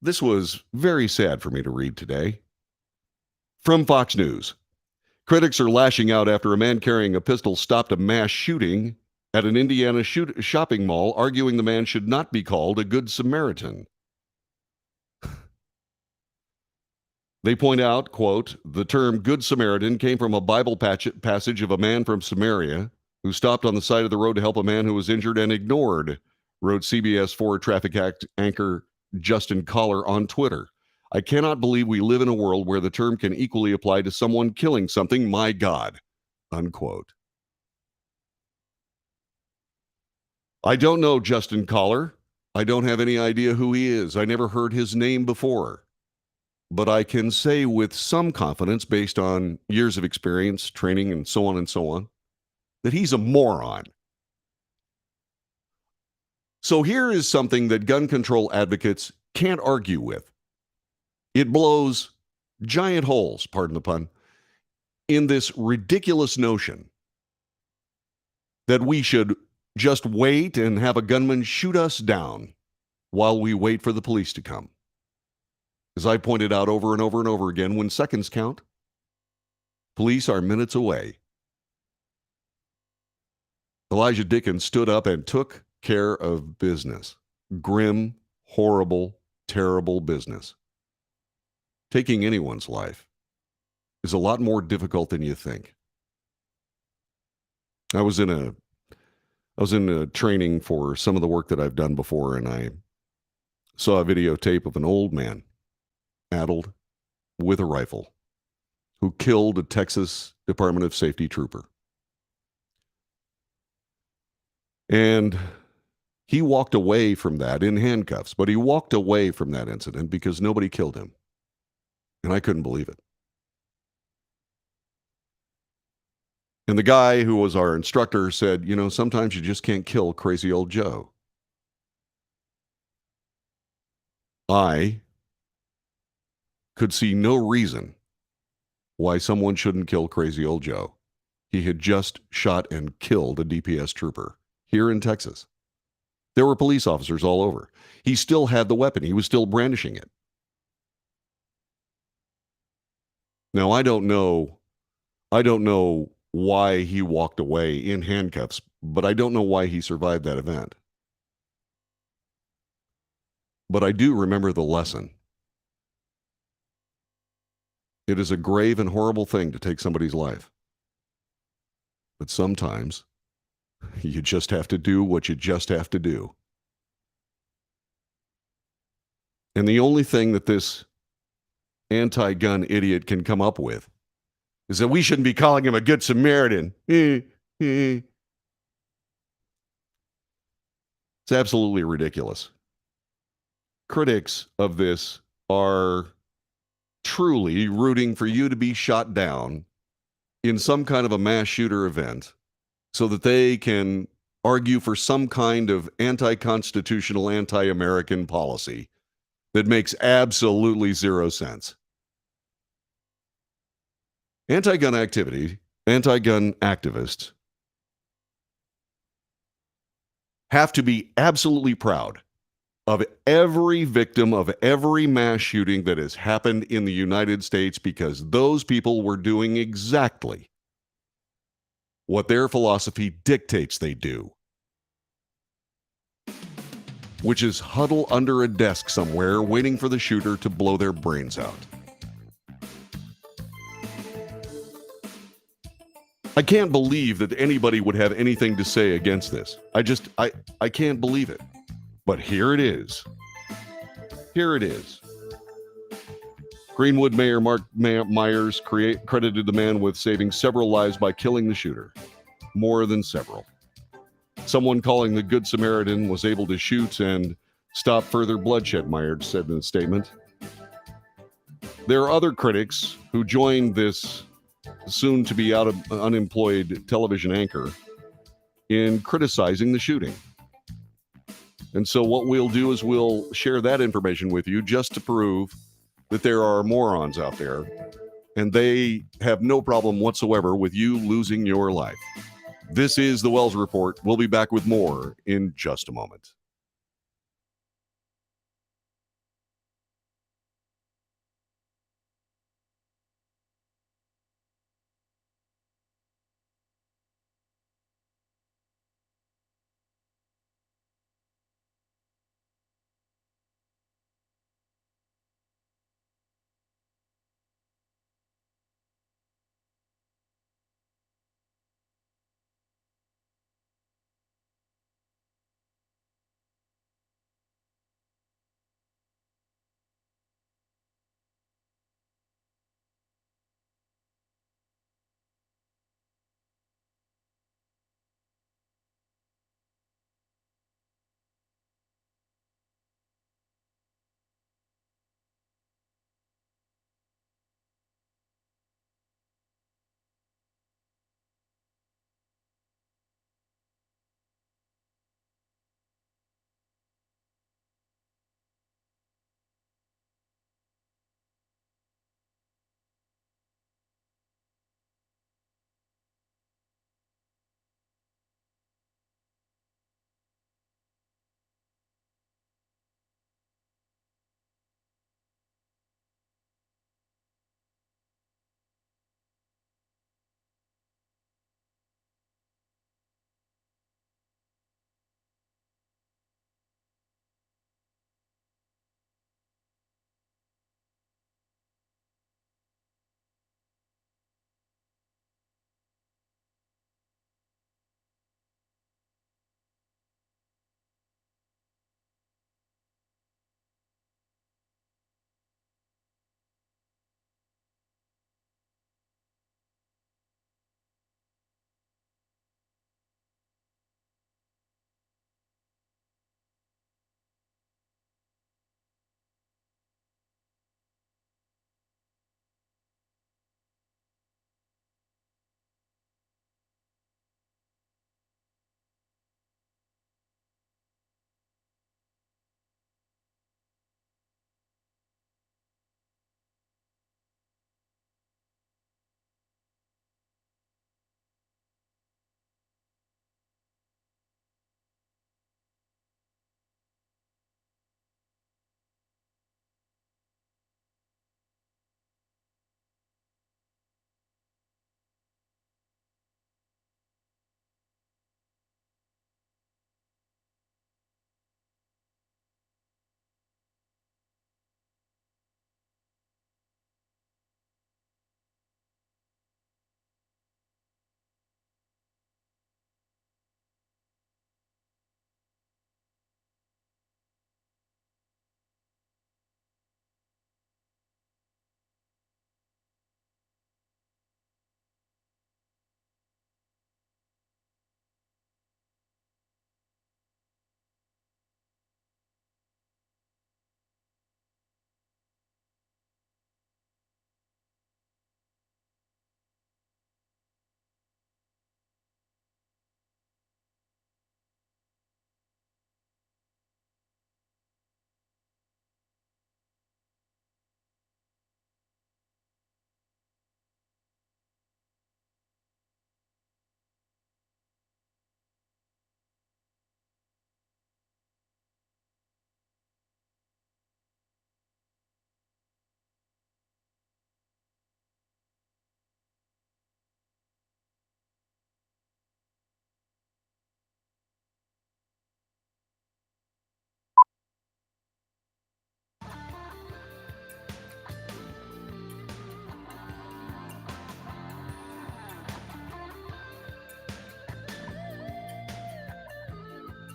This was very sad for me to read today. From Fox News. Critics are lashing out after a man carrying a pistol stopped a mass shooting at an Indiana shopping mall, arguing the man should not be called a good Samaritan. They point out, quote, the term Good Samaritan came from a Bible passage of a man from Samaria who stopped on the side of the road to help a man who was injured and ignored, wrote CBS 4 traffic anchor Justin Collar on Twitter. I cannot believe we live in a world where the term can equally apply to someone killing something, my God, unquote. I don't know Justin Collar. I don't have any idea who he is. I never heard his name before. But I can say with some confidence, based on years of experience, training, and so on, that he's a moron. So here is something that gun control advocates can't argue with. It blows giant holes, pardon the pun, in this ridiculous notion that we should just wait and have a gunman shoot us down while we wait for the police to come. As I pointed out over and over and over again, when seconds count, police are minutes away. Elijah Dickens stood up and took care of business. Grim, horrible, terrible business. Taking anyone's life is a lot more difficult than you think. I was in a training for some of the work that I've done before, and I saw a videotape of an old man, addled, with a rifle, who killed a Texas Department of Safety trooper. And he walked away from that in handcuffs, but he walked away from that incident because nobody killed him. And I couldn't believe it. And the guy who was our instructor said, you know, sometimes you just can't kill crazy old Joe. I could see no reason why someone shouldn't kill crazy old Joe. He had just shot and killed a DPS trooper here in Texas. There were police officers all over. He still had the weapon. He was still brandishing it. Now, I don't know why he walked away in handcuffs, but I don't know why he survived that event. But I do remember the lesson. It is a grave and horrible thing to take somebody's life. But sometimes you just have to do what you just have to do. And the only thing that this anti-gun idiot can come up with is that we shouldn't be calling him a good Samaritan. It's absolutely ridiculous. Critics of this are truly rooting for you to be shot down in some kind of a mass shooter event so that they can argue for some kind of anti-constitutional, anti-American policy that makes absolutely zero sense. Anti-gun activity, anti-gun activists have to be absolutely proud of every victim of every mass shooting that has happened in the United States, because those people were doing exactly what their philosophy dictates they do, which is huddle under a desk somewhere waiting for the shooter to blow their brains out. I can't believe that anybody would have anything to say against this. I can't believe it. But here it is. Here it is. Greenwood Mayor Mark Myers credited the man with saving several lives by killing the shooter. More than several. Someone calling the Good Samaritan was able to shoot and stop further bloodshed, Myers said in a statement. There are other critics who joined this soon-to-be unemployed television anchor in criticizing the shooting. And so what we'll do is we'll share that information with you just to prove that there are morons out there, and they have no problem whatsoever with you losing your life. This is the Wells Report. We'll be back with more in just a moment.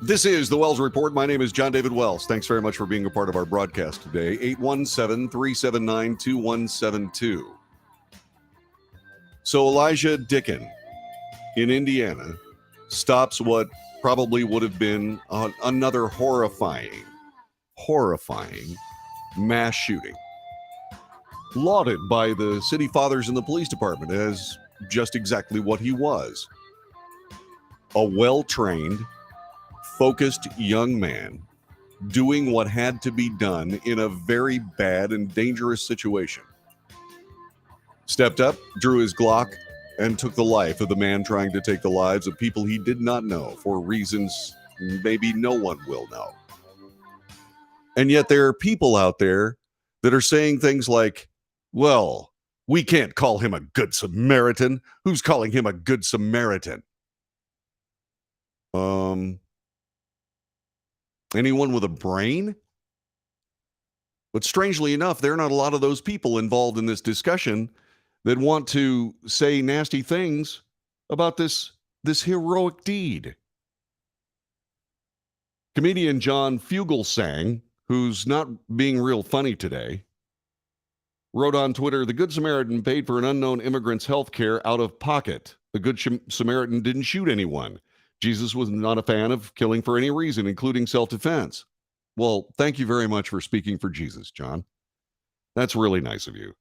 This is the Wells Report. My name is John David Wells. Thanks very much for being a part of our broadcast today. 817-379-2172. So Elijah Dicken in Indiana stops what probably would have been another horrifying mass shooting, lauded by the city fathers and the police department as just exactly what he was. A well-trained, focused young man doing what had to be done in a very bad and dangerous situation. Stepped up, drew his Glock, and took the life of the man trying to take the lives of people he did not know for reasons maybe no one will know. And yet there are people out there that are saying things like, well, we can't call him a good Samaritan. Who's calling him a good Samaritan? Anyone with a brain? But strangely enough, there are not a lot of those people involved in this discussion that want to say nasty things about this heroic deed. Comedian John Fugelsang, who's not being real funny today, wrote on Twitter, the Good Samaritan paid for an unknown immigrant's health care out of pocket. The Good Samaritan didn't shoot anyone. Jesus was not a fan of killing for any reason, including self-defense. Well, thank you very much for speaking for Jesus, John. That's really nice of you.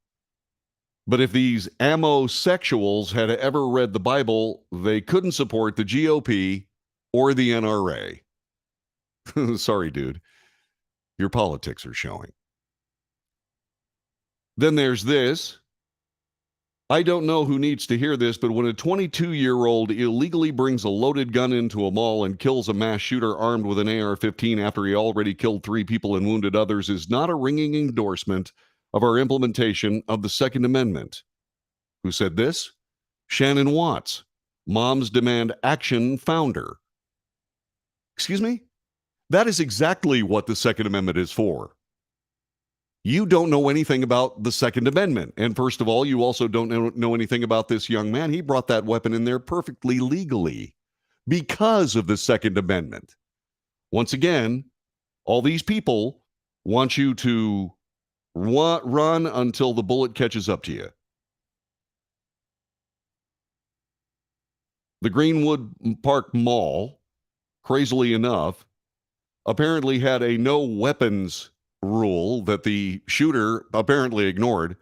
But if these ammo-sexuals had ever read the Bible, they couldn't support the GOP or the NRA. Sorry, dude. Your politics are showing. Then there's this. I don't know who needs to hear this, but when a 22-year-old illegally brings a loaded gun into a mall and kills a mass shooter armed with an AR-15 after he already killed 3 people and wounded others is not a ringing endorsement of our implementation of the Second Amendment. Who said this? Shannon Watts, Moms Demand Action founder. Excuse me? That is exactly what the Second Amendment is for. You don't know anything about the Second Amendment. And first of all, you also don't know anything about this young man. He brought that weapon in there perfectly legally because of the Second Amendment. Once again, all these people want you to run until the bullet catches up to you. The Greenwood Park Mall, crazily enough, apparently had a no weapons rule that the shooter apparently ignored,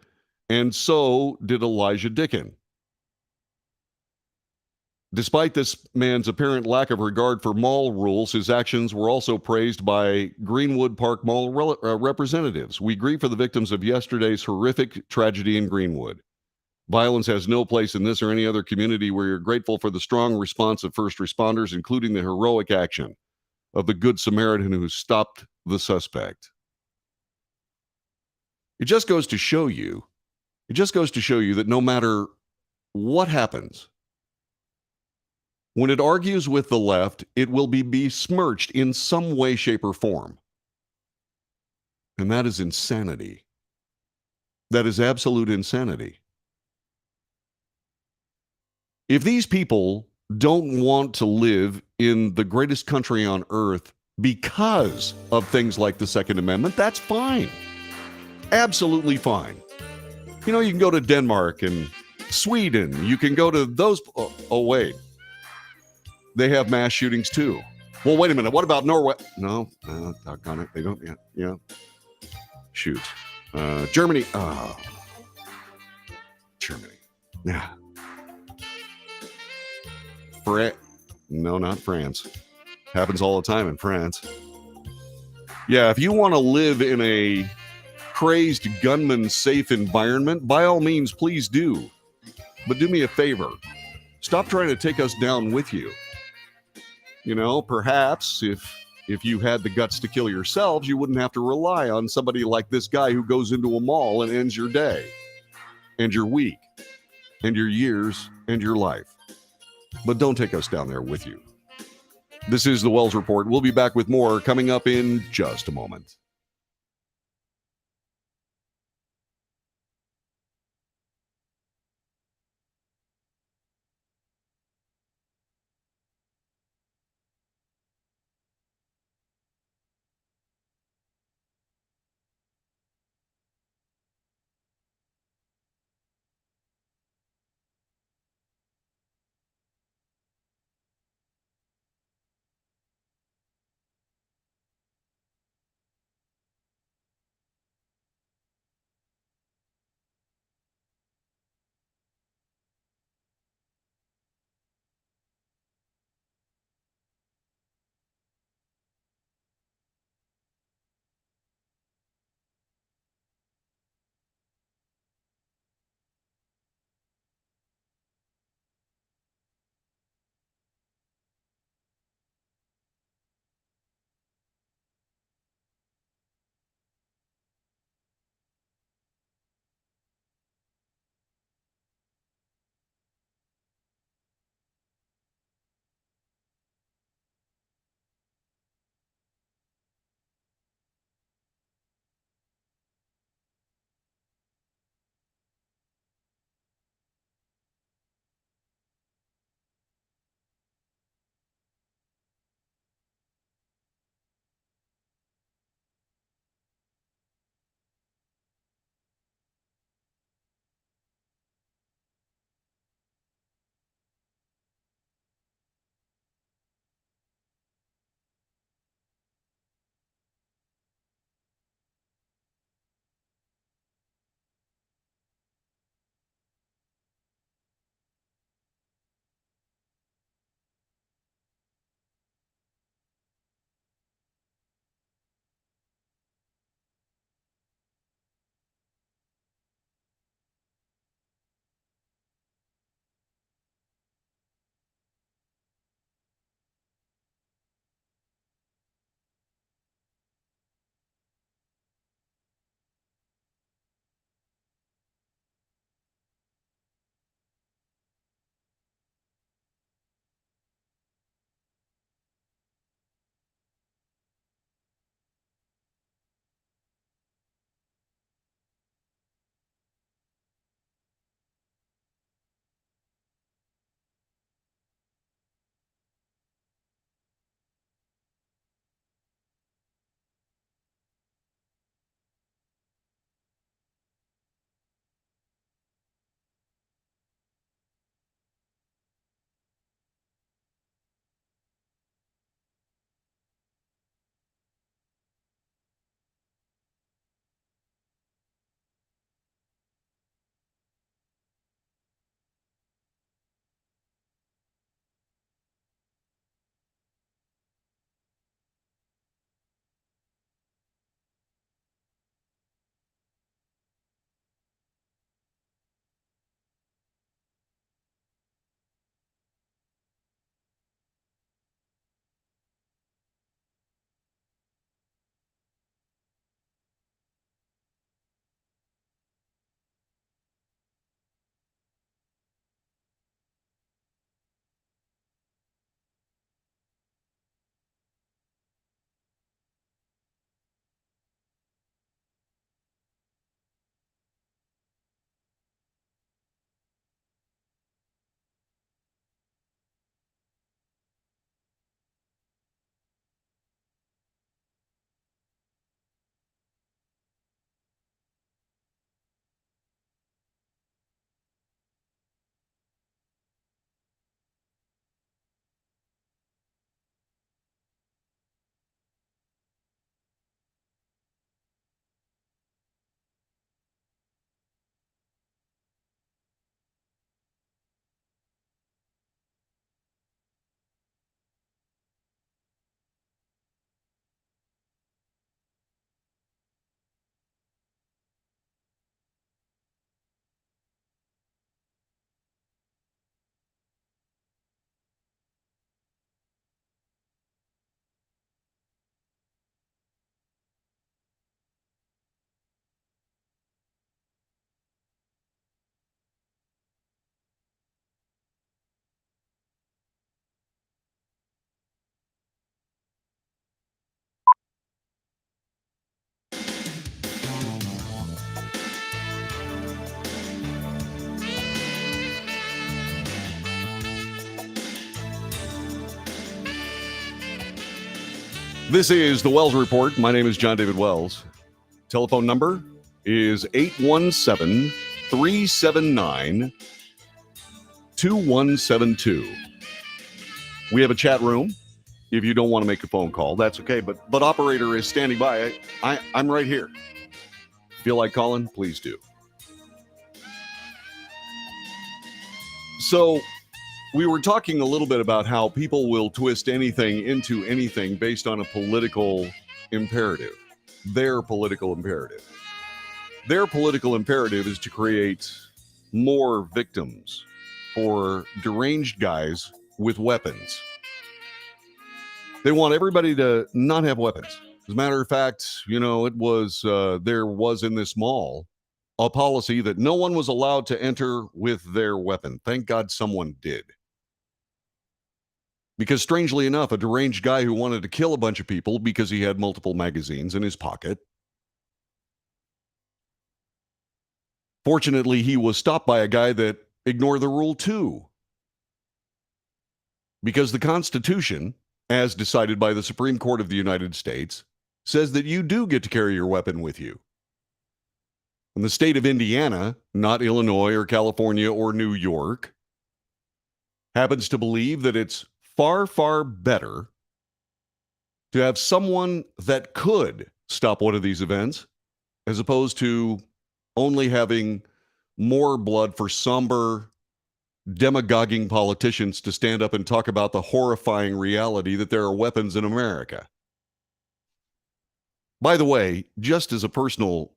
and so did Elijah Dicken. Despite this man's apparent lack of regard for mall rules, his actions were also praised by Greenwood Park Mall representatives. We grieve for the victims of yesterday's horrific tragedy in Greenwood. Violence has no place in this or any other community. Where you're grateful for the strong response of first responders, including the heroic action of the Good Samaritan who stopped the suspect. It just goes to show you that no matter what happens, when it argues with the left, it will be besmirched in some way, shape, or form. And that is insanity. That is absolute insanity. If these people don't want to live in the greatest country on earth because of things like the Second Amendment, that's fine. Absolutely fine. You know, you can go to Denmark and Sweden. You can go to those. Oh, wait. They have mass shootings too. Well, wait a minute. What about Norway? No, doggone it. They don't. Yeah. Shoot. Germany. Oh. Germany. Yeah. No, not France. Happens all the time in France. Yeah, if you want to live in a crazed gunman safe environment, by all means, please do. But do me a favor. Stop trying to take us down with you. You know, perhaps if you had the guts to kill yourselves, you wouldn't have to rely on somebody like this guy who goes into a mall and ends your day and your week and your years and your life. But don't take us down there with you. This is the Wells Report. We'll be back with more coming up in just a moment. This is the Wells Report. My name is John David Wells. Telephone number is 817-379-2172. We have a chat room. If you don't want to make a phone call, that's okay. But operator is standing by. I'm right here. Feel like calling? Please do. So we were talking a little bit about how people will twist anything into anything based on a political imperative. Their political imperative. Their political imperative is to create more victims for deranged guys with weapons. They want everybody to not have weapons. As a matter of fact, it was there was in this mall a policy that no one was allowed to enter with their weapon. Thank God someone did. Because strangely enough, a deranged guy who wanted to kill a bunch of people because he had multiple magazines in his pocket, fortunately, he was stopped by a guy that ignored the rule too. Because the Constitution, as decided by the Supreme Court of the United States, says that you do get to carry your weapon with you. And the state of Indiana, not Illinois or California or New York, happens to believe that it's far, far better to have someone that could stop one of these events as opposed to only having more blood for somber, demagoguing politicians to stand up and talk about the horrifying reality that there are weapons in America. By the way, just as a personal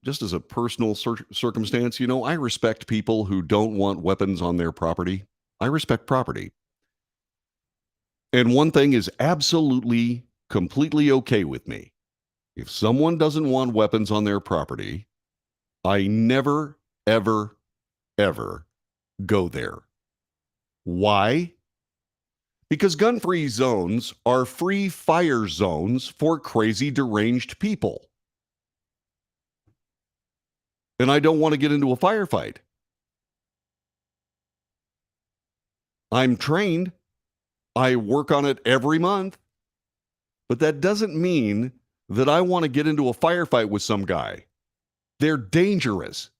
circumstance, I respect people who don't want weapons on their property. I respect property. And one thing is absolutely, completely okay with me. If someone doesn't want weapons on their property, I never, ever, ever go there. Why? Because gun-free zones are free fire zones for crazy, deranged people. And I don't want to get into a firefight. I'm trained. I work on it every month. But that doesn't mean that I want to get into a firefight with some guy. They're dangerous.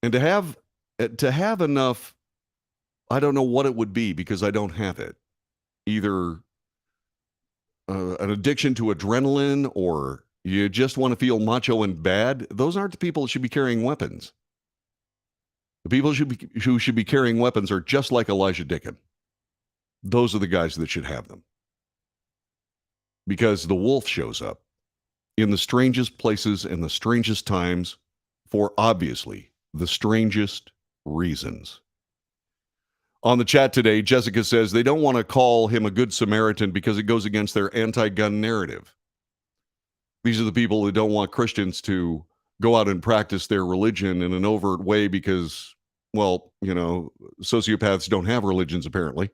And to have enough, I don't know what it would be because I don't have it. Either an addiction to adrenaline or you just want to feel macho and bad. Those aren't the people that should be carrying weapons. The people who should be carrying weapons are just like Elijah Dickin. Those are the guys that should have them. Because the wolf shows up in the strangest places and the strangest times for obviously the strangest reasons. On the chat today, Jessica says they don't want to call him a good Samaritan because it goes against their anti-gun narrative. These are the people who don't want Christians to go out and practice their religion in an overt way because, sociopaths don't have religions apparently.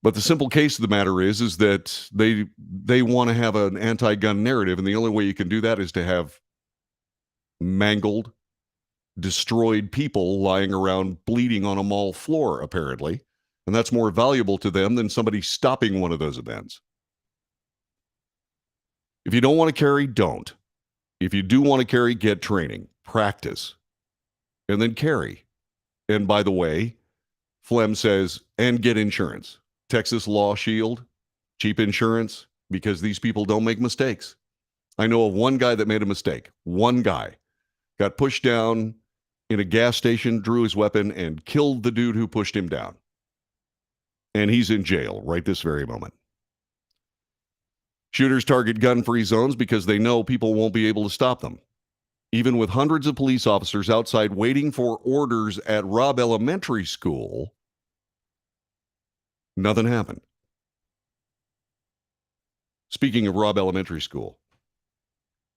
But the simple case of the matter is that they want to have an anti-gun narrative, and the only way you can do that is to have mangled, destroyed people lying around bleeding on a mall floor, apparently. And that's more valuable to them than somebody stopping one of those events. If you don't want to carry, don't. If you do want to carry, get training, practice, and then carry. And by the way, Flem says, and get insurance. Texas Law Shield, cheap insurance, because these people don't make mistakes. I know of one guy that made a mistake. One guy got pushed down in a gas station, drew his weapon, and killed the dude who pushed him down. And he's in jail right this very moment. Shooters target gun-free zones because they know people won't be able to stop them. Even with hundreds of police officers outside waiting for orders at Robb Elementary School, nothing happened. Speaking of Robb Elementary School,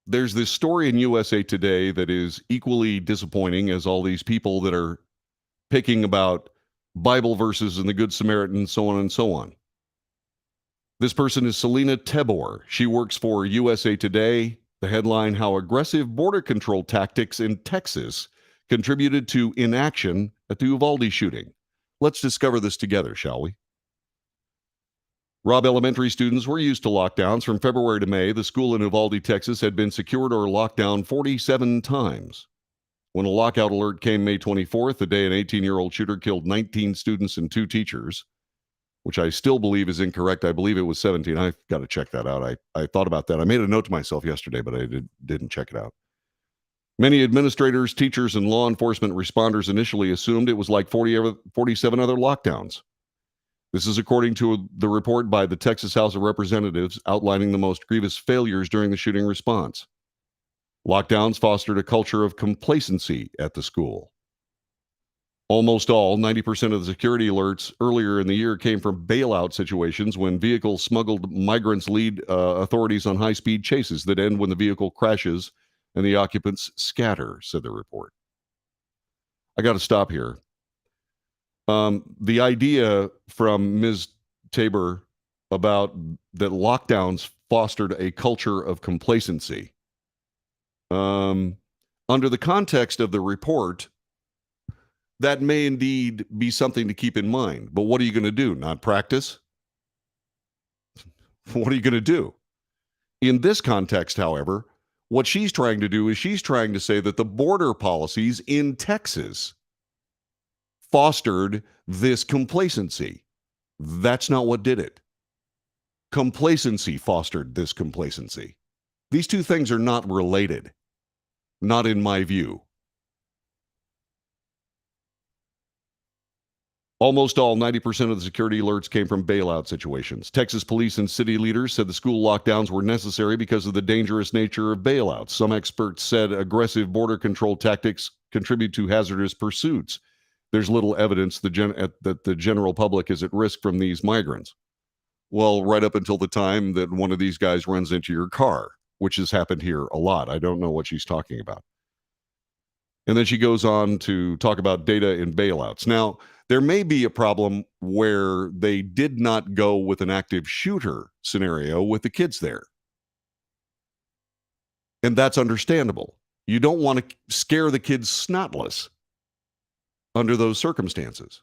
there's this story in USA Today that is equally disappointing as all these people that are picking about Bible verses and the Good Samaritan, so on and so on. This person is Selena Tebor. She works for USA Today. The headline, How Aggressive Border Control Tactics in Texas Contributed to Inaction at the Uvalde Shooting. Let's discover this together, shall we? Robb Elementary students were used to lockdowns. From February to May, the school in Uvalde, Texas had been secured or locked down 47 times. When a lockout alert came May 24th, the day an 18-year-old shooter killed 19 students and 2 teachers, which I still believe is incorrect. I believe it was 17. I've got to check that out. I thought about that. I made a note to myself yesterday, but I didn't check it out. Many administrators, teachers, and law enforcement responders initially assumed it was like 47 other lockdowns. This is according to the report by the Texas House of Representatives outlining the most grievous failures during the shooting response. Lockdowns fostered a culture of complacency at the school. Almost all, 90% of the security alerts earlier in the year came from bailout situations when vehicles smuggled migrants lead authorities on high-speed chases that end when the vehicle crashes and the occupants scatter, said the report. I got to stop here. The idea from Ms. Tabor about that lockdowns fostered a culture of complacency. Under the context of the report, that may indeed be something to keep in mind. But what are you going to do? Not practice? What are you going to do? In this context, however, what she's trying to do is she's trying to say that the border policies in Texas fostered this complacency. That's not what did it. Complacency fostered this complacency. These two things are not related, not in my view. Almost all, 90% of the security alerts came from bailout situations. Texas police and city leaders said the school lockdowns were necessary because of the dangerous nature of bailouts. Some experts said aggressive border control tactics contribute to hazardous pursuits. There's little evidence that the general public is at risk from these migrants. Well, right up until the time that one of these guys runs into your car, which has happened here a lot. I don't know what she's talking about. And then she goes on to talk about data in bailouts. Now, there may be a problem where they did not go with an active shooter scenario with the kids there. And that's understandable. You don't want to scare the kids snotless under those circumstances.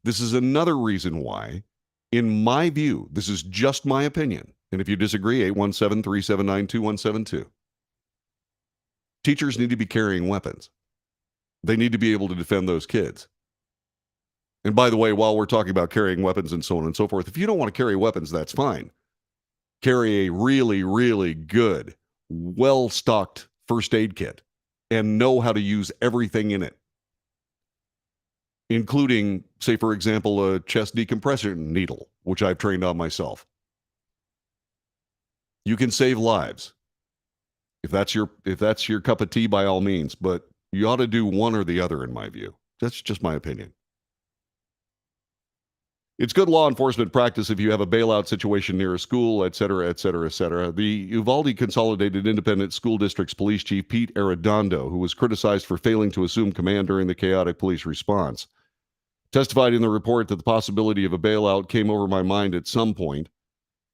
This is another reason why, in my view, this is just my opinion, and if you disagree, 817-379-2172. Teachers need to be carrying weapons. They need to be able to defend those kids. And by the way, while we're talking about carrying weapons and so on and so forth, if you don't want to carry weapons, that's fine. Carry a really, really good, well-stocked first aid kit and know how to use everything in it, including, say, for example, a chest decompression needle, which I've trained on myself. You can save lives. If that's your cup of tea, by all means, but you ought to do one or the other, in my view. That's just my opinion. It's good law enforcement practice if you have a bailout situation near a school, et cetera, et cetera, et cetera. The Uvalde Consolidated Independent School District's police chief, Pete Arredondo, who was criticized for failing to assume command during the chaotic police response, testified in the report that the possibility of a bailout came over my mind at some point.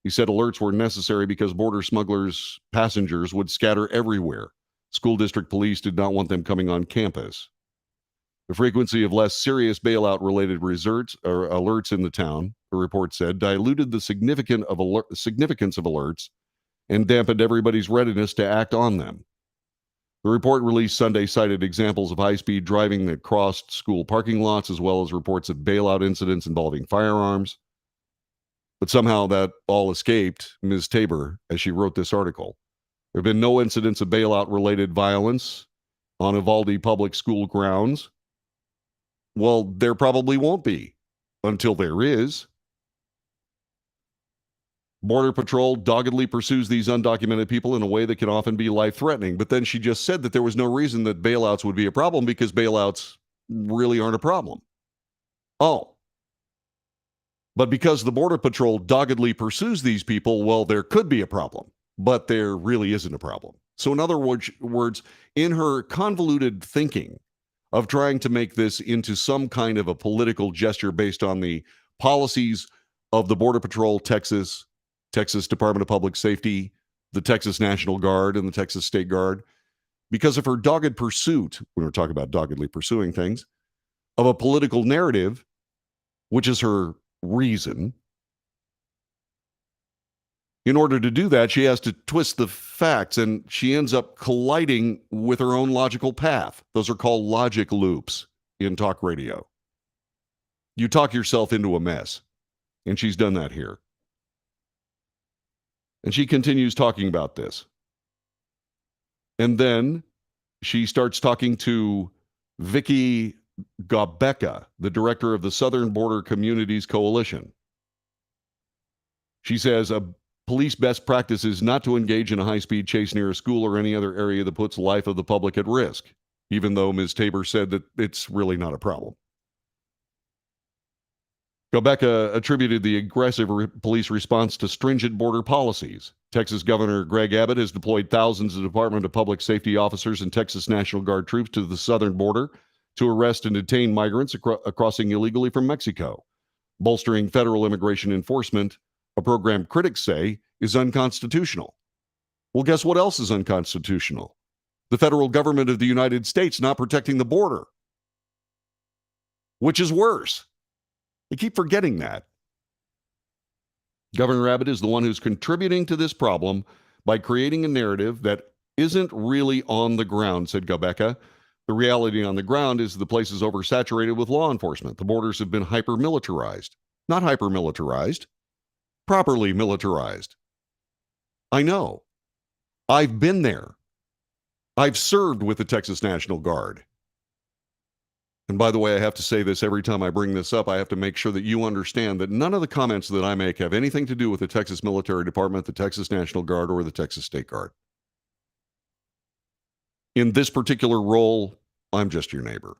He said alerts were necessary because border smugglers' passengers would scatter everywhere. School district police did not want them coming on campus. The frequency of less serious bailout-related alerts in the town, the report said, diluted the significance of alerts and dampened everybody's readiness to act on them. The report released Sunday cited examples of high-speed driving that crossed school parking lots, as well as reports of bailout incidents involving firearms. But somehow that all escaped Ms. Tabor as she wrote this article. There have been no incidents of bailout-related violence on Uvalde public school grounds. Well, there probably won't be until there is. Border Patrol doggedly pursues these undocumented people in a way that can often be life-threatening. But then she just said that there was no reason that bailouts would be a problem because bailouts really aren't a problem. Oh. But because the Border Patrol doggedly pursues these people, well, there could be a problem. But there really isn't a problem. So in other words, in her convoluted thinking of trying to make this into some kind of a political gesture based on the policies of the Border Patrol, Texas Department of Public Safety, the Texas National Guard, and the Texas State Guard, because of her dogged pursuit, when we're talking about doggedly pursuing things, of a political narrative, which is her reason, In order to do that, she has to twist the facts, and she ends up colliding with her own logical path. Those are called logic loops in talk radio. You talk yourself into a mess, and she's done that here. And she continues talking about this. And then she starts talking to Vicky Gobecka, the director of the Southern Border Communities Coalition. She says a police best practice is not to engage in a high-speed chase near a school or any other area that puts the life of the public at risk, even though Ms. Tabor said that it's really not a problem. Gobecka attributed the aggressive police response to stringent border policies. Texas Governor Greg Abbott has deployed thousands of Department of Public Safety officers and Texas National Guard troops to the southern border to arrest and detain migrants crossing illegally from Mexico, bolstering federal immigration enforcement, a program critics say is unconstitutional. Well, guess what else is unconstitutional? The federal government of the United States not protecting the border, which is worse. They keep forgetting that. Governor Abbott is the one who's contributing to this problem by creating a narrative that isn't really on the ground, said Gobecka. The reality on the ground is the place is oversaturated with law enforcement. The borders have been hyper-militarized. Not hyper-militarized, properly militarized. I know. I've been there. I've served with the Texas National Guard. And by the way, I have to say this every time I bring this up. I have to make sure that you understand that none of the comments that I make have anything to do with the Texas Military Department, the Texas National Guard, or the Texas State Guard. In this particular role, I'm just your neighbor.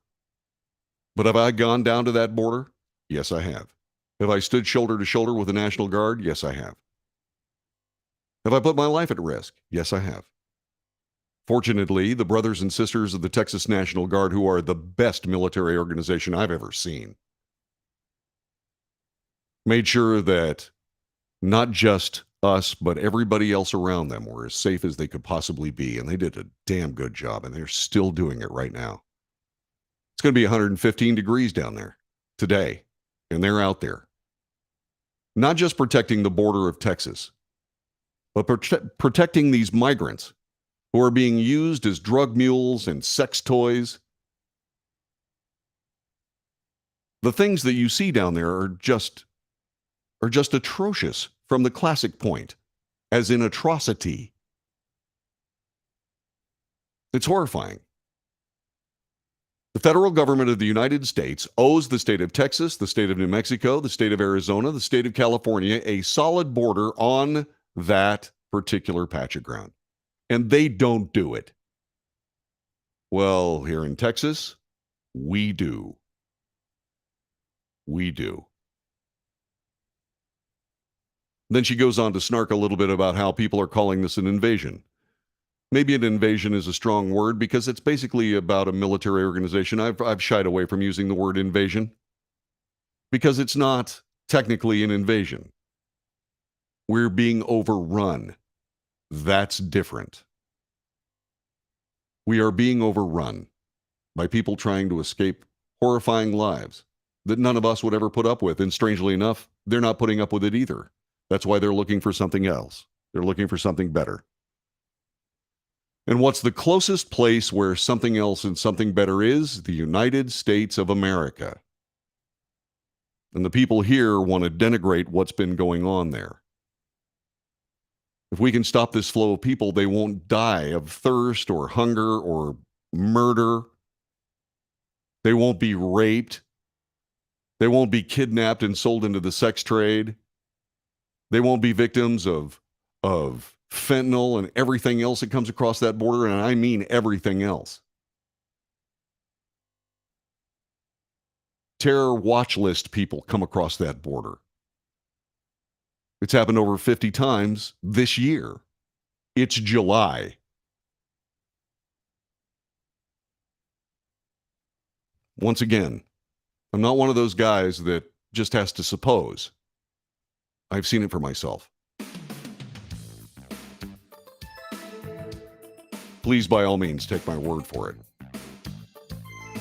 But have I gone down to that border? Yes, I have. Have I stood shoulder to shoulder with the National Guard? Yes, I have. Have I put my life at risk? Yes, I have. Fortunately, the brothers and sisters of the Texas National Guard, who are the best military organization I've ever seen, made sure that not just us, but everybody else around them were as safe as they could possibly be. And they did a damn good job, and they're still doing it right now. It's going to be 115 degrees down there today, and they're out there. Not just protecting the border of Texas, but protecting these migrants who are being used as drug mules and sex toys. The things that you see down there are just atrocious from the classic point, as in atrocity. It's horrifying. The federal government of the United States owes the state of Texas, the state of New Mexico, the state of Arizona, the state of California a solid border on that particular patch of ground. And they don't do it. Well, here in Texas, we do. We do. Then she goes on to snark a little bit about how people are calling this an invasion. Maybe an invasion is a strong word because it's basically about a military organization. I've shied away from using the word invasion because it's not technically an invasion. We're being overrun. That's different. We are being overrun by people trying to escape horrifying lives that none of us would ever put up with. And strangely enough, they're not putting up with it either. That's why they're looking for something else. They're looking for something better. And what's the closest place where something else and something better is? The United States of America. And the people here want to denigrate what's been going on there. If we can stop this flow of people, they won't die of thirst or hunger or murder. They won't be raped. They won't be kidnapped and sold into the sex trade. They won't be victims of fentanyl and everything else that comes across that border, and I mean everything else. Terror watch list people come across that border. It's happened over 50 times this year. It's July. Once again, I'm not one of those guys that just has to suppose. I've seen it for myself. Please, by all means, take my word for it.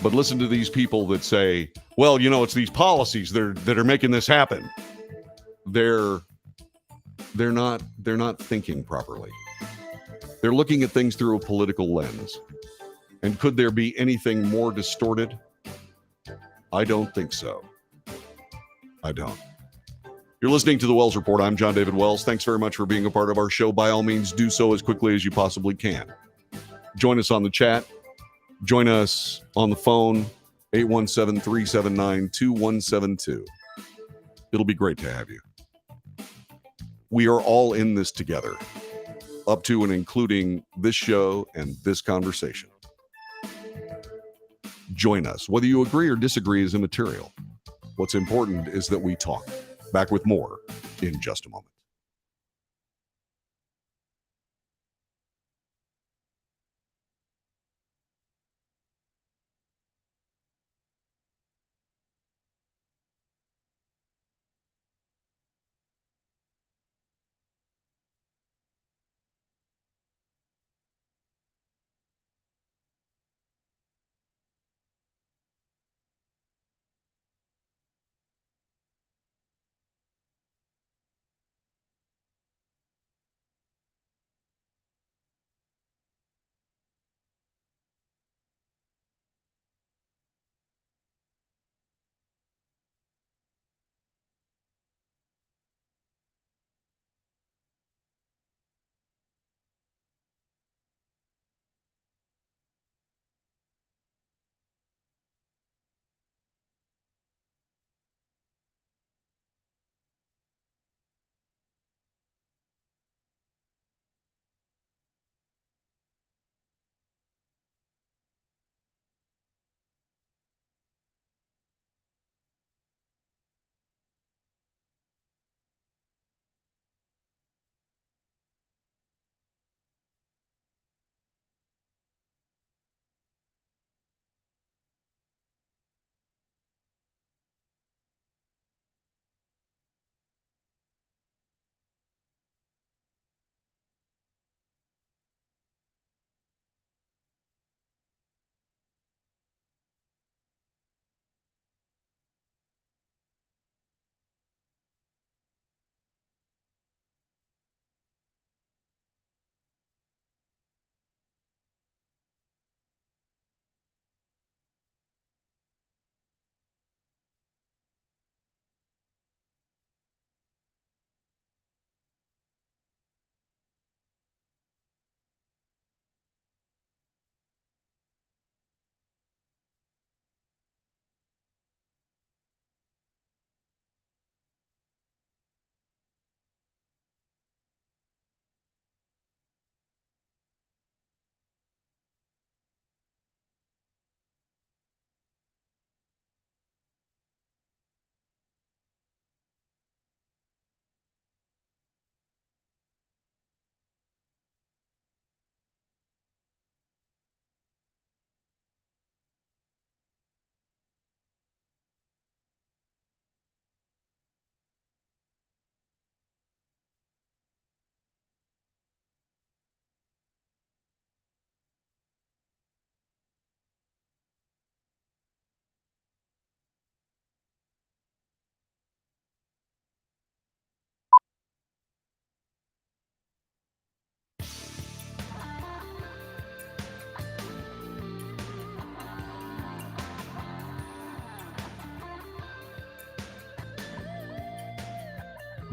But listen to these people that say, well, you know, it's these policies that are making this happen. They're they're not thinking properly. They're looking at things through a political lens. And could there be anything more distorted? I don't think so. I don't. You're listening to the Wells Report. I'm John David Wells. Thanks very much for being a part of our show. By all means, do so as quickly as you possibly can. Join us on the chat. Join us on the phone, 817-379-2172. It'll be great to have you. We are all in this together, up to and including this show and this conversation. Join us. Whether you agree or disagree is immaterial. What's important is that we talk. Back with more in just a moment.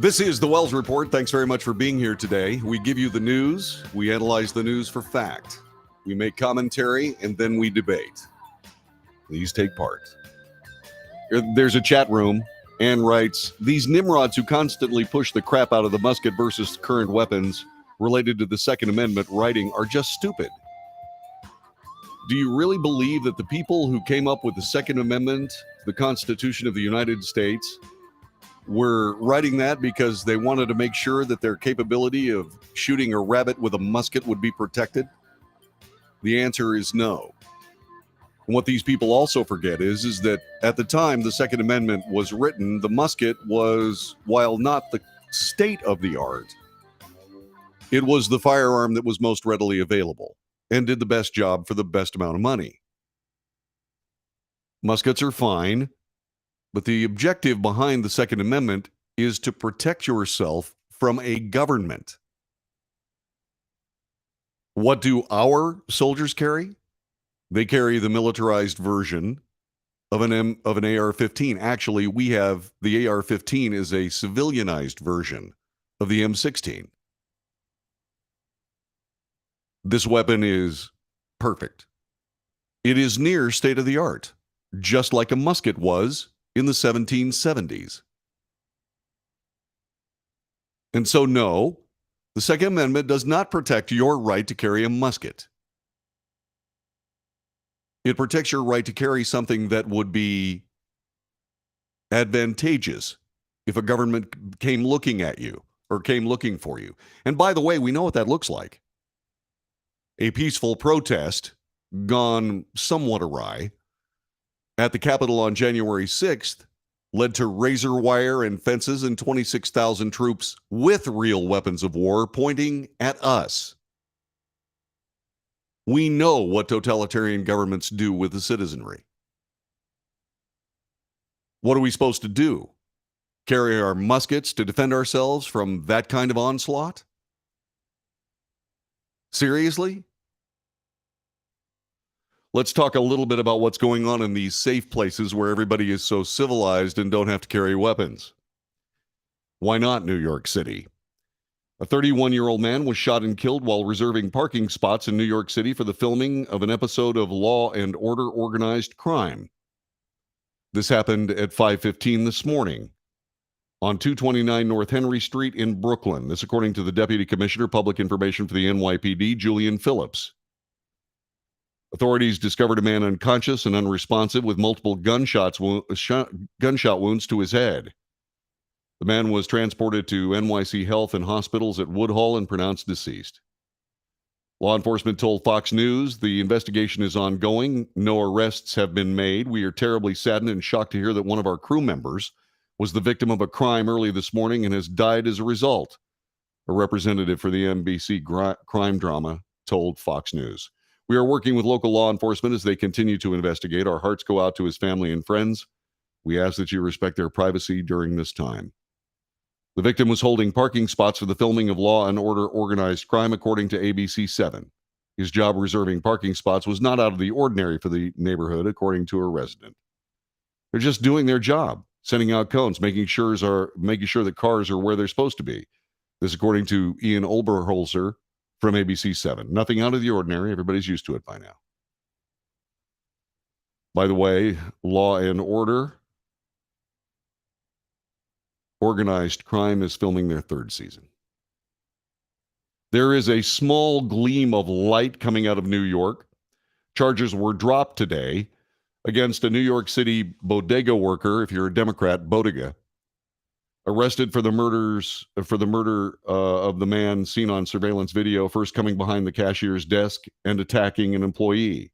This is the Wells Report. Thanks very much for being here today. We give you the news. We analyze the news for fact. We make commentary, and then we debate. Please take part. There's a chat room. Ann writes, these nimrods who constantly push the crap out of the musket versus current weapons related to the Second Amendment writing are just stupid. Do you really believe that the people who came up with the Second Amendment, the Constitution of the United States, were writing that because they wanted to make sure that their capability of shooting a rabbit with a musket would be protected? The answer is no. And what these people also forget is that at the time the Second Amendment was written, the musket was, while not the state of the art, it was the firearm that was most readily available and did the best job for the best amount of money. Muskets are fine, but the objective behind the Second Amendment is to protect yourself from a government. What do our soldiers carry? They carry the militarized version of an AR-15. Actually, we have the AR-15 is a civilianized version of the M16. This weapon is perfect. It is near state of the art, just like a musket was in the 1770s. And so, no, the Second Amendment does not protect your right to carry a musket. It protects your right to carry something that would be advantageous if a government came looking at you or came looking for you. And by the way, we know what that looks like. A peaceful protest gone somewhat awry at the Capitol on January 6th led to razor wire and fences and 26,000 troops with real weapons of war pointing at us. We know what totalitarian governments do with the citizenry. What are we supposed to do? Carry our muskets to defend ourselves from that kind of onslaught? Seriously? Let's talk a little bit about what's going on in these safe places where everybody is so civilized and don't have to carry weapons. Why not New York City? A 31-year-old man was shot and killed while reserving parking spots in New York City for the filming of an episode of Law and Order Organized Crime. This happened at 5:15 this morning on 229 North Henry Street in Brooklyn. This according to the Deputy Commissioner, Public Information for the NYPD, Julian Phillips. Authorities discovered a man unconscious and unresponsive with multiple gunshot wounds to his head. The man was transported to NYC Health and Hospitals at Woodhull and pronounced deceased. Law enforcement told Fox News the investigation is ongoing. No arrests have been made. We are terribly saddened and shocked to hear that one of our crew members was the victim of a crime early this morning and has died as a result, a representative for the NBC crime drama told Fox News. We are working with local law enforcement as they continue to investigate. Our hearts go out to his family and friends. We ask that you respect their privacy during this time. The victim was holding parking spots for the filming of Law and Order Organized Crime, according to ABC 7. His job reserving parking spots was not out of the ordinary for the neighborhood, according to a resident. They're just doing their job, sending out cones, making sure that cars are where they're supposed to be. This according to Ian Oberholzer from ABC 7. Nothing out of the ordinary. Everybody's used to it by now. By the way, Law and Order Organized Crime is filming their third season. There is a small gleam of light coming out of New York. Charges were dropped today against a New York City bodega worker, if you're a Democrat, bodega, arrested for the murder of the man seen on surveillance video, first coming behind the cashier's desk and attacking an employee.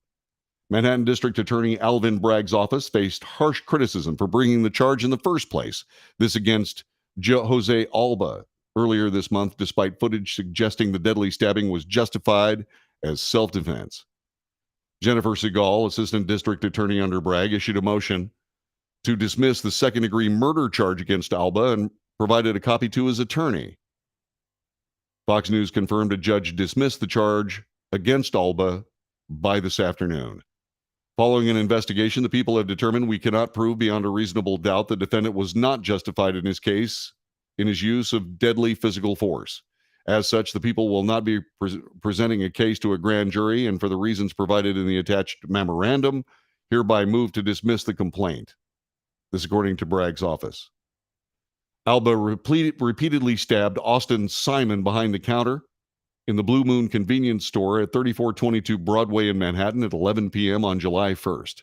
Manhattan District Attorney Alvin Bragg's office faced harsh criticism for bringing the charge in the first place. This against Jose Alba earlier this month, despite footage suggesting the deadly stabbing was justified as self-defense. Jennifer Segal, Assistant District Attorney under Bragg, issued a motion to dismiss the second-degree murder charge against Alba and provided a copy to his attorney. Fox News confirmed a judge dismissed the charge against Alba by this afternoon. Following an investigation, the people have determined we cannot prove beyond a reasonable doubt the defendant was not justified in his case in his use of deadly physical force. As such, the people will not be presenting a case to a grand jury, and for the reasons provided in the attached memorandum, hereby move to dismiss the complaint. This according to Bragg's office. Alba repeatedly stabbed Austin Simon behind the counter in the Blue Moon convenience store at 3422 Broadway in Manhattan at 11 p.m. on July 1st.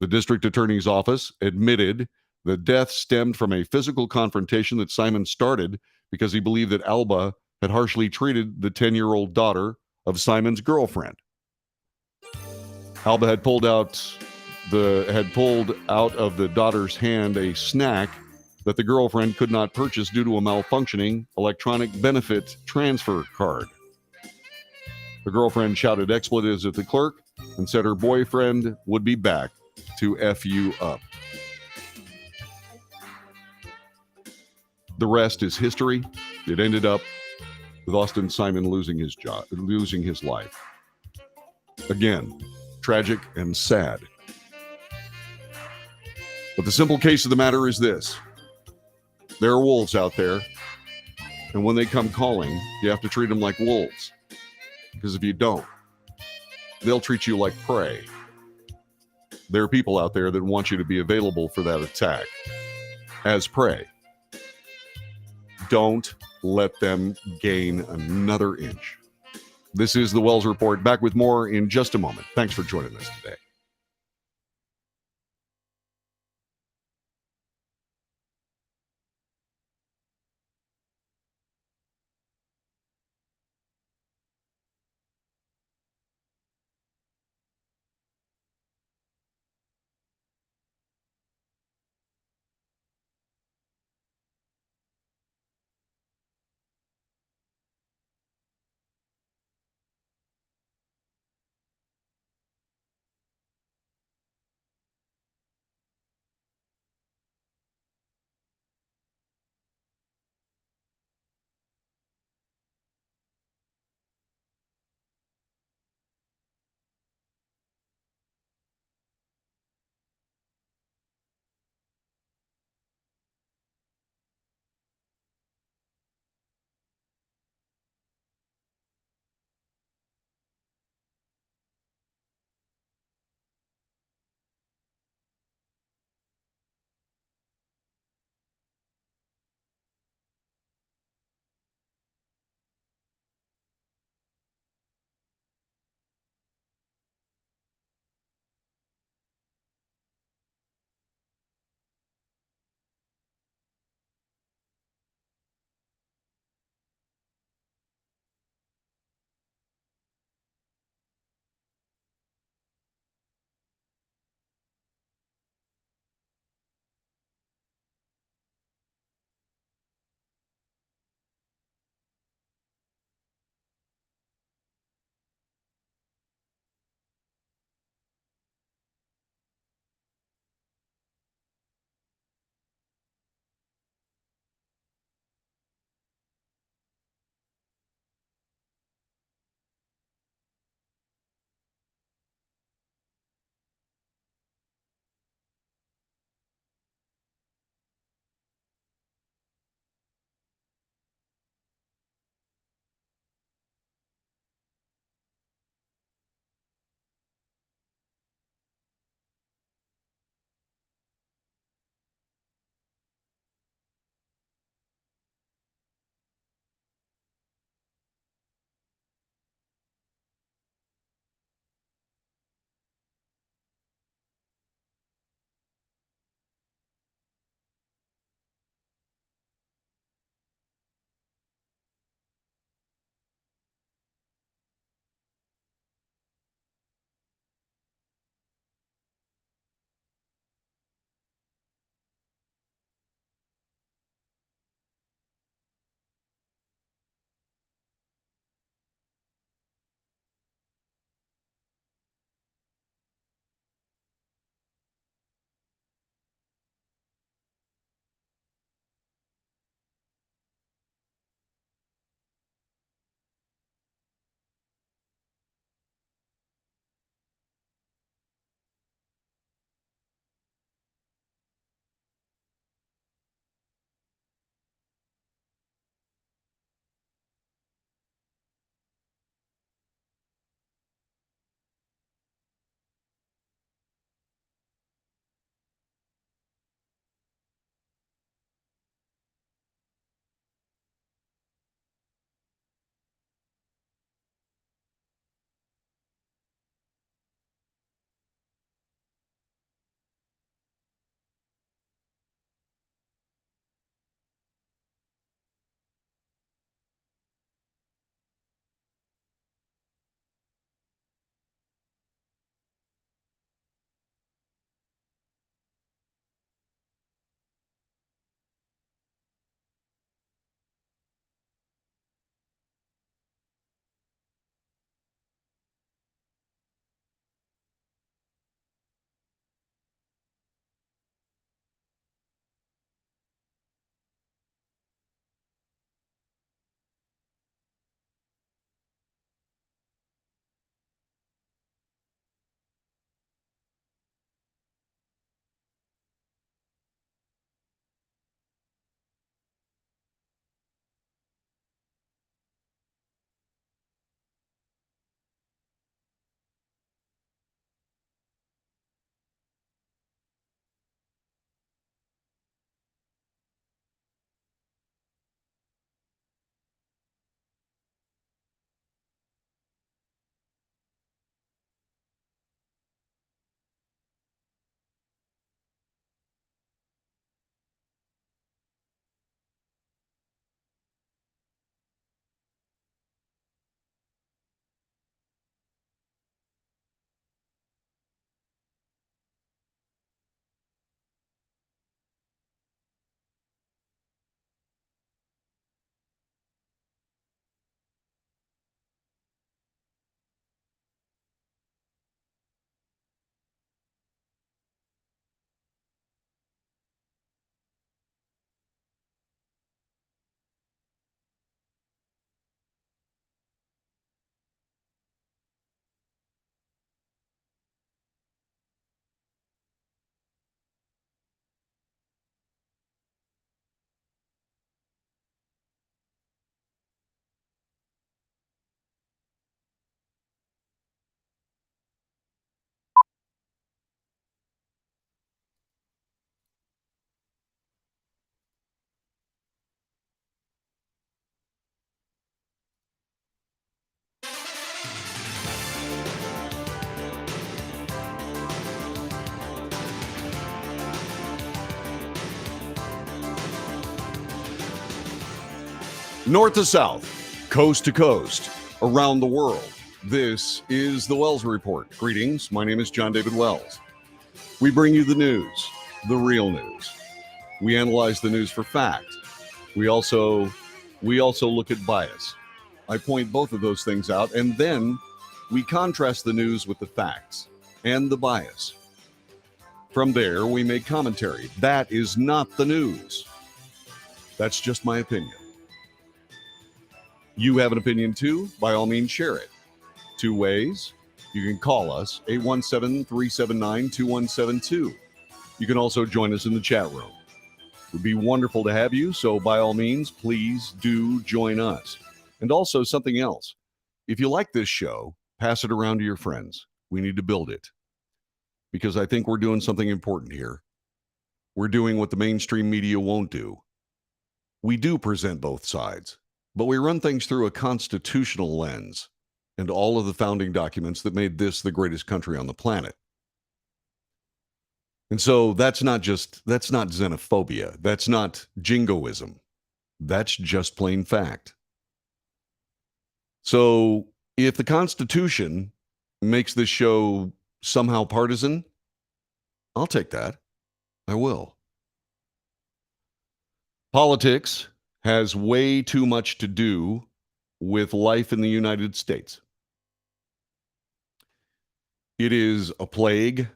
The district attorney's office admitted the death stemmed from a physical confrontation that Simon started because he believed that Alba had harshly treated the 10-year-old daughter of Simon's girlfriend. Alba had pulled out of the daughter's hand a snack that the girlfriend could not purchase due to a malfunctioning electronic benefit transfer card. The girlfriend shouted expletives at the clerk and said her boyfriend would be back to F you up. The rest is history. It ended up with Austin Simon losing his job, losing his life. Again, tragic and sad. But the simple case of the matter is this: there are wolves out there, and when they come calling, you have to treat them like wolves. Because if you don't, they'll treat you like prey. There are people out there that want you to be available for that attack as prey. Don't let them gain another inch. This is the Wells Report. Back with more in just a moment. Thanks for joining us today. North to south, coast to coast, around the world. This is the Wells Report. Greetings. My name is John David Wells. We bring you the news, the real news. We analyze the news for fact. We also look at bias. I point both of those things out, and then we contrast the news with the facts and the bias. From there, we make commentary. That is not the news. That's just my opinion. You have an opinion too? By all means, share it. Two ways. You can call us, 817-379-2172. You can also join us in the chat room. It would be wonderful to have you, so by all means, please do join us. And also something else. If you like this show, pass it around to your friends. We need to build it. Because I think we're doing something important here. We're doing what the mainstream media won't do. We do present both sides. But we run things through a constitutional lens and all of the founding documents that made this the greatest country on the planet. And so that's not xenophobia. That's not jingoism. That's just plain fact. So if the Constitution makes this show somehow partisan, I'll take that. I will. Politics has way too much to do with life in the United States. It is a plague.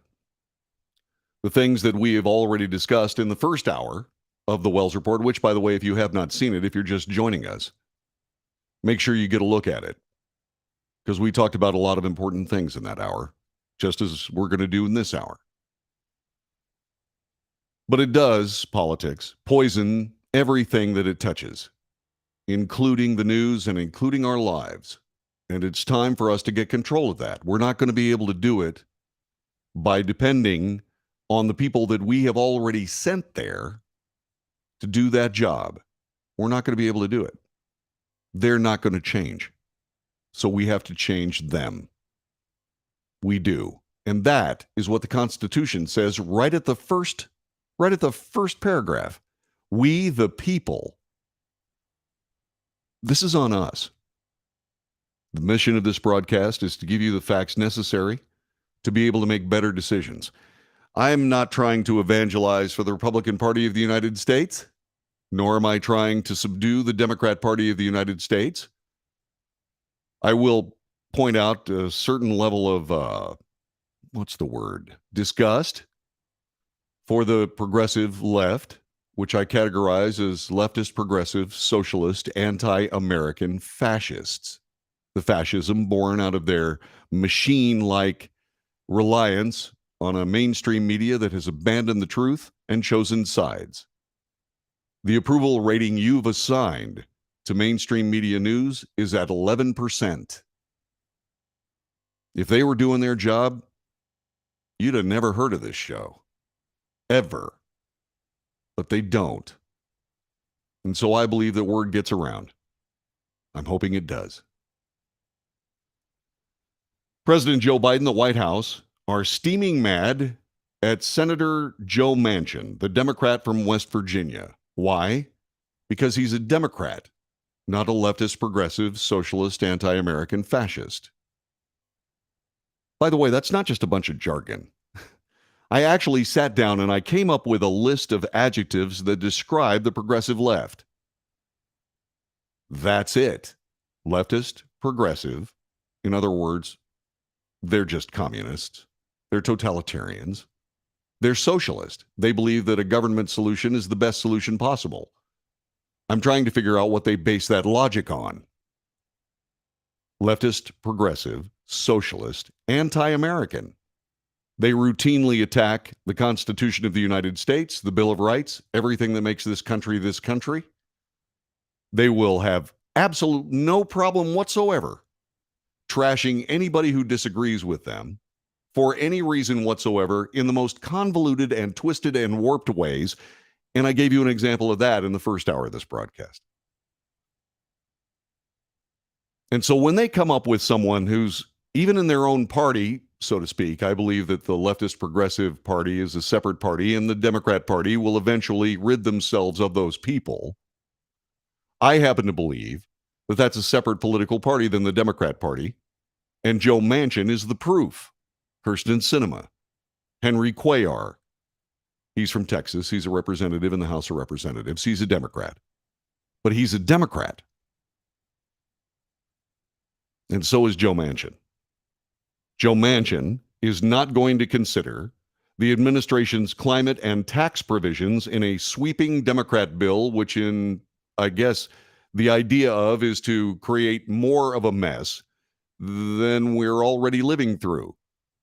The things that we have already discussed in the first hour of the Wells Report, which, by the way, if you have not seen it, if you're just joining us, make sure you get a look at it. Because we talked about a lot of important things in that hour, just as we're going to do in this hour. But it does, politics, poison everything that it touches, including the news and including our lives. And it's time for us to get control of that. We're not going to be able to do it by depending on the people that we have already sent there to do that job. We're not going to be able to do it. They're not going to change. So we have to change them. We do. And that is what the Constitution says right at the first paragraph. We, the people. This is on us. The mission of this broadcast is to give you the facts necessary to be able to make better decisions. I'm not trying to evangelize for the Republican Party of the United States, nor am I trying to subdue the Democrat Party of the United States. I will point out a certain level of, disgust for the progressive left, which I categorize as leftist, progressive, socialist, anti-American fascists. The fascism born out of their machine-like reliance on a mainstream media that has abandoned the truth and chosen sides. The approval rating you've assigned to mainstream media news is at 11%. If they were doing their job, you'd have never heard of this show. Ever. But they don't. And so I believe that word gets around. I'm hoping it does. President Joe Biden, the White House, are steaming mad at Senator Joe Manchin, the Democrat from West Virginia. Why? Because he's a Democrat, not a leftist, progressive, socialist, anti-American fascist. By the way, that's not just a bunch of jargon. I actually sat down and I came up with a list of adjectives that describe the progressive left. That's it. Leftist, progressive. In other words, they're just communists. They're totalitarians. They're socialist. They believe that a government solution is the best solution possible. I'm trying to figure out what they base that logic on. Leftist, progressive, socialist, anti-American. They routinely attack the Constitution of the United States, the Bill of Rights, everything that makes this country this country. They will have absolute no problem whatsoever trashing anybody who disagrees with them for any reason whatsoever in the most convoluted and twisted and warped ways. And I gave you an example of that in the first hour of this broadcast. And so when they come up with someone who's even in their own party, so to speak, I believe that the leftist progressive party is a separate party and the Democrat Party will eventually rid themselves of those people. I happen to believe that that's a separate political party than the Democrat Party, and Joe Manchin is the proof. Kirsten Sinema, Henry Cuellar. He's from Texas. He's a representative in the House of Representatives. He's a Democrat. But he's a Democrat. And so is Joe Manchin. Joe Manchin is not going to consider the administration's climate and tax provisions in a sweeping Democrat bill, which I guess, the idea of is to create more of a mess than we're already living through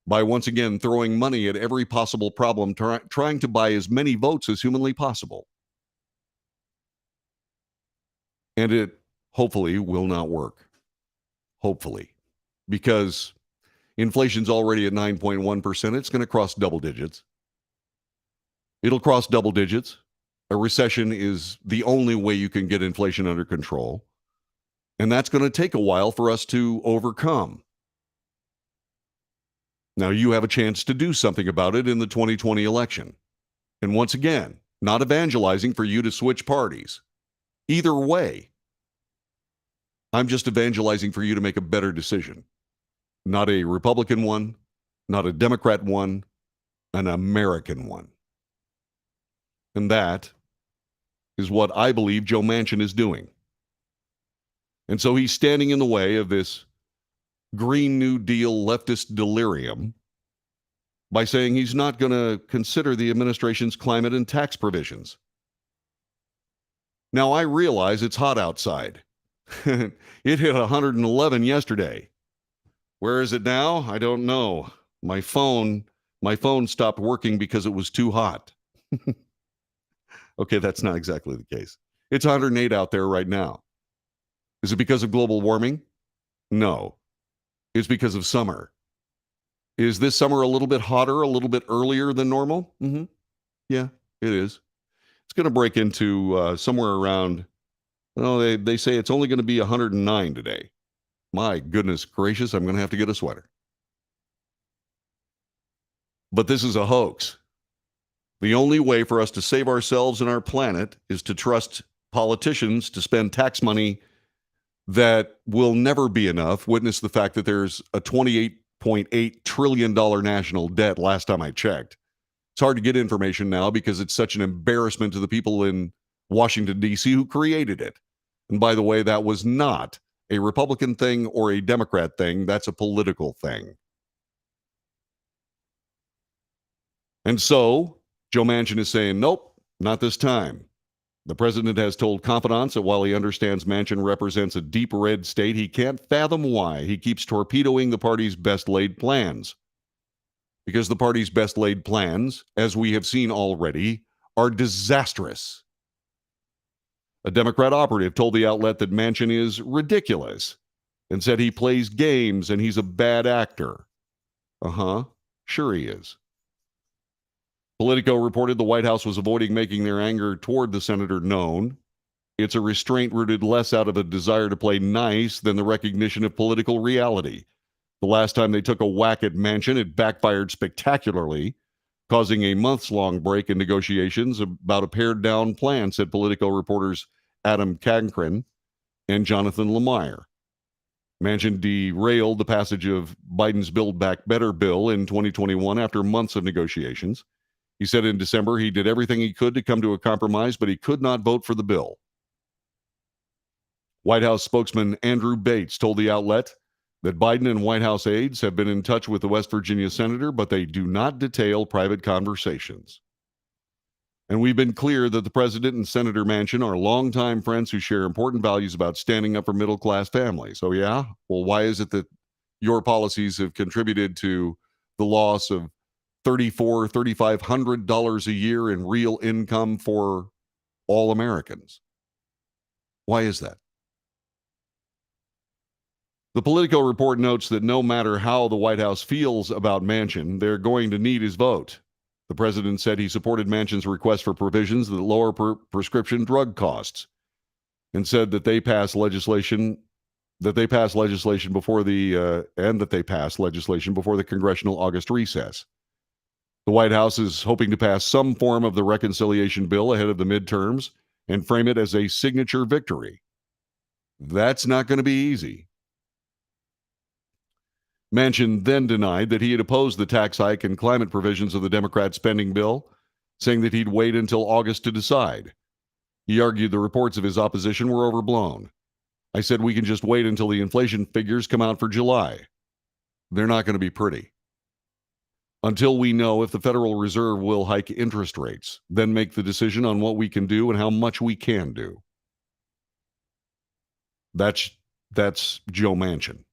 by once again throwing money at every possible problem, trying to buy as many votes as humanly possible. And it hopefully will not work. Hopefully. Because inflation's already at 9.1%. It's going to cross double digits. It'll cross double digits. A recession is the only way you can get inflation under control. And that's going to take a while for us to overcome. Now, you have a chance to do something about it in the 2020 election. And once again, not evangelizing for you to switch parties. Either way, I'm just evangelizing for you to make a better decision. Not a Republican one, not a Democrat one, an American one. And that is what I believe Joe Manchin is doing. And so he's standing in the way of this Green New Deal leftist delirium by saying he's not going to consider the administration's climate and tax provisions. Now, I realize it's hot outside. It hit 111 yesterday. Where is it now? I don't know. My phone stopped working because it was too hot. Okay, that's not exactly the case. It's 108 out there right now. Is it because of global warming? No. It's because of summer. Is this summer a little bit hotter, a little bit earlier than normal? Mm-hmm. Yeah, it is. It's going to break into somewhere around, they say it's only going to be 109 today. My goodness gracious, I'm going to have to get a sweater. But this is a hoax. The only way for us to save ourselves and our planet is to trust politicians to spend tax money that will never be enough. Witness the fact that there's a $28.8 trillion national debt last time I checked. It's hard to get information now because it's such an embarrassment to the people in Washington, D.C. who created it. And by the way, that was not a Republican thing or a Democrat thing. That's a political thing. And so Joe Manchin is saying, nope, not this time. The president has told confidants that while he understands Manchin represents a deep red state, he can't fathom why he keeps torpedoing the party's best-laid plans. Because the party's best-laid plans, as we have seen already, are disastrous. A Democrat operative told the outlet that Manchin is ridiculous and said he plays games and he's a bad actor. Sure he is. Politico reported the White House was avoiding making their anger toward the senator known. It's a restraint rooted less out of a desire to play nice than the recognition of political reality. The last time they took a whack at Manchin, it backfired spectacularly, causing a months-long break in negotiations about a pared-down plan, said Politico reporters Adam Cancrin and Jonathan Lemire. Manchin derailed the passage of Biden's Build Back Better bill in 2021 after months of negotiations. He said in December he did everything he could to come to a compromise, but he could not vote for the bill. White House spokesman Andrew Bates told the outlet that Biden and White House aides have been in touch with the West Virginia senator, but they do not detail private conversations. And we've been clear that the president and Senator Manchin are longtime friends who share important values about standing up for middle-class families. Oh, yeah? Well, why is it that your policies have contributed to the loss of $3,500 a year in real income for all Americans? Why is that? The Politico report notes that no matter how the White House feels about Manchin, they're going to need his vote. The president said he supported Manchin's request for provisions that lower prescription drug costs and said that they pass legislation before the congressional August recess. The White House is hoping to pass some form of the reconciliation bill ahead of the midterms and frame it as a signature victory. That's not going to be easy. Manchin then denied that he had opposed the tax hike and climate provisions of the Democrat spending bill, saying that he'd wait until August to decide. He argued the reports of his opposition were overblown. I said we can just wait until the inflation figures come out for July. They're not going to be pretty. Until we know if the Federal Reserve will hike interest rates, then make the decision on what we can do and how much we can do. That's Joe Manchin.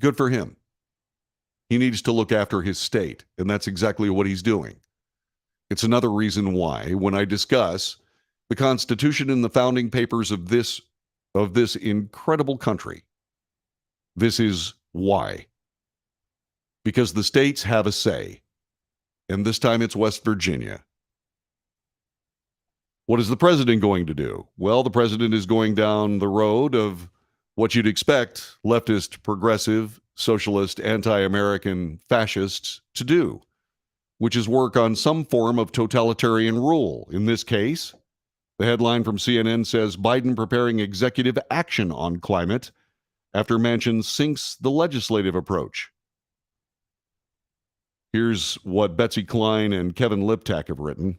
Good for him. He needs to look after his state, and that's exactly what he's doing. It's another reason why, when I discuss the Constitution and the founding papers of this incredible country, this is why. Because the states have a say, and this time it's West Virginia. What is the president going to do? Well, the president is going down the road of what you'd expect leftist, progressive, socialist, anti-American fascists to do, which is work on some form of totalitarian rule. In this case, the headline from CNN says Biden preparing executive action on climate after Manchin sinks the legislative approach. Here's what Betsy Klein and Kevin Liptak have written.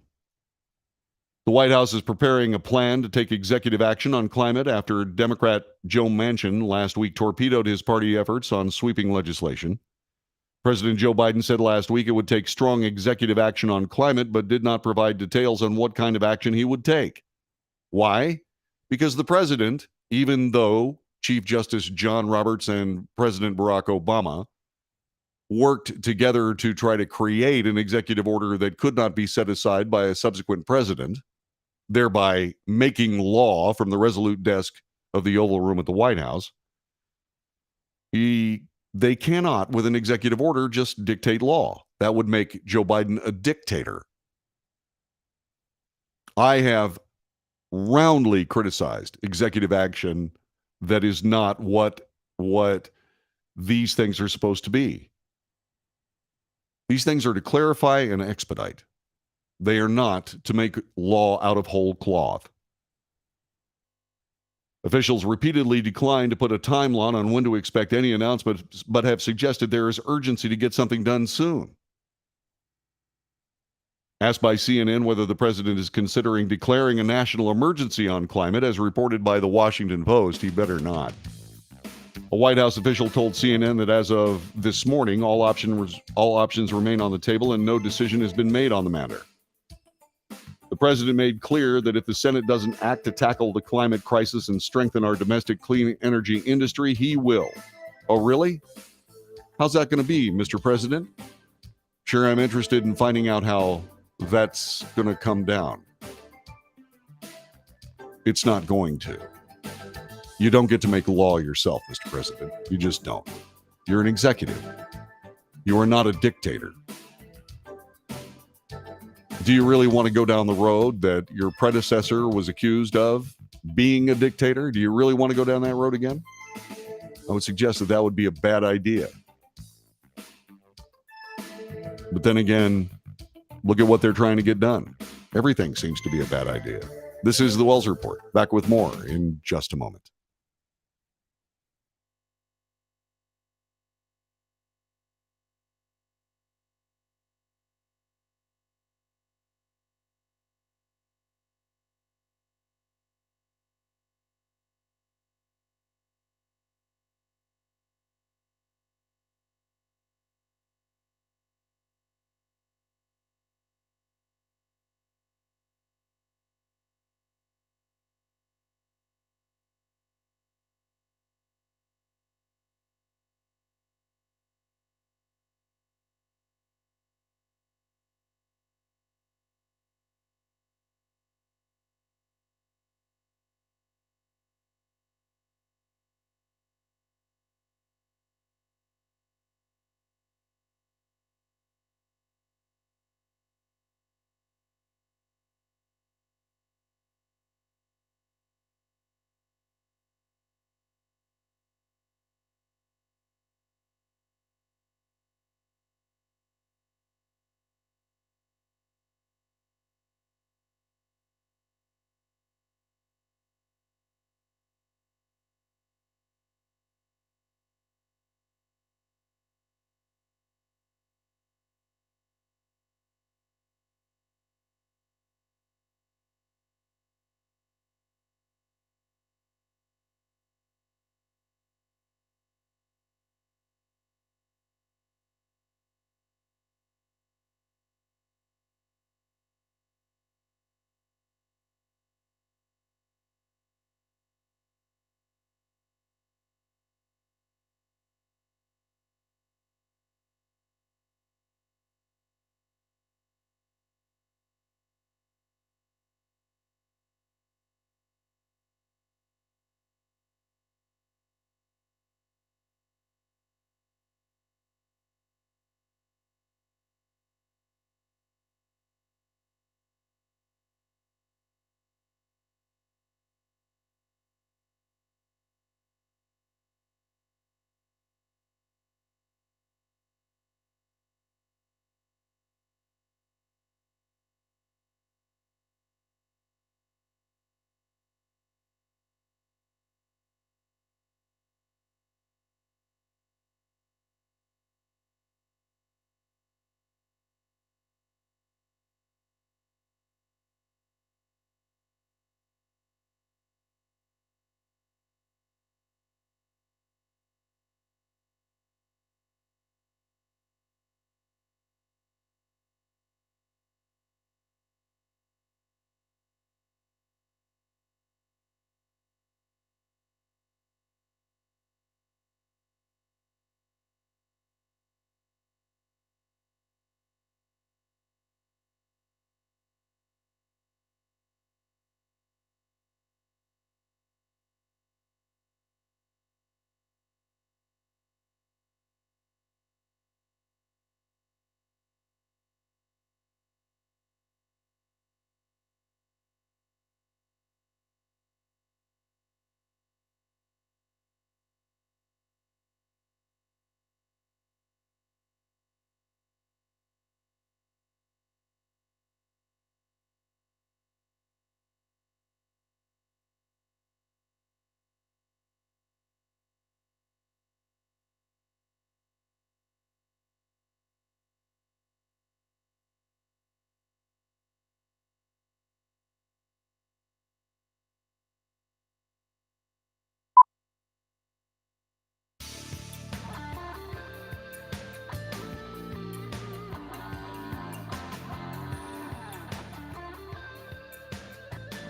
The White House is preparing a plan to take executive action on climate after Democrat Joe Manchin last week torpedoed his party efforts on sweeping legislation. President Joe Biden said last week it would take strong executive action on climate, but did not provide details on what kind of action he would take. Why? Because the president, even though Chief Justice John Roberts and President Barack Obama worked together to try to create an executive order that could not be set aside by a subsequent president, thereby making law from the resolute desk of the Oval Room at the White House, they cannot, with an executive order, just dictate law. That would make Joe Biden a dictator. I have roundly criticized executive action that is not what these things are supposed to be. These things are to clarify and expedite. They are not to make law out of whole cloth. Officials repeatedly declined to put a timeline on when to expect any announcements, but have suggested there is urgency to get something done soon. Asked by CNN whether the president is considering declaring a national emergency on climate, as reported by the Washington Post, he better not. A White House official told CNN that as of this morning, all options remain on the table and no decision has been made on the matter. The president made clear that if the Senate doesn't act to tackle the climate crisis and strengthen our domestic clean energy industry, he will. Oh, really? How's that going to be, Mr. President? Sure, I'm interested in finding out how that's going to come down. It's not going to. You don't get to make law yourself, Mr. President. You just don't. You're an executive. You are not a dictator. Do you really want to go down the road that your predecessor was accused of being a dictator? Do you really want to go down that road again? I would suggest that would be a bad idea. But then again, look at what they're trying to get done. Everything seems to be a bad idea. This is the Wells Report. Back with more in just a moment.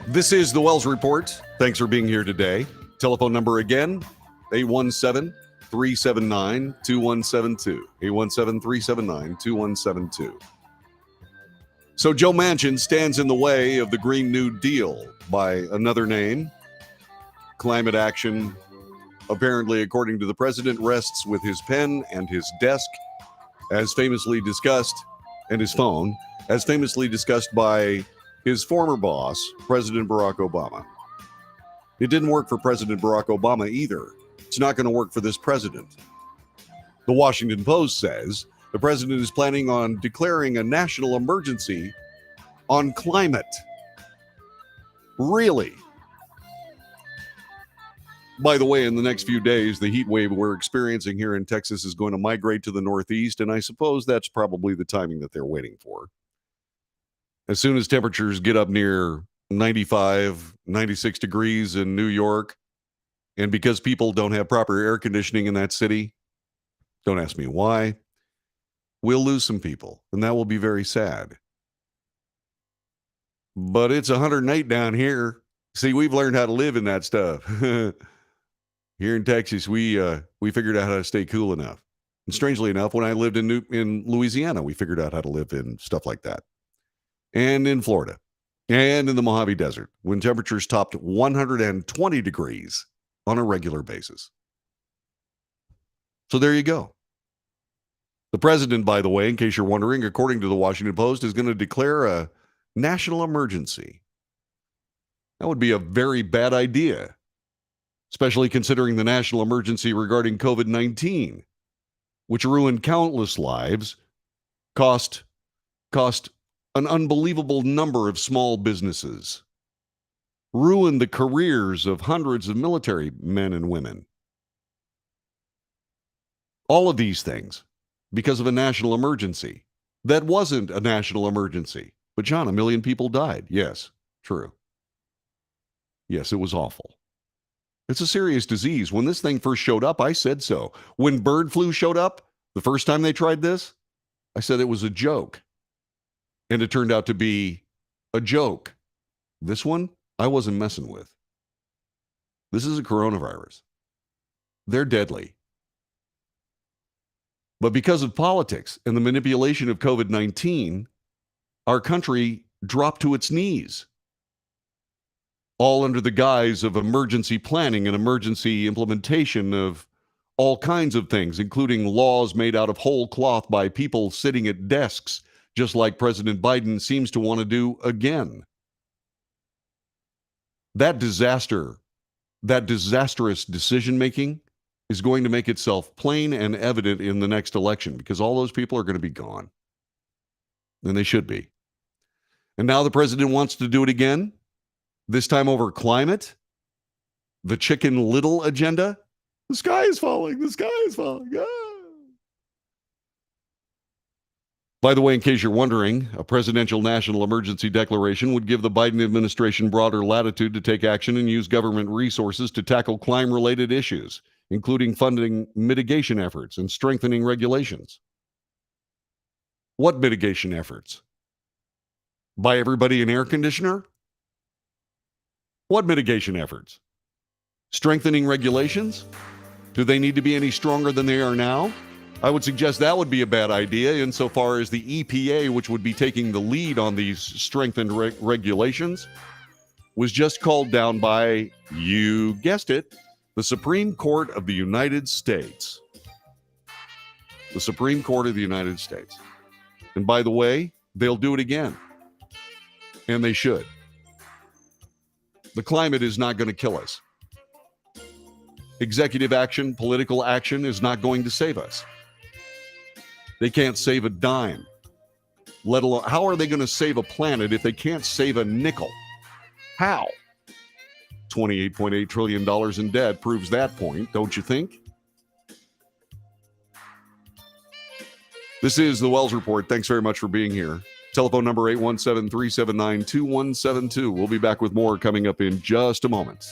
This is the Wells Report. Thanks for being here today. Telephone number again, 817-379-2172. 817-379-2172. So Joe Manchin stands in the way of the Green New Deal by another name. Climate action, apparently, according to the president, rests with his pen and his desk, as famously discussed, and his phone, as famously discussed by his former boss, President Barack Obama. It didn't work for President Barack Obama either. It's not going to work for this president. The Washington Post says the president is planning on declaring a national emergency on climate. Really? By the way, in the next few days, the heat wave we're experiencing here in Texas is going to migrate to the Northeast, and I suppose that's probably the timing that they're waiting for. As soon as temperatures get up near 95, 96 degrees in New York, and because people don't have proper air conditioning in that city, don't ask me why, we'll lose some people, and that will be very sad. But it's 108 down here. See, we've learned how to live in that stuff. Here in Texas, we figured out how to stay cool enough. And strangely enough, when I lived in Louisiana, we figured out how to live in stuff like that. And in Florida, and in the Mojave Desert, when temperatures topped 120 degrees on a regular basis. So there you go. The president, by the way, in case you're wondering, according to the Washington Post, is going to declare a national emergency. That would be a very bad idea, especially considering the national emergency regarding COVID-19, which ruined countless lives, cost an unbelievable number of small businesses, ruined the careers of hundreds of military men and women. All of these things because of a national emergency. That wasn't a national emergency. But John, 1 million people died. Yes, true. Yes, it was awful. It's a serious disease. When this thing first showed up, I said so. When bird flu showed up, the first time they tried this, I said it was a joke. And it turned out to be a joke. This one, I wasn't messing with. This is a coronavirus. They're deadly. But because of politics and the manipulation of COVID-19, our country dropped to its knees, all under the guise of emergency planning and emergency implementation of all kinds of things, including laws made out of whole cloth by people sitting at desks, just like President Biden seems to want to do again. That disastrous decision-making is going to make itself plain and evident in the next election because all those people are going to be gone. And they should be. And now the president wants to do it again, this time over climate, the Chicken Little agenda. The sky is falling. The sky is falling. Ah. By the way, in case you're wondering, a presidential national emergency declaration would give the Biden administration broader latitude to take action and use government resources to tackle climate-related issues, including funding mitigation efforts and strengthening regulations. What mitigation efforts? Buy everybody an air conditioner? What mitigation efforts? Strengthening regulations? Do they need to be any stronger than they are now? I would suggest that would be a bad idea insofar as the EPA, which would be taking the lead on these strengthened regulations, was just called down by, you guessed it, the Supreme Court of the United States. The Supreme Court of the United States. And by the way, they'll do it again. And they should. The climate is not going to kill us. Executive action, political action is not going to save us. They can't save a dime. Let alone, how are they going to save a planet if they can't save a nickel? How? $28.8 trillion in debt proves that point, don't you think? This is the Wells Report. Thanks very much for being here. Telephone number 817-379-2172. We'll be back with more coming up in just a moment.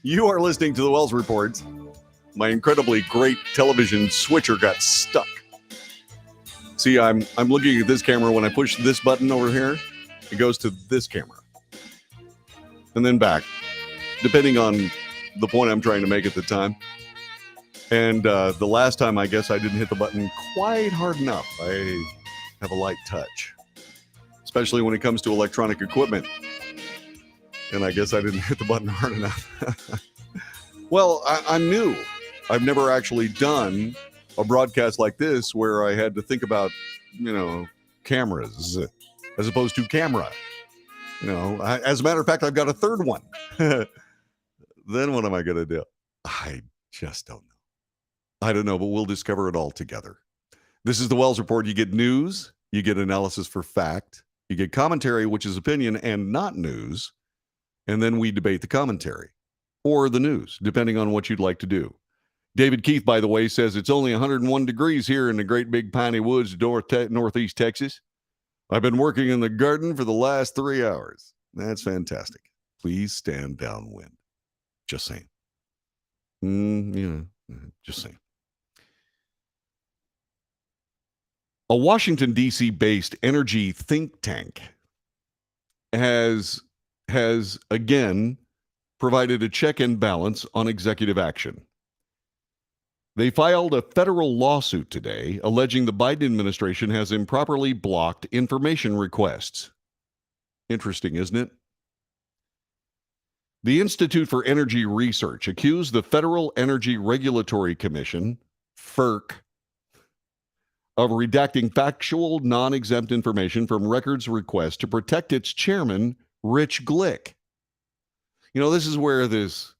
You are listening to the Wells Report. My incredibly great television switcher got stuck. See, I'm looking at this camera. When I push this button over here, it goes to this camera. And then back, depending on the point I'm trying to make at the time. And the last time, I guess I didn't hit the button quite hard enough. I have a light touch, especially when it comes to electronic equipment. And I guess I didn't hit the button hard enough. Well, I'm new. I've never actually done a broadcast like this where I had to think about, cameras as opposed to camera. As a matter of fact, I've got a third one. Then what am I going to do? I just don't know. I don't know, but we'll discover it all together. This is the Wells Report. You get news, you get analysis for fact, you get commentary, which is opinion and not news, and then we debate the commentary or the news, depending on what you'd like to do. David Keith, by the way, says it's only 101 degrees here in the great big piney woods, northeast Texas. I've been working in the garden for the last 3 hours. That's fantastic. Please stand downwind. Just saying. Just saying. A Washington, D.C. based energy think tank has again provided a check and balance on executive action. They filed a federal lawsuit today alleging the Biden administration has improperly blocked information requests. Interesting, isn't it? The Institute for Energy Research accused the Federal Energy Regulatory Commission, FERC, of redacting factual, non-exempt information from records requests to protect its chairman, Rich Glick. This is where this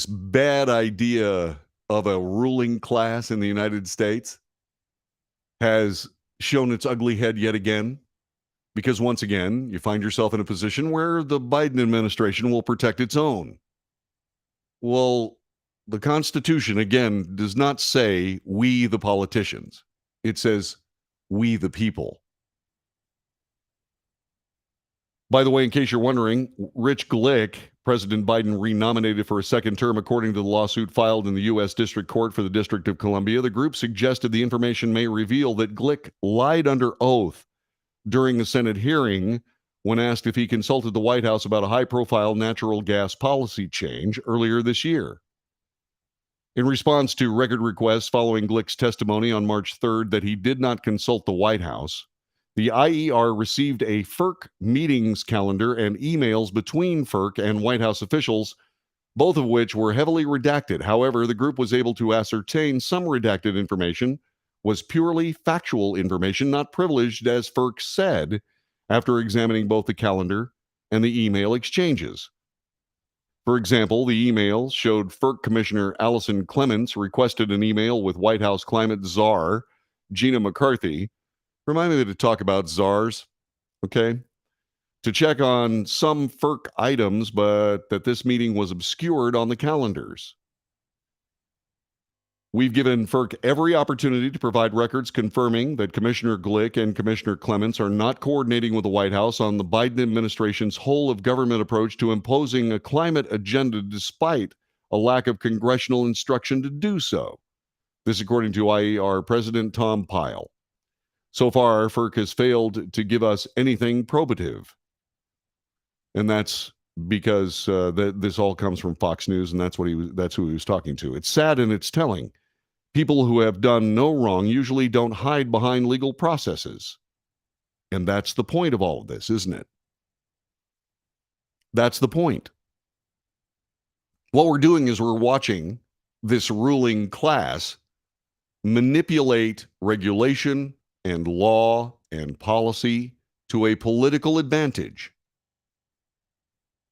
bad idea of a ruling class in the United States has shown its ugly head yet again. Because once again, you find yourself in a position where the Biden administration will protect its own. Well, the Constitution, again, does not say we the politicians. It says we the people. By the way, in case you're wondering, Rich Glick, President Biden renominated for a second term according to the lawsuit filed in the U.S. District Court for the District of Columbia. The group suggested the information may reveal that Glick lied under oath during a Senate hearing when asked if he consulted the White House about a high-profile natural gas policy change earlier this year. In response to record requests following Glick's testimony on March 3rd that he did not consult the White House, the IER received a FERC meetings calendar and emails between FERC and White House officials, both of which were heavily redacted. However, the group was able to ascertain some redacted information was purely factual information, not privileged, as FERC said, after examining both the calendar and the email exchanges. For example, the email showed FERC Commissioner Allison Clements requested an email with White House climate czar Gina McCarthy. Remind me to talk about czars, okay? To check on some FERC items, but that this meeting was obscured on the calendars. We've given FERC every opportunity to provide records confirming that Commissioner Glick and Commissioner Clements are not coordinating with the White House on the Biden administration's whole-of-government approach to imposing a climate agenda despite a lack of congressional instruction to do so. This according to IER President Tom Pyle. So far, FERC has failed to give us anything probative. And that's because this all comes from Fox News, and that's who he was talking to. It's sad and it's telling. People who have done no wrong usually don't hide behind legal processes. And that's the point of all of this, isn't it? That's the point. What we're doing is we're watching this ruling class manipulate regulation and law and policy to a political advantage.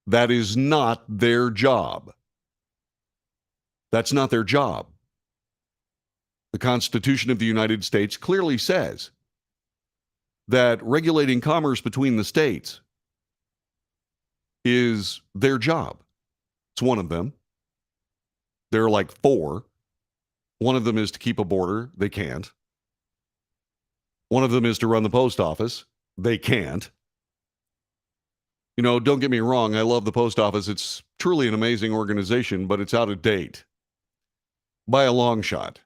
That is not their job. That's not their job. The Constitution of the United States clearly says that regulating commerce between the states is their job. It's one of them. There are like 4. One of them is to keep a border. They can't. One of them is to run the post office. They can't. Don't get me wrong, I love the post office. It's truly an amazing organization, but it's out of date by a long shot.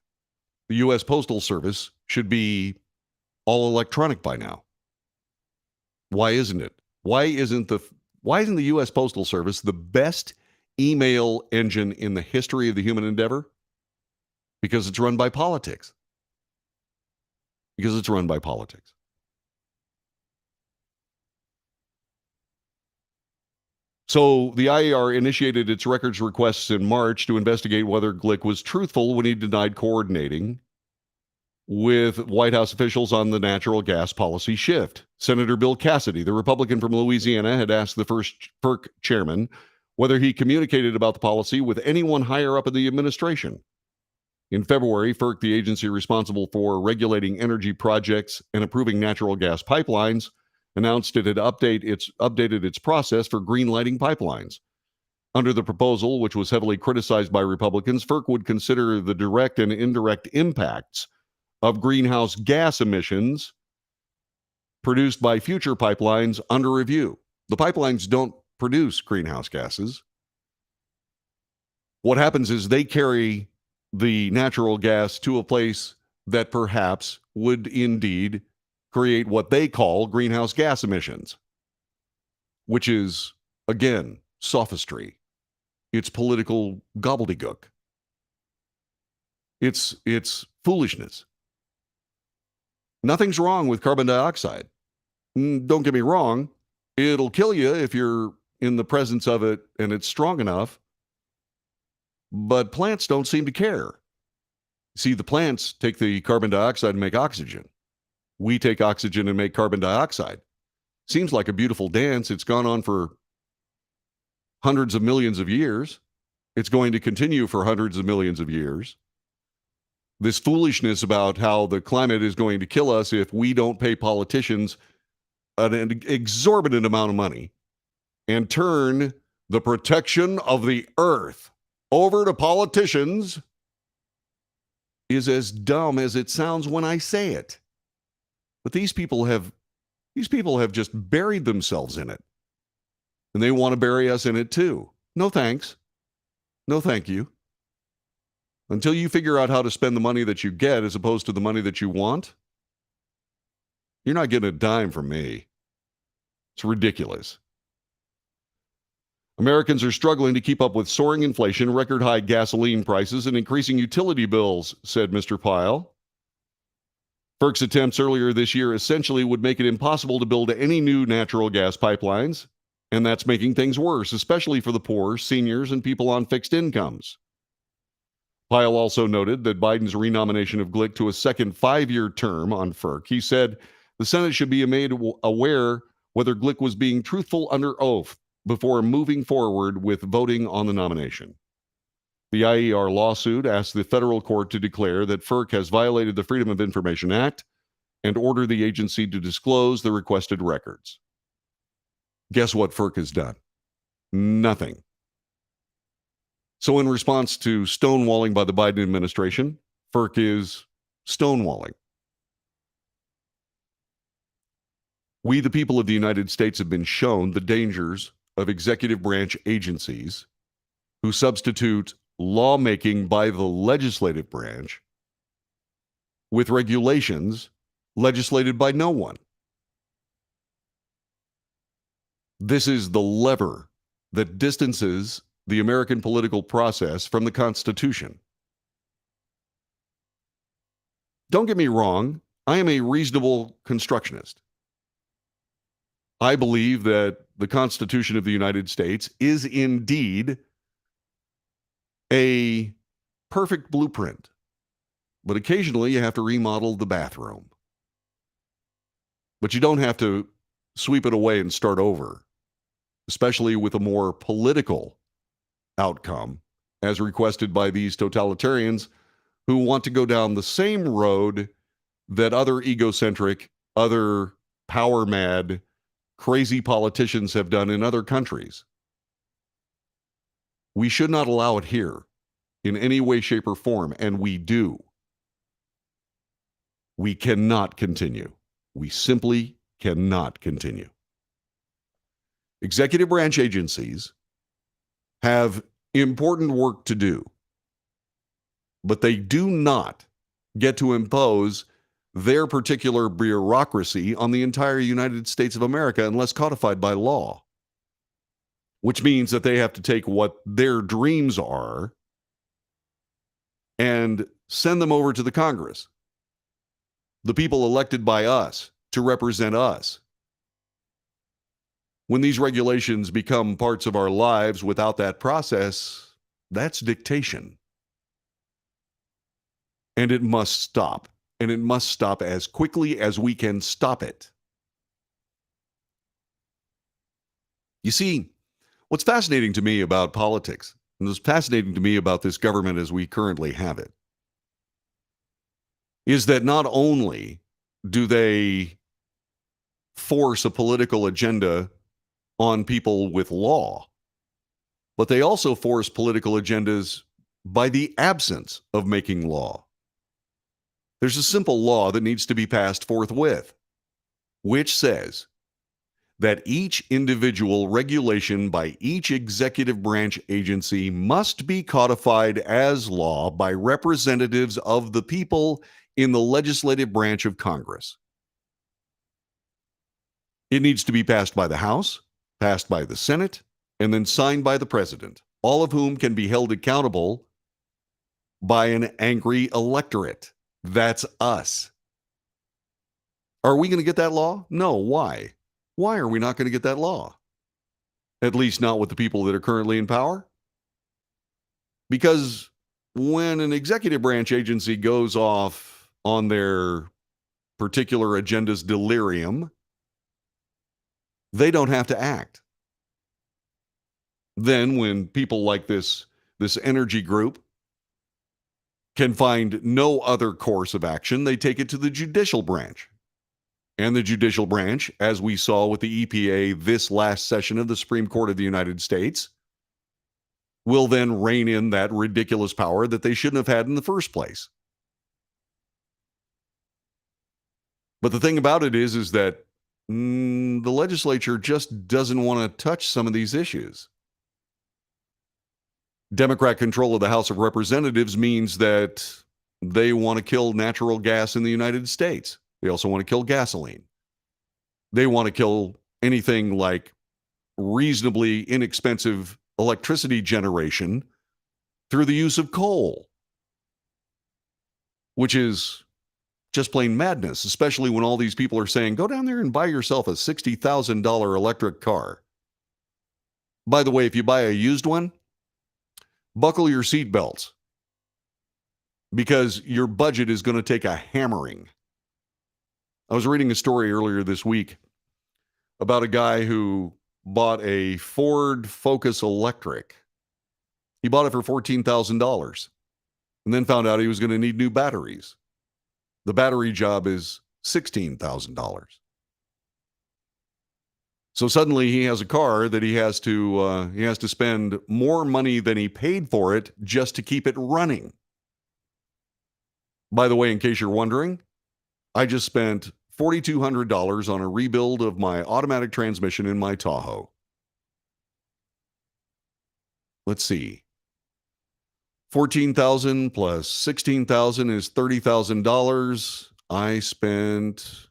The U.S. Postal Service should be all electronic by now. Why isn't it? Why isn't the U.S. Postal Service the best email engine in the history of the human endeavor? Because it's run by politics. Because it's run by politics. So the IAR initiated its records requests in March to investigate whether Glick was truthful when he denied coordinating with White House officials on the natural gas policy shift. Senator Bill Cassidy, the Republican from Louisiana, had asked the first FERC chairman whether he communicated about the policy with anyone higher up in the administration. In February, FERC, the agency responsible for regulating energy projects and approving natural gas pipelines, announced it had updated its process for greenlighting pipelines. Under the proposal, which was heavily criticized by Republicans, FERC would consider the direct and indirect impacts of greenhouse gas emissions produced by future pipelines under review. The pipelines don't produce greenhouse gases. What happens is they carry the natural gas to a place that perhaps would indeed create what they call greenhouse gas emissions, which is, again, sophistry. It's political gobbledygook. It's foolishness. Nothing's wrong with carbon dioxide. Don't get me wrong. It'll kill you if you're in the presence of it and it's strong enough. But plants don't seem to care. See, the plants take the carbon dioxide and make oxygen. We take oxygen and make carbon dioxide. Seems like a beautiful dance. It's gone on for hundreds of millions of years. It's going to continue for hundreds of millions of years. This foolishness about how the climate is going to kill us if we don't pay politicians an exorbitant amount of money and turn the protection of the earth over to politicians is as dumb as it sounds when I say it. But these people have just buried themselves in it. And they want to bury us in it too. No thanks. No thank you. Until you figure out how to spend the money that you get as opposed to the money that you want, you're not getting a dime from me. It's ridiculous. Americans are struggling to keep up with soaring inflation, record high gasoline prices, and increasing utility bills, said Mr. Pyle. FERC's attempts earlier this year essentially would make it impossible to build any new natural gas pipelines, and that's making things worse, especially for the poor, seniors, and people on fixed incomes. Pyle also noted that Biden's renomination of Glick to a second 5-year term on FERC. He said the Senate should be made aware whether Glick was being truthful under oath before moving forward with voting on the nomination. The IER lawsuit asked the federal court to declare that FERC has violated the Freedom of Information Act and order the agency to disclose the requested records. Guess what FERC has done? Nothing. So in response to stonewalling by the Biden administration, FERC is stonewalling. We, the people of the United States, have been shown the dangers of executive branch agencies who substitute lawmaking by the legislative branch with regulations legislated by no one. This is the lever that distances the American political process from the Constitution. Don't get me wrong, I am a reasonable constructionist. I believe that the Constitution of the United States is indeed a perfect blueprint, but occasionally you have to remodel the bathroom. But you don't have to sweep it away and start over, especially with a more political outcome, as requested by these totalitarians who want to go down the same road that other egocentric, other power-mad, crazy politicians have done in other countries. We should not allow it here in any way, shape, or form, and we do. We cannot continue. We simply cannot continue. Executive branch agencies have important work to do, but they do not get to impose their particular bureaucracy on the entire United States of America unless codified by law, which means that they have to take what their dreams are and send them over to the Congress, the people elected by us to represent us. When these regulations become parts of our lives without that process, that's dictation. And it must stop. And it must stop as quickly as we can stop it. You see, what's fascinating to me about politics, and what's fascinating to me about this government as we currently have it, is that not only do they force a political agenda on people with law, but they also force political agendas by the absence of making law. There's a simple law that needs to be passed forthwith, which says that each individual regulation by each executive branch agency must be codified as law by representatives of the people in the legislative branch of Congress. It needs to be passed by the House, passed by the Senate, and then signed by the President, all of whom can be held accountable by an angry electorate. That's us. Are we going to get that law? No. Why? Why are we not going to get that law? At least not with the people that are currently in power? Because when an executive branch agency goes off on their particular agenda's delirium, they don't have to act. Then when people like this energy group can find no other course of action, they take it to the judicial branch. And the judicial branch, as we saw with the EPA this last session of the Supreme Court of the United States, will then rein in that ridiculous power that they shouldn't have had in the first place. But the thing about it is that the legislature just doesn't want to touch some of these issues. Democrat control of the House of Representatives means that they want to kill natural gas in the United States. They also want to kill gasoline. They want to kill anything like reasonably inexpensive electricity generation through the use of coal, which is just plain madness, especially when all these people are saying, go down there and buy yourself a $60,000 electric car. By the way, if you buy a used one, buckle your seatbelts because your budget is going to take a hammering. I was reading a story earlier this week about a guy who bought a Ford Focus Electric. He bought it for $14,000 and then found out he was going to need new batteries. The battery job is $16,000. So suddenly he has a car that he has to spend more money than he paid for it just to keep it running. By the way, in case you're wondering, I just spent $4,200 on a rebuild of my automatic transmission in my Tahoe. Let's see. $14,000 plus $16,000 is $30,000. I spent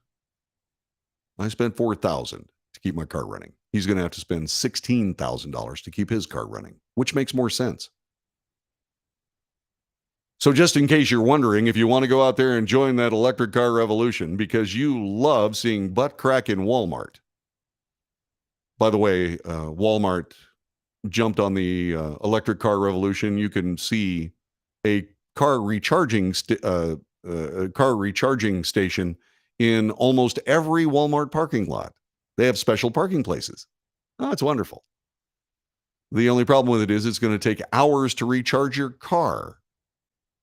$4,000 to keep my car running. He's going to have to spend $16,000 to keep his car running, which makes more sense. So just in case you're wondering, if you want to go out there and join that electric car revolution because you love seeing butt crack in Walmart. By the way, Walmart jumped on the electric car revolution. You can see a car recharging station in almost every Walmart parking lot. They have special parking places. Oh, it's wonderful. The only problem with it is it's going to take hours to recharge your car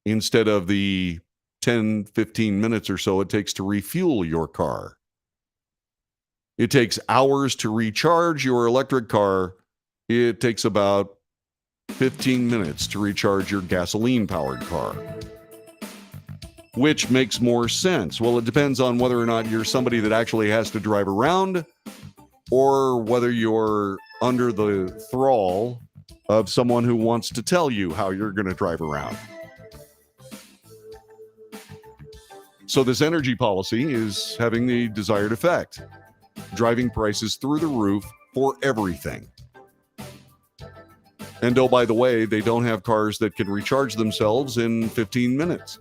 instead of the 10, 15 minutes or so it takes to refuel your car. It takes hours to recharge your electric car. It takes about 15 minutes to recharge your gasoline-powered car. Which makes more sense? Well, it depends on whether or not you're somebody that actually has to drive around or whether you're under the thrall of someone who wants to tell you how you're going to drive around. So this energy policy is having the desired effect, driving prices through the roof for everything. And oh, by the way, they don't have cars that can recharge themselves in 15 minutes.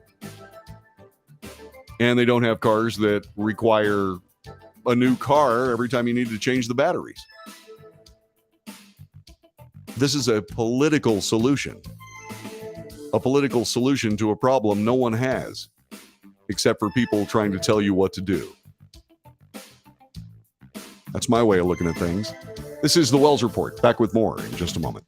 And they don't have cars that require a new car every time you need to change the batteries. This is a political solution to a problem no one has, except for people trying to tell you what to do. That's my way of looking at things. This is the Wells Report. Back with more in just a moment.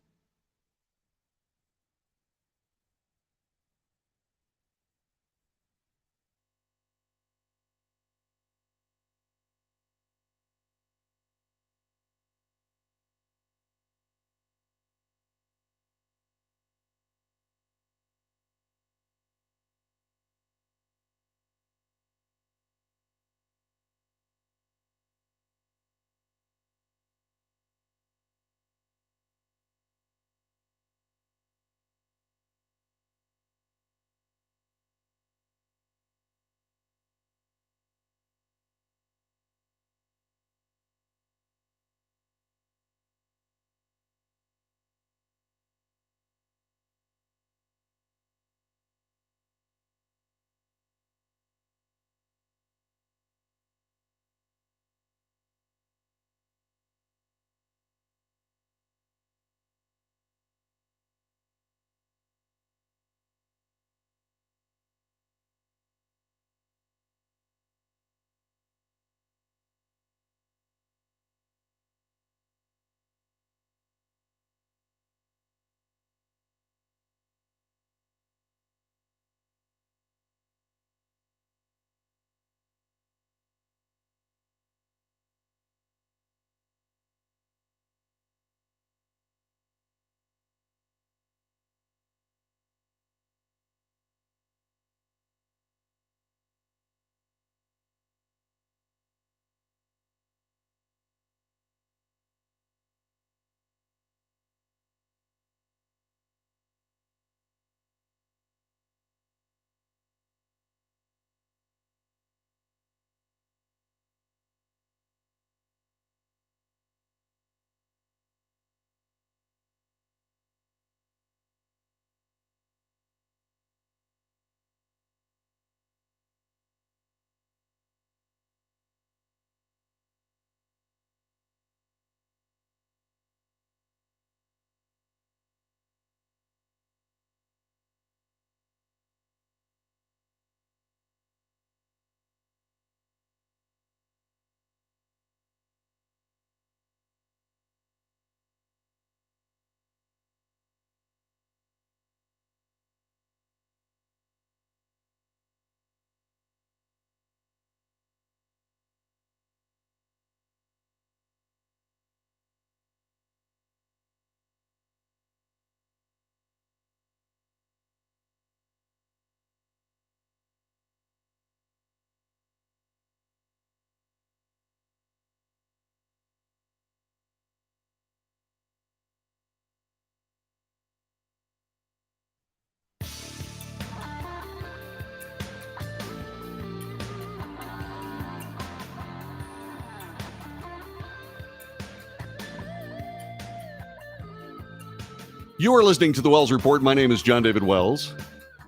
You are listening to the Wells Report. My name is John David Wells.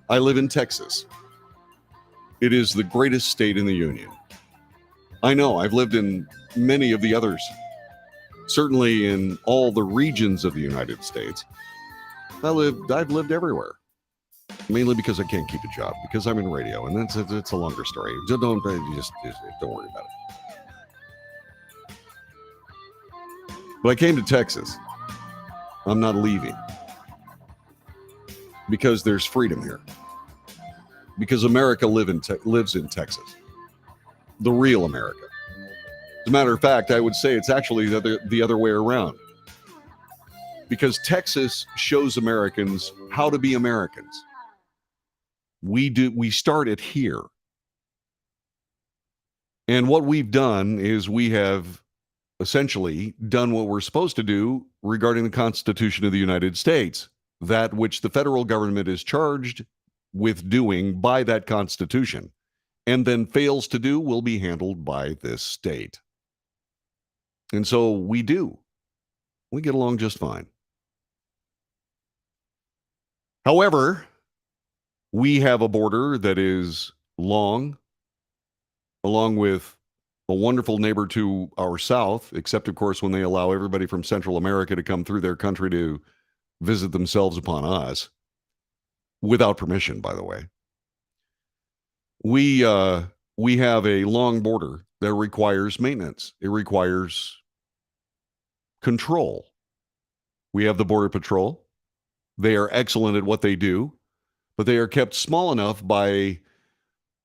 I live in Texas. It is the greatest state in the Union. I know, I've lived in many of the others, certainly in all the regions of the United States. I've lived everywhere, mainly because I can't keep a job, because I'm in radio, and it's a longer story. Just don't worry about it. But I came to Texas. I'm not leaving. Because there's freedom here. Because America lives in Texas. The real America. As a matter of fact, I would say it's actually the other way around. Because Texas shows Americans how to be Americans. We start it here. And what we've done is we have essentially done what we're supposed to do regarding the Constitution of the United States, that which the federal government is charged with doing by that Constitution, and then fails to do will be handled by this state. And so we do. We get along just fine. However, we have a border that is long, along with a wonderful neighbor to our south, except, of course, when they allow everybody from Central America to come through their country to visit themselves upon us, without permission, by the way. We have a long border that requires maintenance. It requires control. We have the Border Patrol. They are excellent at what they do, but they are kept small enough by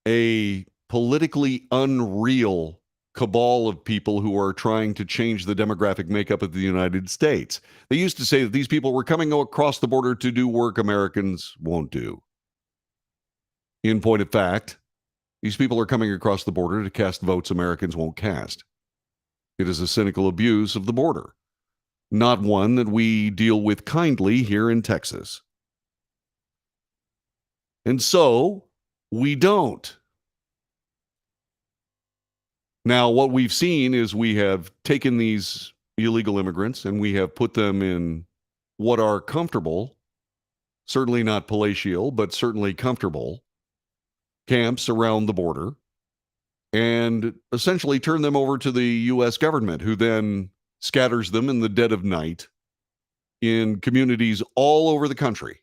a politically unreal cabal of people who are trying to change the demographic makeup of the United States. They used to say that these people were coming across the border to do work Americans won't do. In point of fact, these people are coming across the border to cast votes Americans won't cast. It is a cynical abuse of the border, not one that we deal with kindly here in Texas. And so we don't. Now, what we've seen is we have taken these illegal immigrants and we have put them in what are comfortable, certainly not palatial, but certainly comfortable camps around the border, and essentially turn them over to the U.S. government, who then scatters them in the dead of night in communities all over the country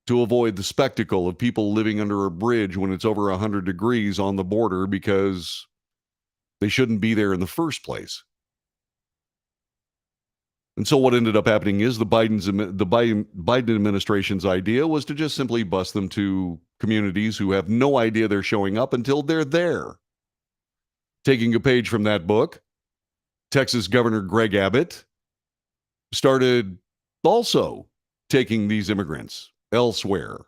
to avoid the spectacle of people living under a bridge when it's over 100 degrees on the border because they shouldn't be there in the first place. And so what ended up happening is the Biden administration's idea was to just simply bus them to communities who have no idea they're showing up until they're there. Taking a page from that book, Texas Governor Greg Abbott started also taking these immigrants elsewhere.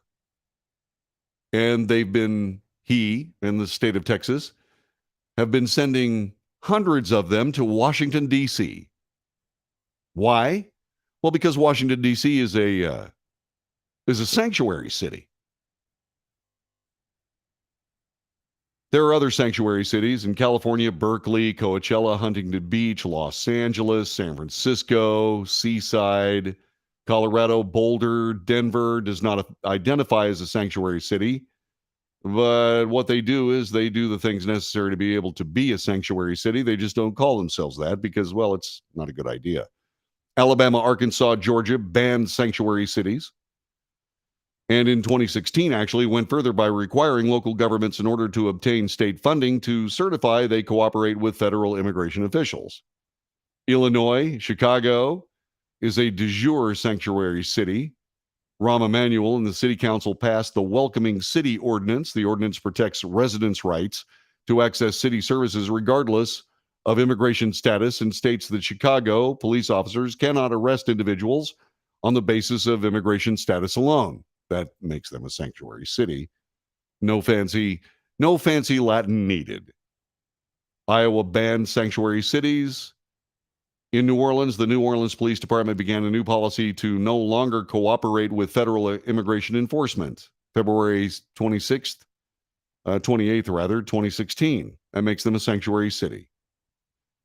And he and the state of Texas have been sending hundreds of them to Washington, D.C. Why? Well, because Washington, D.C. is a sanctuary city. There are other sanctuary cities in California: Berkeley, Coachella, Huntington Beach, Los Angeles, San Francisco, Seaside, Colorado, Boulder. Denver does not identify as a sanctuary city, but what they do is they do the things necessary to be able to be a sanctuary city. They just don't call themselves that because, well, it's not a good idea. Alabama, Arkansas, Georgia banned sanctuary cities. And in 2016, actually went further by requiring local governments, in order to obtain state funding, to certify they cooperate with federal immigration officials. Illinois, Chicago is a de jure sanctuary city. Rahm Emanuel and the city council passed the Welcoming City Ordinance. The ordinance protects residents' rights to access city services regardless of immigration status, and states that Chicago police officers cannot arrest individuals on the basis of immigration status alone. That makes them a sanctuary city. No fancy Latin needed. Iowa banned sanctuary cities. In New Orleans, the New Orleans Police Department began a new policy to no longer cooperate with federal immigration enforcement. February 28th, 2016. That makes them a sanctuary city.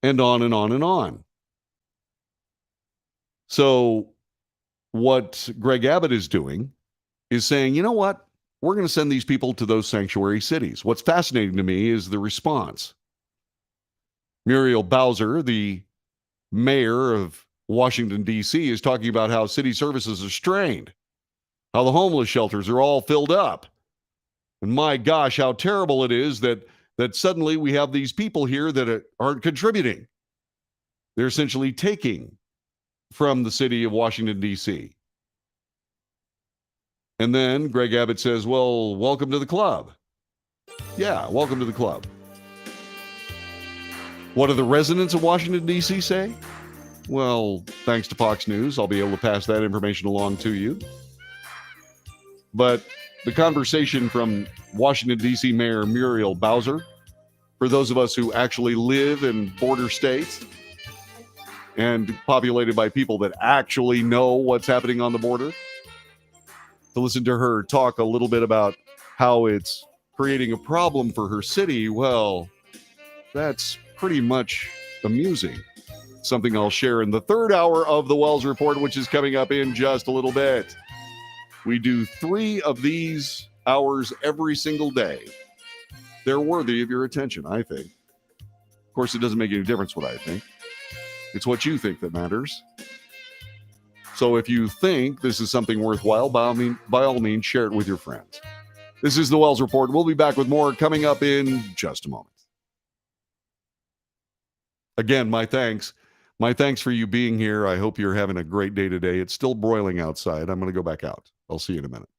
And on and on and on. So what Greg Abbott is doing is saying, you know what? We're going to send these people to those sanctuary cities. What's fascinating to me is the response. Muriel Bowser, the mayor of Washington, D.C., is talking about how city services are strained, how the homeless shelters are all filled up. And my gosh, how terrible it is that suddenly we have these people here that aren't contributing. They're essentially taking from the city of Washington, D.C. And then Greg Abbott says, well, welcome to the club. Yeah, welcome to the club. What do the residents of Washington, D.C. say? Well, thanks to Fox News, I'll be able to pass that information along to you. But the conversation from Washington, D.C. Mayor Muriel Bowser, for those of us who actually live in border states, and populated by people that actually know what's happening on the border. To listen to her talk a little bit about how it's creating a problem for her city, well, that's pretty much amusing. Something I'll share in the third hour of the Wells Report, which is coming up in just a little bit. We do 3 of these hours every single day. They're worthy of your attention, I think. Of course, it doesn't make any difference what I think. It's what you think that matters. So if you think this is something worthwhile, by all means, share it with your friends. This is the Wells Report. We'll be back with more coming up in just a moment. Again, my thanks. My thanks for you being here. I hope you're having a great day today. It's still broiling outside. I'm going to go back out. I'll see you in a minute.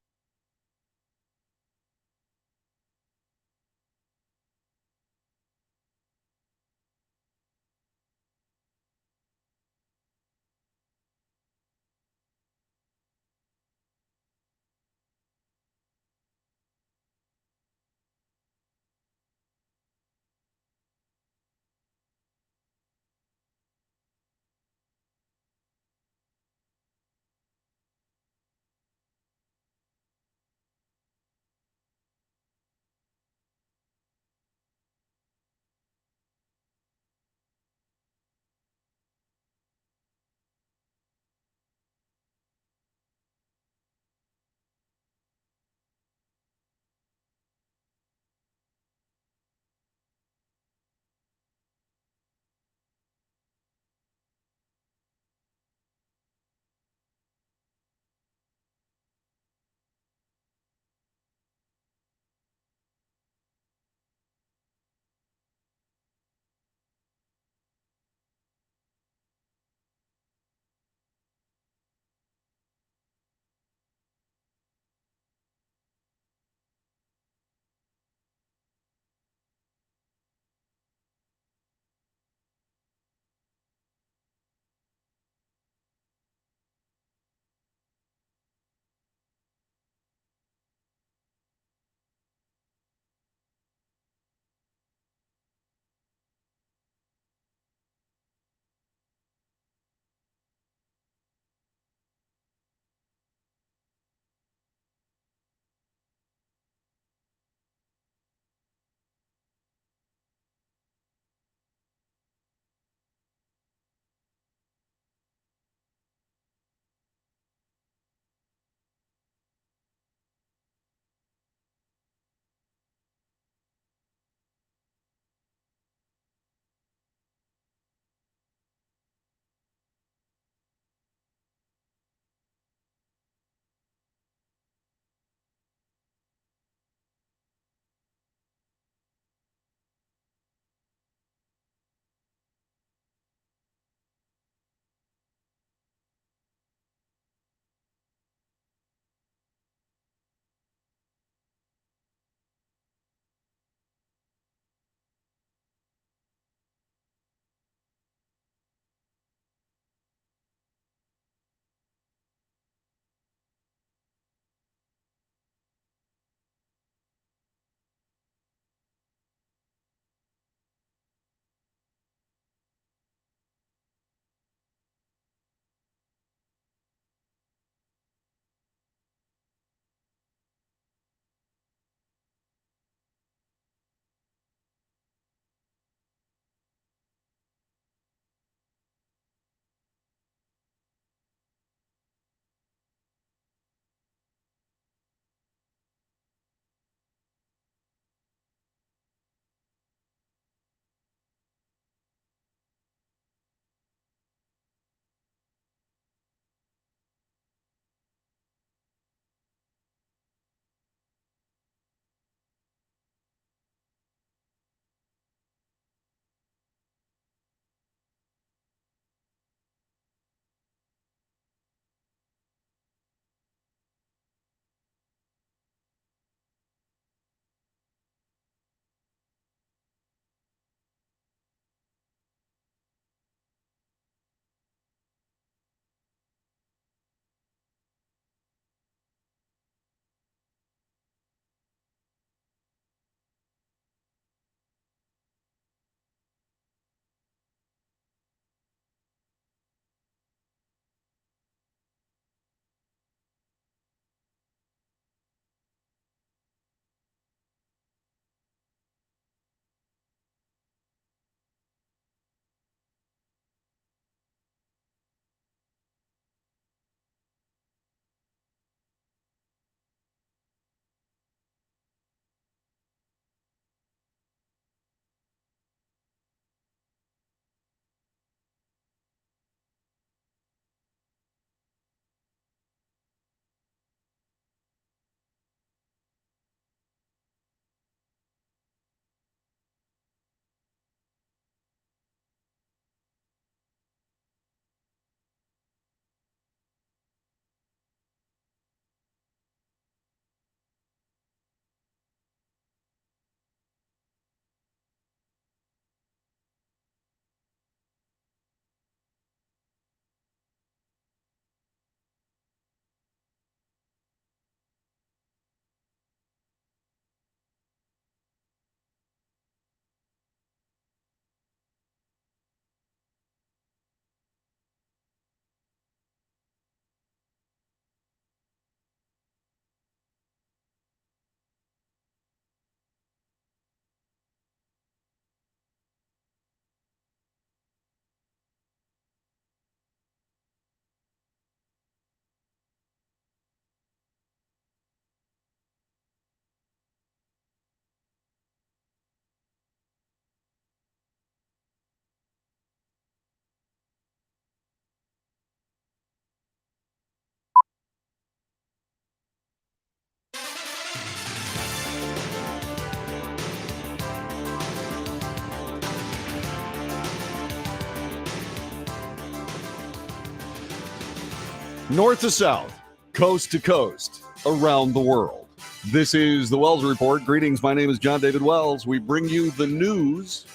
North to south, coast to coast, around the world. This is the Wells Report. Greetings, my name is John David Wells. We bring you the news.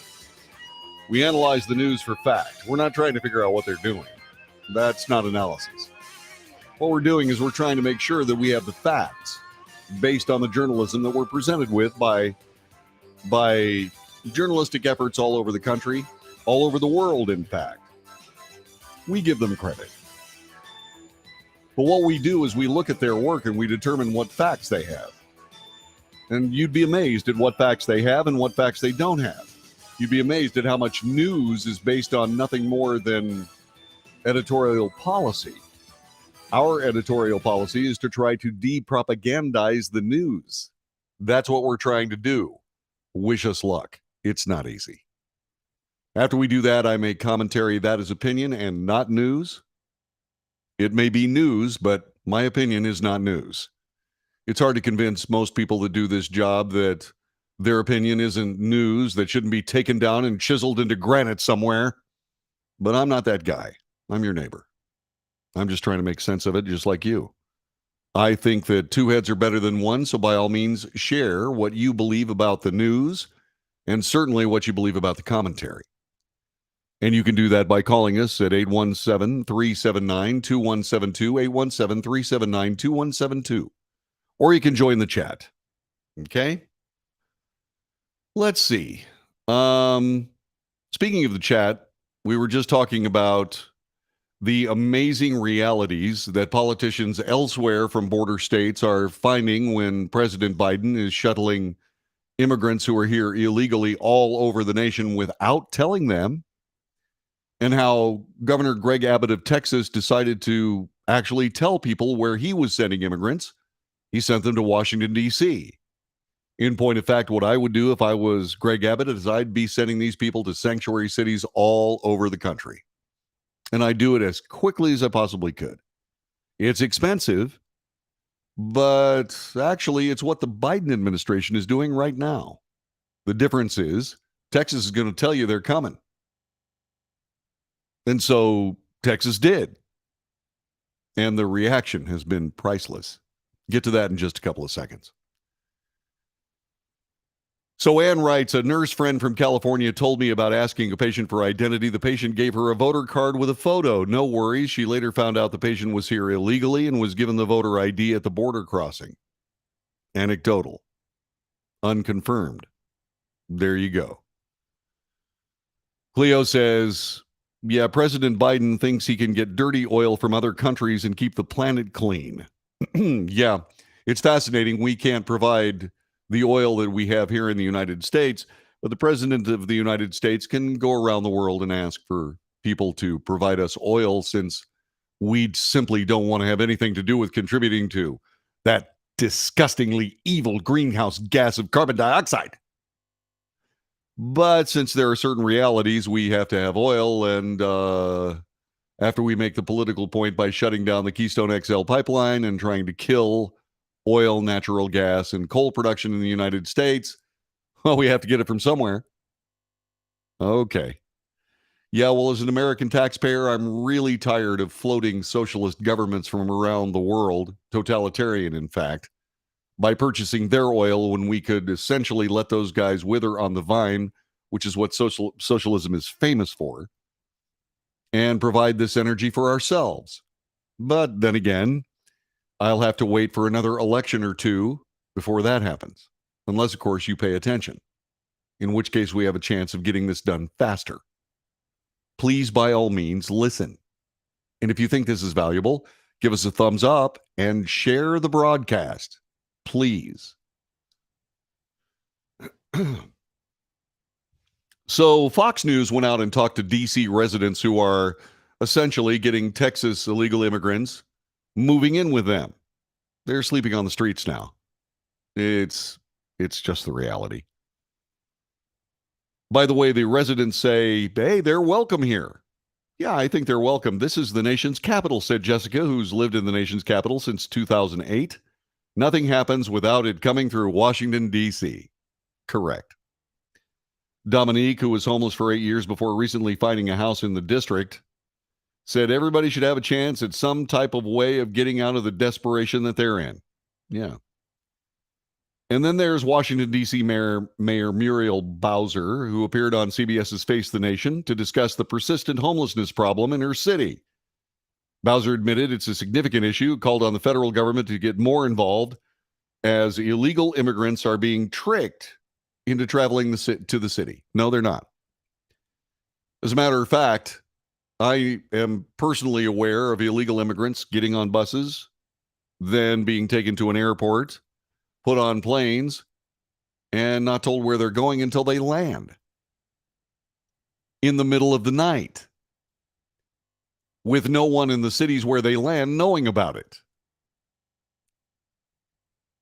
We analyze the news for fact. We're not trying to figure out what they're doing. That's not analysis. What we're doing is we're trying to make sure that we have the facts based on the journalism that we're presented with by journalistic efforts all over the country, all over the world, in fact. We give them credit. But what we do is we look at their work and we determine what facts they have. And you'd be amazed at what facts they have and what facts they don't have. You'd be amazed at how much news is based on nothing more than editorial policy. Our editorial policy is to try to de-propagandize the news. That's what we're trying to do. Wish us luck. It's not easy. After we do that, I make commentary that is opinion and not news. It may be news, but my opinion is not news. It's hard to convince most people that do this job that their opinion isn't news, that shouldn't be taken down and chiseled into granite somewhere. But I'm not that guy. I'm your neighbor. I'm just trying to make sense of it, just like you. I think that two heads are better than one, so by all means, share what you believe about the news and certainly what you believe about the commentary. And you can do that by calling us at 817-379-2172, 817-379-2172. Or you can join the chat. Okay? Let's see. Speaking of the chat, we were just talking about the amazing realities that politicians elsewhere from border states are finding when President Biden is shuttling immigrants who are here illegally all over the nation without telling them, and how Governor Greg Abbott of Texas decided to actually tell people where he was sending immigrants. He sent them to Washington, D.C. In point of fact, what I would do if I was Greg Abbott is I'd be sending these people to sanctuary cities all over the country. And I do it as quickly as I possibly could. It's expensive, but actually it's what the Biden administration is doing right now. The difference is Texas is going to tell you they're coming. And so Texas did. And the reaction has been priceless. Get to that in just a couple of seconds. So Ann writes, a nurse friend from California told me about asking a patient for identity. The patient gave her a voter card with a photo. No worries. She later found out the patient was here illegally and was given the voter ID at the border crossing. Anecdotal. Unconfirmed. There you go. Cleo says, yeah, President Biden thinks he can get dirty oil from other countries and keep the planet clean. Yeah, it's fascinating. We can't provide the oil that we have here in the United States, but the president of the United States can go around the world and ask for people to provide us oil, since we simply don't want to have anything to do with contributing to that disgustingly evil greenhouse gas of carbon dioxide. But since there are certain realities, we have to have oil, and after we make the political point by shutting down the Keystone XL pipeline and trying to kill oil, natural gas, and coal production in the United States, well, we have to get it from somewhere. Okay. Yeah, well, as an American taxpayer, I'm really tired of floating socialist governments from around the world, totalitarian, in fact, by purchasing their oil when we could essentially let those guys wither on the vine, which is what socialism is famous for, and provide this energy for ourselves. But then again, I'll have to wait for another election or two before that happens, unless, of course, you pay attention, in which case we have a chance of getting this done faster. Please, by all means, listen. And if you think this is valuable, give us a thumbs up and share the broadcast. Please. So Fox News went out and talked to D.C. residents who are essentially getting Texas illegal immigrants moving in with them. They're sleeping on the streets now. It's just the reality. By the way, the residents say, hey, they're welcome here. Yeah, I think they're welcome. This is the nation's capital, said Jessica, who's lived in the nation's capital since 2008. Nothing happens without it coming through Washington, D.C. Correct. Dominique, who was homeless for 8 years before recently finding a house in the district, Said everybody should have a chance at some type of way of getting out of the desperation that they're in. Yeah. And then there's Washington, D.C. Mayor Muriel Bowser, who appeared on CBS's Face the Nation to discuss the persistent homelessness problem in her city. Bowser admitted it's a significant issue, called on the federal government to get more involved as illegal immigrants are being tricked into traveling to the city. No, they're not. As a matter of fact, I am personally aware of illegal immigrants getting on buses, then being taken to an airport, put on planes, and not told where they're going until they land in the middle of the night, with no one in the cities where they land knowing about it.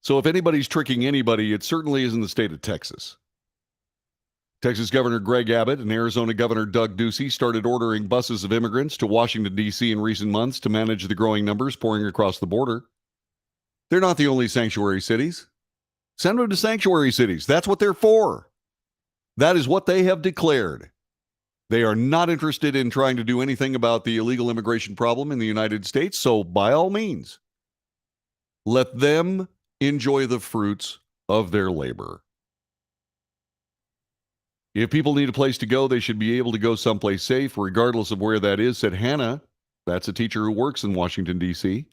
So if anybody's tricking anybody, it certainly isn't the state of Texas. Texas Governor Greg Abbott and Arizona Governor Doug Ducey started ordering buses of immigrants to Washington, D.C. in recent months to manage the growing numbers pouring across the border. They're not the only sanctuary cities. Send them to sanctuary cities. That's what they're for. That is what they have declared. They are not interested in trying to do anything about the illegal immigration problem in the United States. So by all means, let them enjoy the fruits of their labor. If people need a place to go, they should be able to go someplace safe, regardless of where that is, said Hannah. That's a teacher who works in Washington, D.C.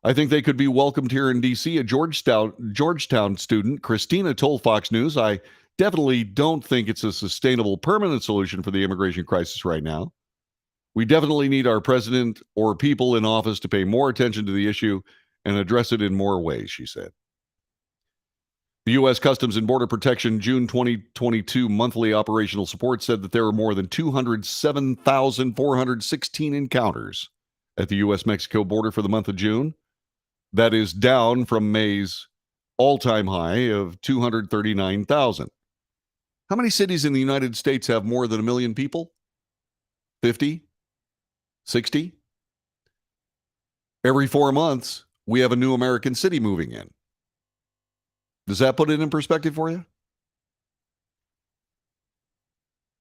I think they could be welcomed here in D.C. A Georgetown student, Christina, told Fox News, I definitely don't think it's a sustainable, permanent solution for the immigration crisis right now. We definitely need our president or people in office to pay more attention to the issue and address it in more ways, she said. The U.S. Customs and Border Protection June 2022 monthly operational support said that there were more than 207,416 encounters at the U.S.-Mexico border for the month of June. That is down from May's all-time high of 239,000. How many cities in the United States have more than 1 million people? 50? 60? Every 4 months, we have a new American city moving in. Does that put it in perspective for you?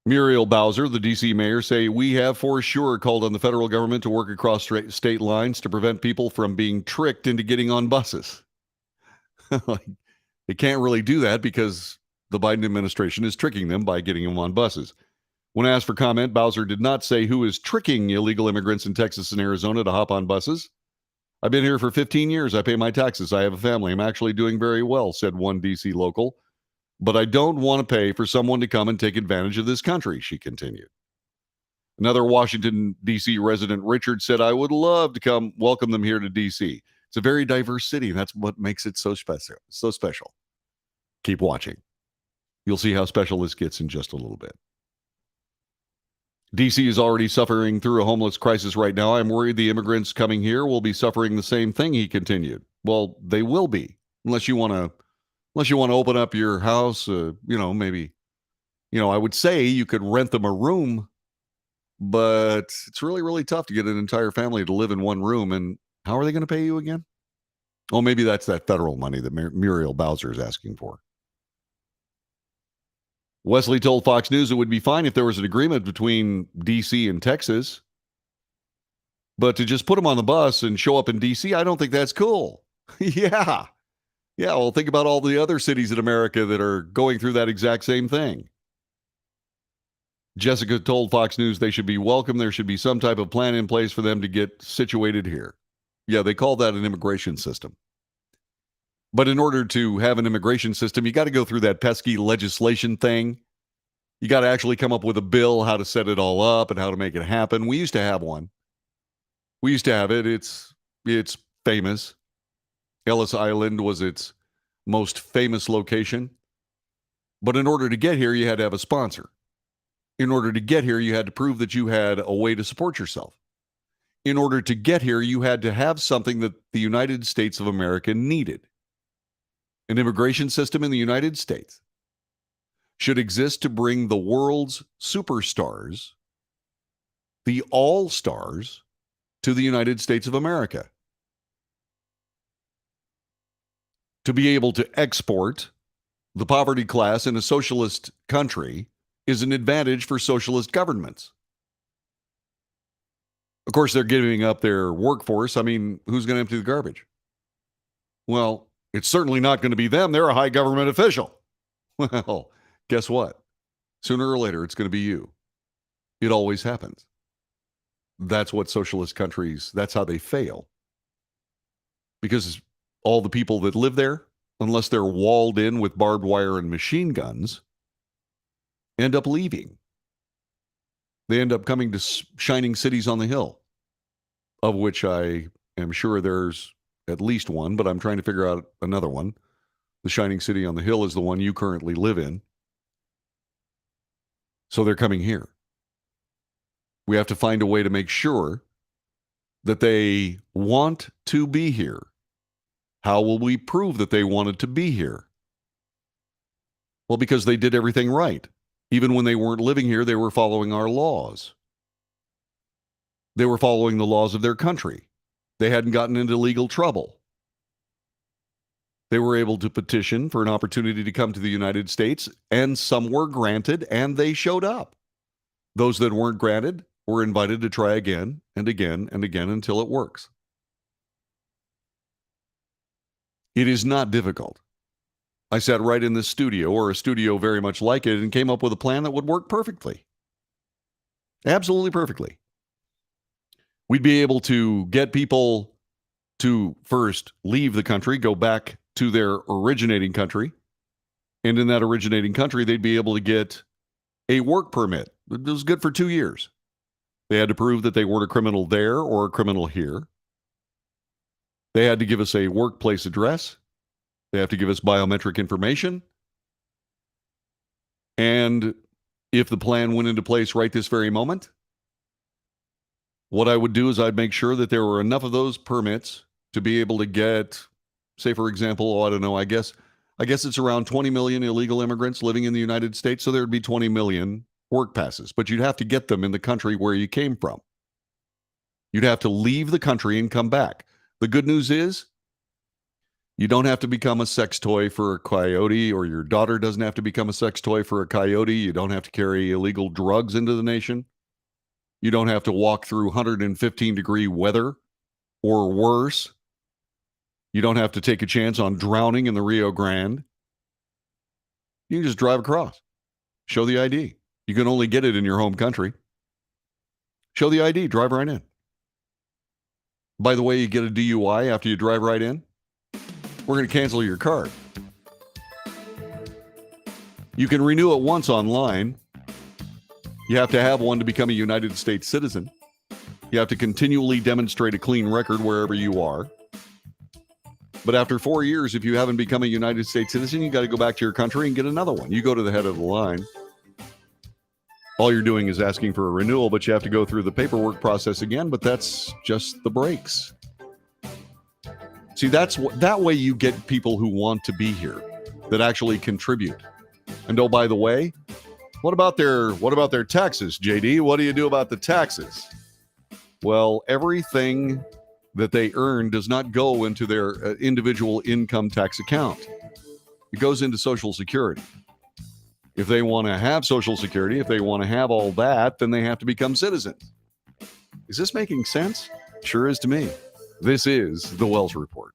Muriel Bowser, the D.C. mayor, say we have for sure called on the federal government to work across state lines to prevent people from being tricked into getting on buses. They can't really do that because the Biden administration is tricking them by getting them on buses. When asked for comment, Bowser did not say who is tricking illegal immigrants in Texas and Arizona to hop on buses. I've been here for 15 years. I pay my taxes. I have a family. I'm actually doing very well, said one D.C. local. But I don't want to pay for someone to come and take advantage of this country, she continued. Another Washington, D.C. resident, Richard, said, I would love to come welcome them here to D.C. It's a very diverse city, and that's what makes it so special. Keep watching. You'll see how special this gets in just a little bit. D.C. is already suffering through a homeless crisis right now. I'm worried the immigrants coming here will be suffering the same thing, he continued. Well, they will be, unless you want to open up your house, maybe, I would say you could rent them a room, but it's really, really tough to get an entire family to live in one room. And how are they going to pay you again? Oh, maybe that's that federal money that Muriel Bowser is asking for. Wesley told Fox News it would be fine if there was an agreement between D.C. and Texas. But to just put them on the bus and show up in D.C., I don't think that's cool. Yeah. Yeah, well, think about all the other cities in America that are going through that exact same thing. Jessica told Fox News they should be welcome. There should be some type of plan in place for them to get situated here. Yeah, they call that an immigration system. But in order to have an immigration system, you got to go through that pesky legislation thing. You got to actually come up with a bill, how to set it all up and how to make it happen. We used to have one. We used to have it. It's famous. Ellis Island was its most famous location. But in order to get here, you had to have a sponsor. In order to get here, you had to prove that you had a way to support yourself. In order to get here, you had to have something that the United States of America needed. An immigration system in the United States should exist to bring the world's superstars, the all-stars, to the United States of America. To be able to export the poverty class in a socialist country is an advantage for socialist governments. Of course, they're giving up their workforce. I mean, who's going to empty the garbage? Well, it's certainly not going to be them. They're a high government official. Well, guess what? Sooner or later, it's going to be you. It always happens. That's what socialist countries, that's how they fail. Because all the people that live there, unless they're walled in with barbed wire and machine guns, end up leaving. They end up coming to shining cities on the hill, of which I am sure there's at least one, but I'm trying to figure out another one. The shining city on the hill is the one you currently live in. So they're coming here. We have to find a way to make sure that they want to be here. How will we prove that they wanted to be here? Well, because they did everything right. Even when they weren't living here, they were following our laws. They were following the laws of their country. They hadn't gotten into legal trouble. They were able to petition for an opportunity to come to the United States, and some were granted, and they showed up. Those that weren't granted were invited to try again and again and again until it works. It is not difficult. I sat right in this studio, or a studio very much like it, and came up with a plan that would work perfectly. Absolutely perfectly. We'd be able to get people to first leave the country, go back to their originating country, and in that originating country, they'd be able to get a work permit. It was good for 2 years. They had to prove that they weren't a criminal there or a criminal here. They had to give us a workplace address. They have to give us biometric information. And if the plan went into place right this very moment, what I would do is I'd make sure that there were enough of those permits to be able to get, say, for example, I don't know, I guess it's around 20 million illegal immigrants living in the United States, so there'd be 20 million work passes, but you'd have to get them in the country where you came from. You'd have to leave the country and come back. The good news is you don't have to become a sex toy for a coyote, or your daughter doesn't have to become a sex toy for a coyote. You don't have to carry illegal drugs into the nation. You don't have to walk through 115-degree weather or worse. You don't have to take a chance on drowning in the Rio Grande. You can just drive across. Show the ID. You can only get it in your home country. Show the ID. Drive right in. By the way, you get a DUI after you drive right in. We're going to cancel your card. You can renew it once online. You have to have one to become a United States citizen. You have to continually demonstrate a clean record wherever you are. But after 4 years, if you haven't become a United States citizen, you got to go back to your country and get another one. You go to the head of the line. All you're doing is asking for a renewal, but you have to go through the paperwork process again, but that's just the breaks. See, that way you get people who want to be here, that actually contribute. And oh, by the way, what about their taxes, JD? What do you do about the taxes? Well, everything that they earn does not go into their individual income tax account. It goes into Social Security. If they want to have Social Security, if they want to have all that, then they have to become citizens. Is this making sense? Sure is to me. This is the Wells Report.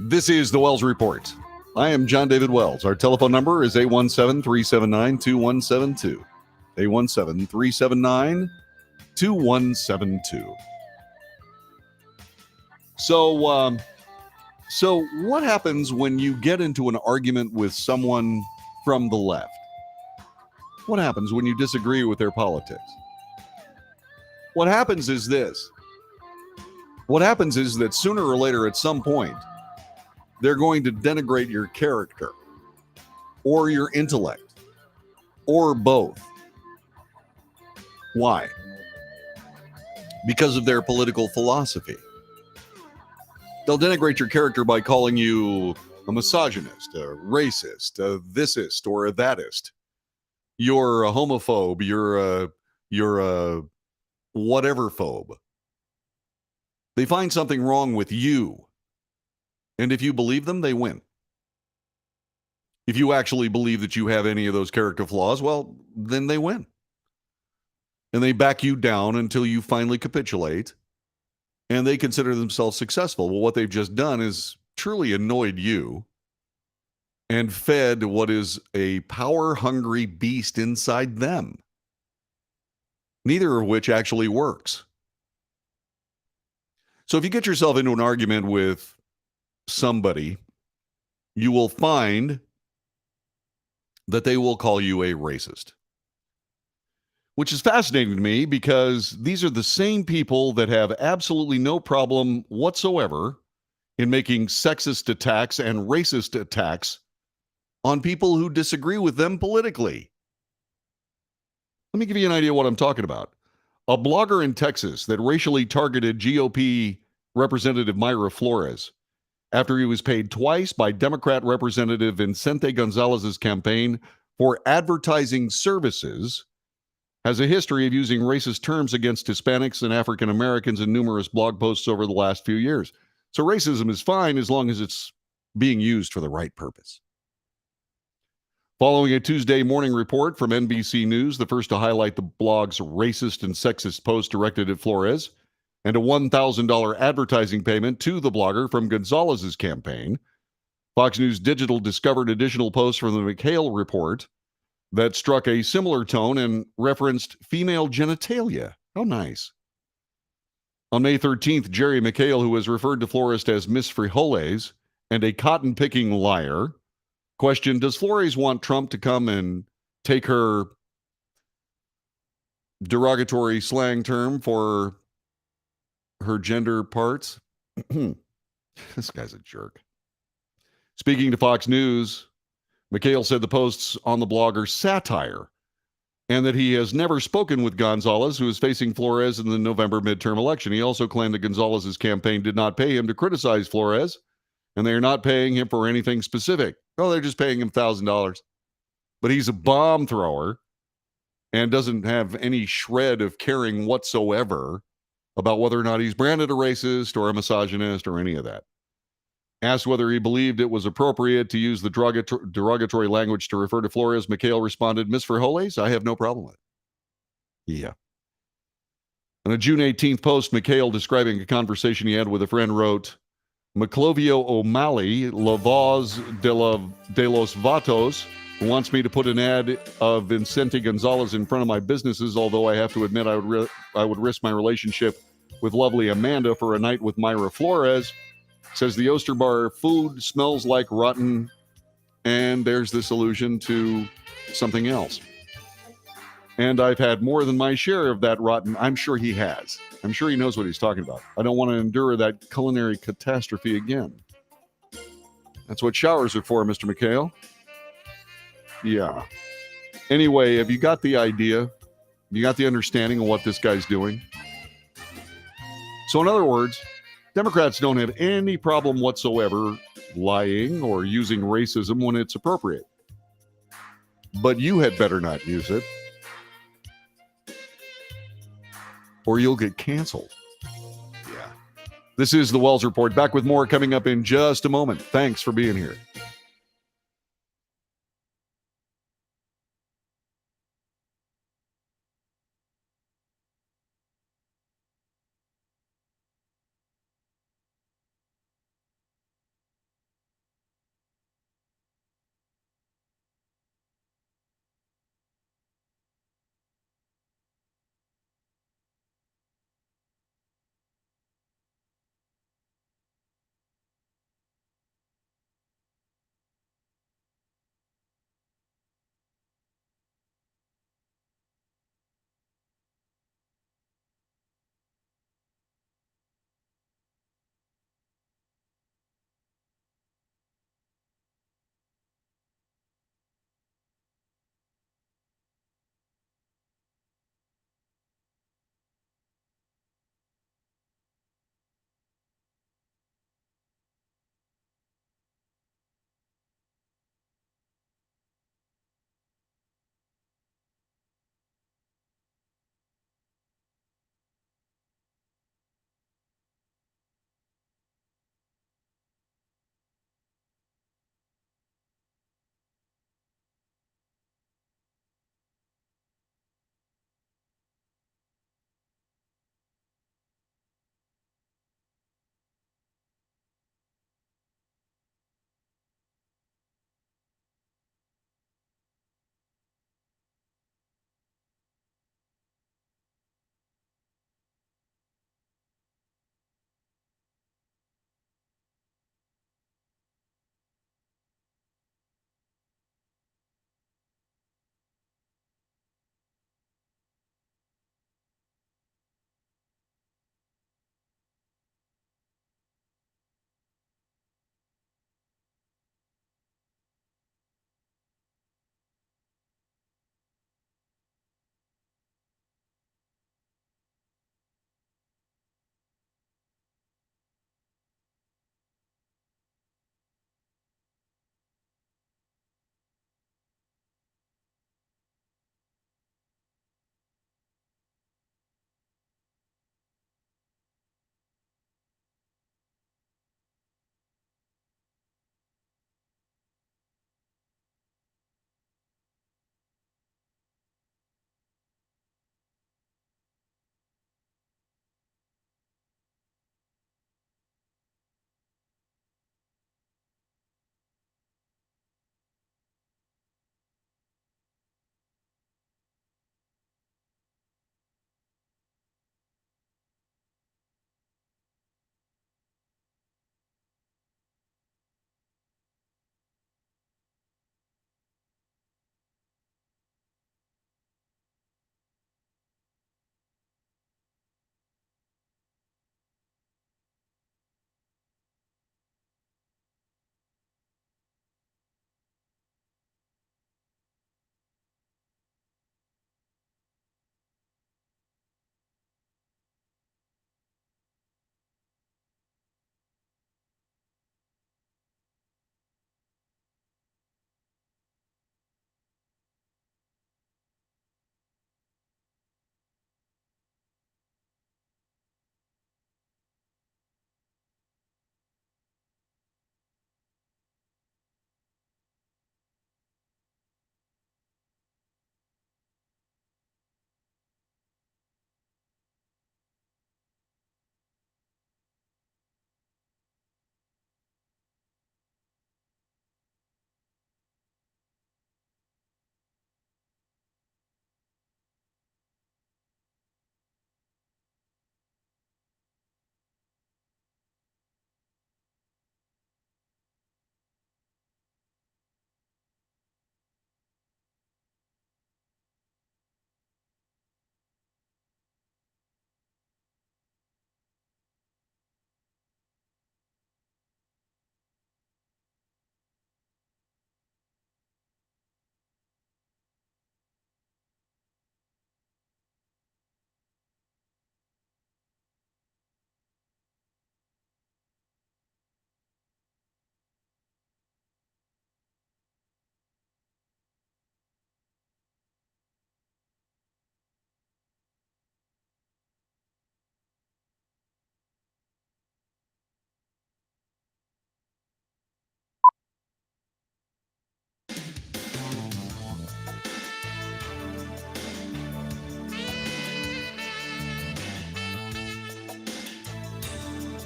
This is the Wells Report. I am John David Wells. Our telephone number is 817-379-2172. 817-379-2172. So what happens when you get into an argument with someone from the left? What happens when you disagree with their politics? What happens is this. What happens is that sooner or later, at some point, they're going to denigrate your character or your intellect or both. Why? Because of their political philosophy. They'll denigrate your character by calling you a misogynist, a racist, a thisist, or a thatist. You're a homophobe. You're a whatever phobe. They find something wrong with you. And if you believe them, they win. If you actually believe that you have any of those character flaws, well, then they win. And they back you down until you finally capitulate, and they consider themselves successful. Well, what they've just done is truly annoyed you and fed what is a power-hungry beast inside them, neither of which actually works. So if you get yourself into an argument with somebody, you will find that they will call you a racist, which is fascinating to me because these are the same people that have absolutely no problem whatsoever in making sexist attacks and racist attacks on people who disagree with them politically. Let me give you an idea of what I'm talking about. A blogger in Texas that racially targeted GOP Representative Mayra Flores after he was paid twice by Democrat Representative Vicente Gonzalez's campaign for advertising services, has a history of using racist terms against Hispanics and African Americans in numerous blog posts over the last few years. So racism is fine as long as it's being used for the right purpose. Following a Tuesday morning report from NBC News, the first to highlight the blog's racist and sexist post directed at Flores, and a $1,000 advertising payment to the blogger from Gonzalez's campaign, Fox News Digital discovered additional posts from the McHale report that struck a similar tone and referenced female genitalia. How nice. On May 13th, Jerry McHale, who has referred to Flores as Miss Frijoles and a cotton-picking liar, questioned, does Flores want Trump to come and take her derogatory slang term for her gender parts? This guy's a jerk. Speaking to Fox News, McHale said the posts on the blog are satire and that he has never spoken with Gonzalez, who is facing Flores in the November midterm election. He also claimed that Gonzalez's campaign did not pay him to criticize Flores, and they are not paying him for anything specific. Oh, they're just paying him $1,000. But he's a bomb thrower and doesn't have any shred of caring whatsoever about whether or not he's branded a racist or a misogynist or any of that. Asked whether he believed it was appropriate to use the derogatory language to refer to Flores, McHale responded, Miss Frijoles, I have no problem with it. Yeah. On a June 18th post, McHale, describing a conversation he had with a friend, wrote, Maclovio O'Malley, La Voz de los Vatos, wants me to put an ad of Vicente Gonzalez in front of my businesses, although I have to admit I would risk my relationship with lovely Amanda for a night with Mayra Flores. Says the Oyster Bar food smells like rotten, and there's this allusion to something else. And I've had more than my share of that rotten. I'm sure he has. I'm sure he knows what he's talking about. I don't want to endure that culinary catastrophe again. That's what showers are for, Mr. McHale. Yeah. Anyway, have you got the idea? You got the understanding of what this guy's doing? So in other words, Democrats don't have any problem whatsoever lying or using racism when it's appropriate. But you had better not use it, or you'll get canceled. Yeah. This is the Wells Report. Back with more coming up in just a moment. Thanks for being here.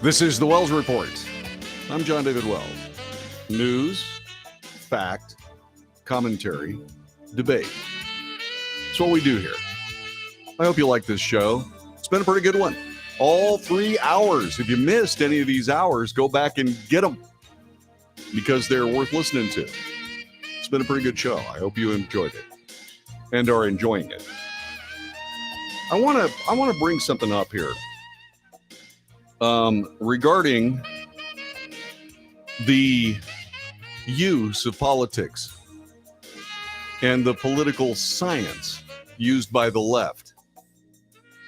This is the Wells Report. I'm John David Wells. News, fact, commentary, debate. That's what we do here. I hope you like this show. It's been a pretty good one. All 3 hours. If you missed any of these hours, go back and get them because they're worth listening to. It's been a pretty good show. I hope you enjoyed it and are enjoying it. I want to bring something up here regarding the use of politics and the political science used by the left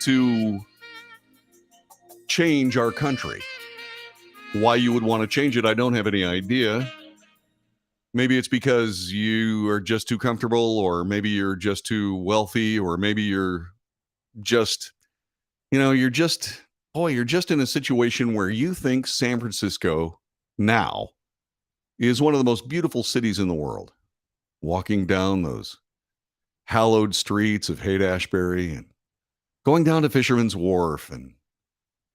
to change our country. Why you would want to change it, I don't have any idea. Maybe it's because you are just too comfortable, or maybe you're just too wealthy, or maybe you're just, you're just in a situation where you think San Francisco now is one of the most beautiful cities in the world. Walking down those hallowed streets of Haight-Ashbury and going down to Fisherman's Wharf and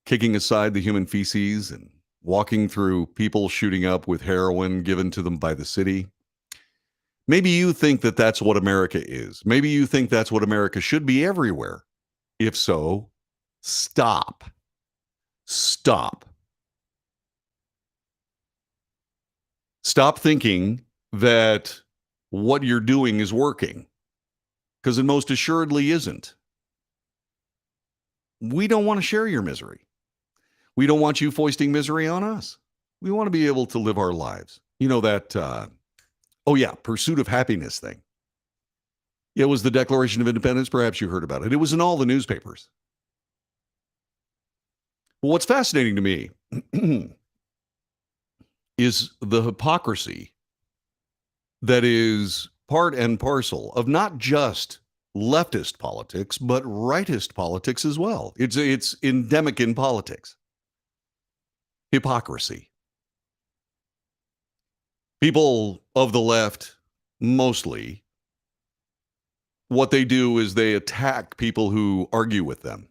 kicking aside the human feces and walking through people shooting up with heroin given to them by the city. Maybe you think that that's what America is. Maybe you think that's what America should be everywhere. If so, stop. Stop. Stop thinking that what you're doing is working, because it most assuredly isn't. We don't want to share your misery. We don't want you foisting misery on us. We want to be able to live our lives. You know that, pursuit of happiness thing. It was the Declaration of Independence. Perhaps you heard about it. It was in all the newspapers. Well, what's fascinating to me is the hypocrisy that is part and parcel of not just leftist politics, but rightist politics as well. It's endemic in politics. Hypocrisy. People of the left, mostly, what they do is they attack people who argue with them.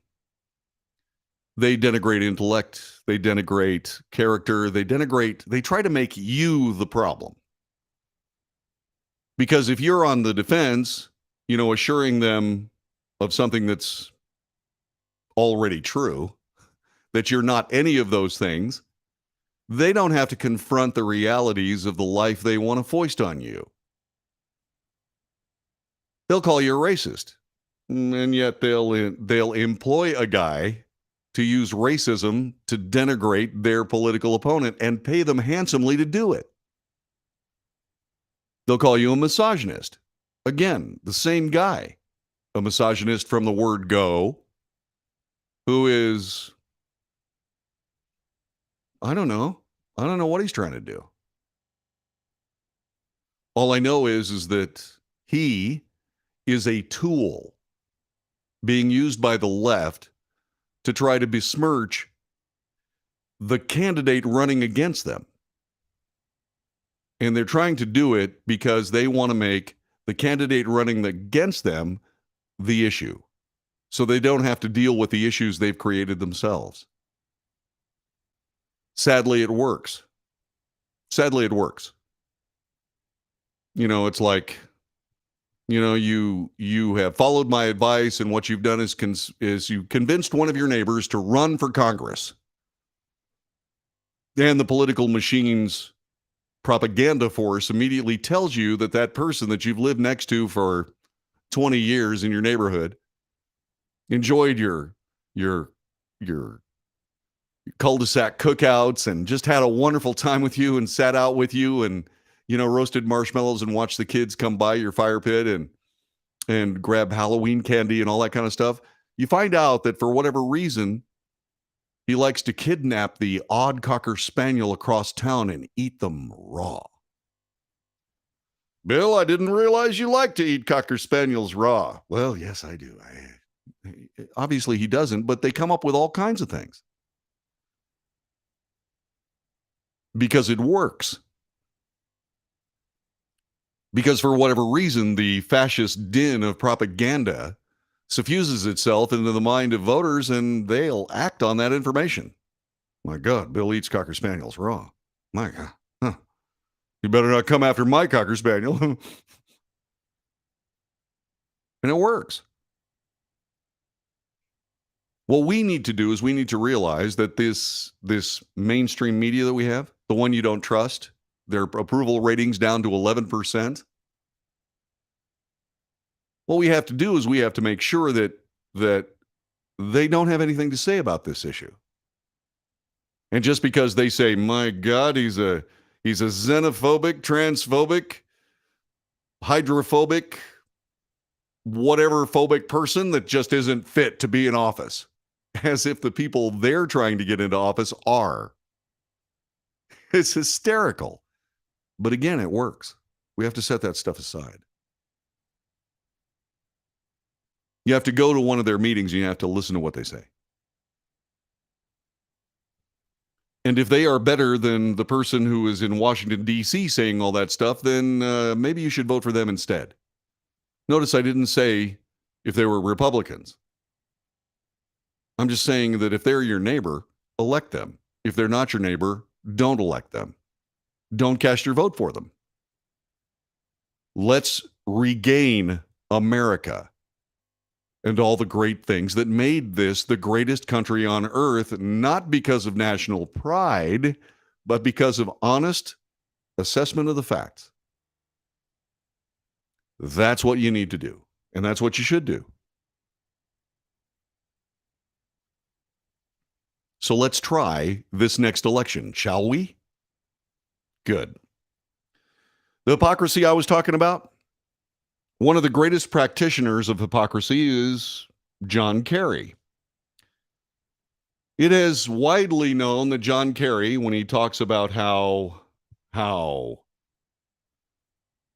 They denigrate intellect, they denigrate character, they try to make you the problem. Because if you're on the defense, assuring them of something that's already true, that you're not any of those things, they don't have to confront the realities of the life they want to foist on you. They'll call you a racist, and yet they'll employ a guy to use racism to denigrate their political opponent and pay them handsomely to do it. They'll call you a misogynist. Again, the same guy, a misogynist from the word go, who is, I don't know what he's trying to do. All I know is that he is a tool being used by the left to try to besmirch the candidate running against them. And they're trying to do it because they want to make the candidate running against them the issue, so they don't have to deal with the issues they've created themselves. Sadly, it works. It's like, you have followed my advice, and what you've done is you convinced one of your neighbors to run for Congress. And the political machine's propaganda force immediately tells you that person that you've lived next to for 20 years in your neighborhood enjoyed your cul-de-sac cookouts and just had a wonderful time with you and sat out with you and, roasted marshmallows and watched the kids come by your fire pit and grab Halloween candy and all that kind of stuff. You find out that for whatever reason, he likes to kidnap the odd Cocker Spaniel across town and eat them raw. Bill, I didn't realize you like to eat Cocker Spaniels raw. Well, yes, I do. Obviously, he doesn't, but they come up with all kinds of things. Because it works. Because for whatever reason, the fascist din of propaganda suffuses itself into the mind of voters, and they'll act on that information. My God, Bill eats Cocker Spaniels raw. My God. Huh. You better not come after my Cocker Spaniel. And it works. What we need to do is we need to realize that this mainstream media that we have, the one you don't trust, their approval ratings down to 11%. What we have to do is we have to make sure that they don't have anything to say about this issue. And just because they say, my God, he's a xenophobic, transphobic, hydrophobic, whatever phobic person that just isn't fit to be in office, as if the people they're trying to get into office are. It's hysterical. But again, it works. We have to set that stuff aside. You have to go to one of their meetings and you have to listen to what they say. And if they are better than the person who is in Washington, D.C. saying all that stuff, then maybe you should vote for them instead. Notice I didn't say if they were Republicans. I'm just saying that if they're your neighbor, elect them. If they're not your neighbor, don't elect them. Don't cast your vote for them. Let's regain America and all the great things that made this the greatest country on earth, not because of national pride, but because of honest assessment of the facts. That's what you need to do, and that's what you should do. So let's try this next election, shall we? Good. The hypocrisy I was talking about, one of the greatest practitioners of hypocrisy is John Kerry. It is widely known that John Kerry, when he talks about how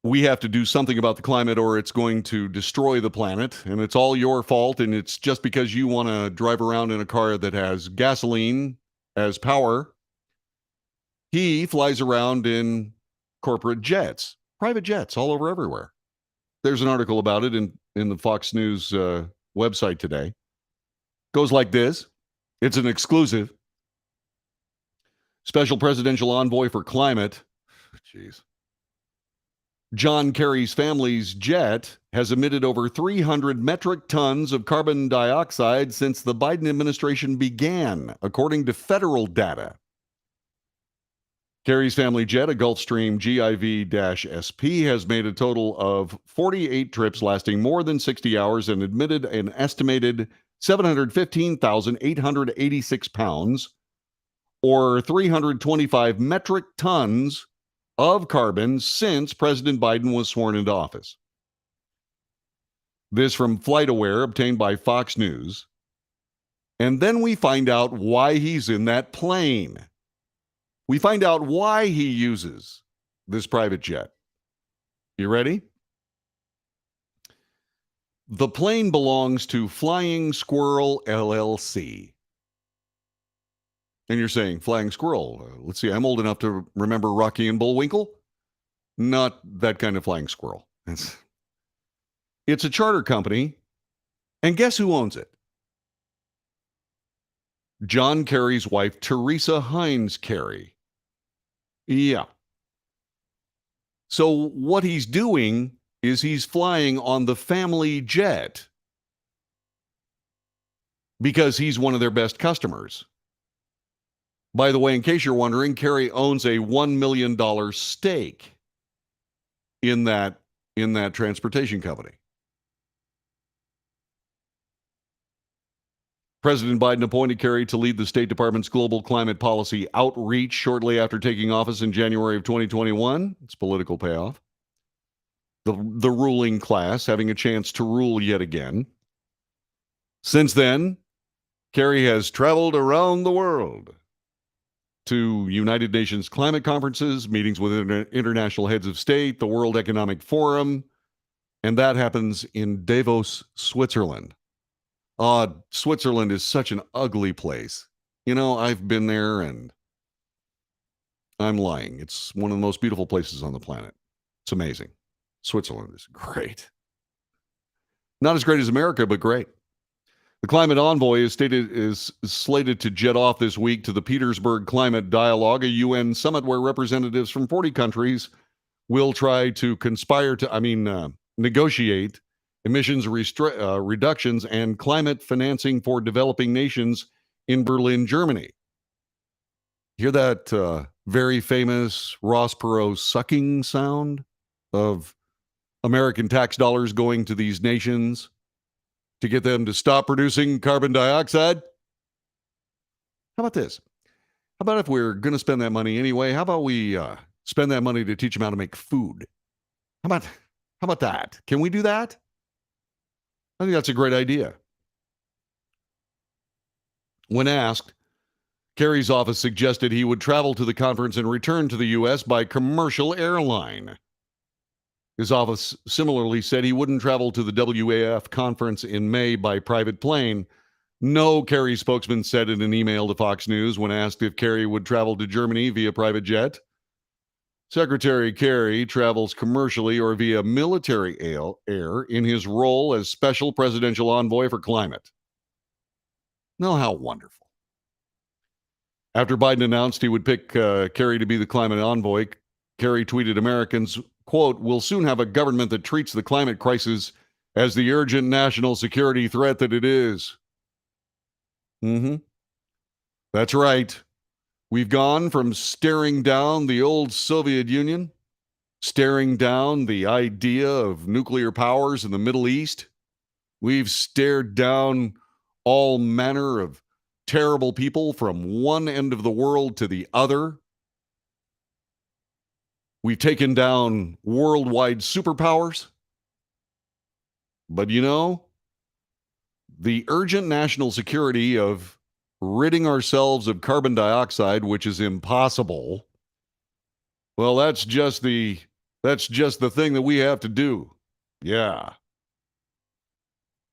we have to do something about the climate or it's going to destroy the planet, and it's all your fault, and it's just because you want to drive around in a car that has gasoline as power, he flies around in corporate jets, private jets all over everywhere. There's an article about it in the Fox News website today. Goes like this. It's an exclusive. Special Presidential Envoy for Climate. Jeez. John Kerry's family's jet has emitted over 300 metric tons of carbon dioxide since the Biden administration began, according to federal data. Kerry's family jet, a Gulfstream GIV-SP, has made a total of 48 trips lasting more than 60 hours and emitted an estimated 715,886 pounds, or 325 metric tons of carbon since President Biden was sworn into office. This from FlightAware, obtained by Fox News. And then we find out why he's in that plane. We find out why he uses this private jet. You ready? The plane belongs to Flying Squirrel LLC. And you're saying, Flying Squirrel, let's see, I'm old enough to remember Rocky and Bullwinkle. Not that kind of flying squirrel. It's a charter company. And guess who owns it? John Kerry's wife, Teresa Heinz Kerry. Yeah. So what he's doing is he's flying on the family jet because he's one of their best customers. By the way, in case you're wondering, Kerry owns a $1 million stake in that transportation company. President Biden appointed Kerry to lead the State Department's global climate policy outreach shortly after taking office in January of 2021. It's political payoff. The ruling class having a chance to rule yet again. Since then, Kerry has traveled around the world to United Nations climate conferences, meetings with international heads of state, the World Economic Forum, and that happens in Davos, Switzerland. Switzerland is such an ugly place. You know, I've been there and I'm lying. It's one of the most beautiful places on the planet. It's amazing. Switzerland is great. Not as great as America, but great. The climate envoy is slated to jet off this week to the Petersburg Climate Dialogue, a UN summit where representatives from 40 countries will try to negotiate emissions reductions and climate financing for developing nations in Berlin, Germany. Hear that very famous Ross Perot sucking sound of American tax dollars going to these nations to get them to stop producing carbon dioxide? How about this? How about if we're going to spend that money anyway, how about we spend that money to teach them how to make food? How about that? Can we do that? I think that's a great idea. When asked, Kerry's office suggested he would travel to the conference and return to the U.S. by commercial airline. His office similarly said he wouldn't travel to the WAF conference in May by private plane. No, Kerry spokesman said in an email to Fox News when asked if Kerry would travel to Germany via private jet. Secretary Kerry travels commercially or via military air in his role as special presidential envoy for climate. Now, how wonderful. After Biden announced he would pick Kerry to be the climate envoy, Kerry tweeted Americans, quote, "We'll soon have a government that treats the climate crisis as the urgent national security threat that it is." That's right. We've gone from staring down the old Soviet Union, staring down the idea of nuclear powers in the Middle East. We've stared down all manner of terrible people from one end of the world to the other. We've taken down worldwide superpowers. But the urgent national security of ridding ourselves of carbon dioxide, which is impossible, well, that's just the thing that we have to do. Yeah.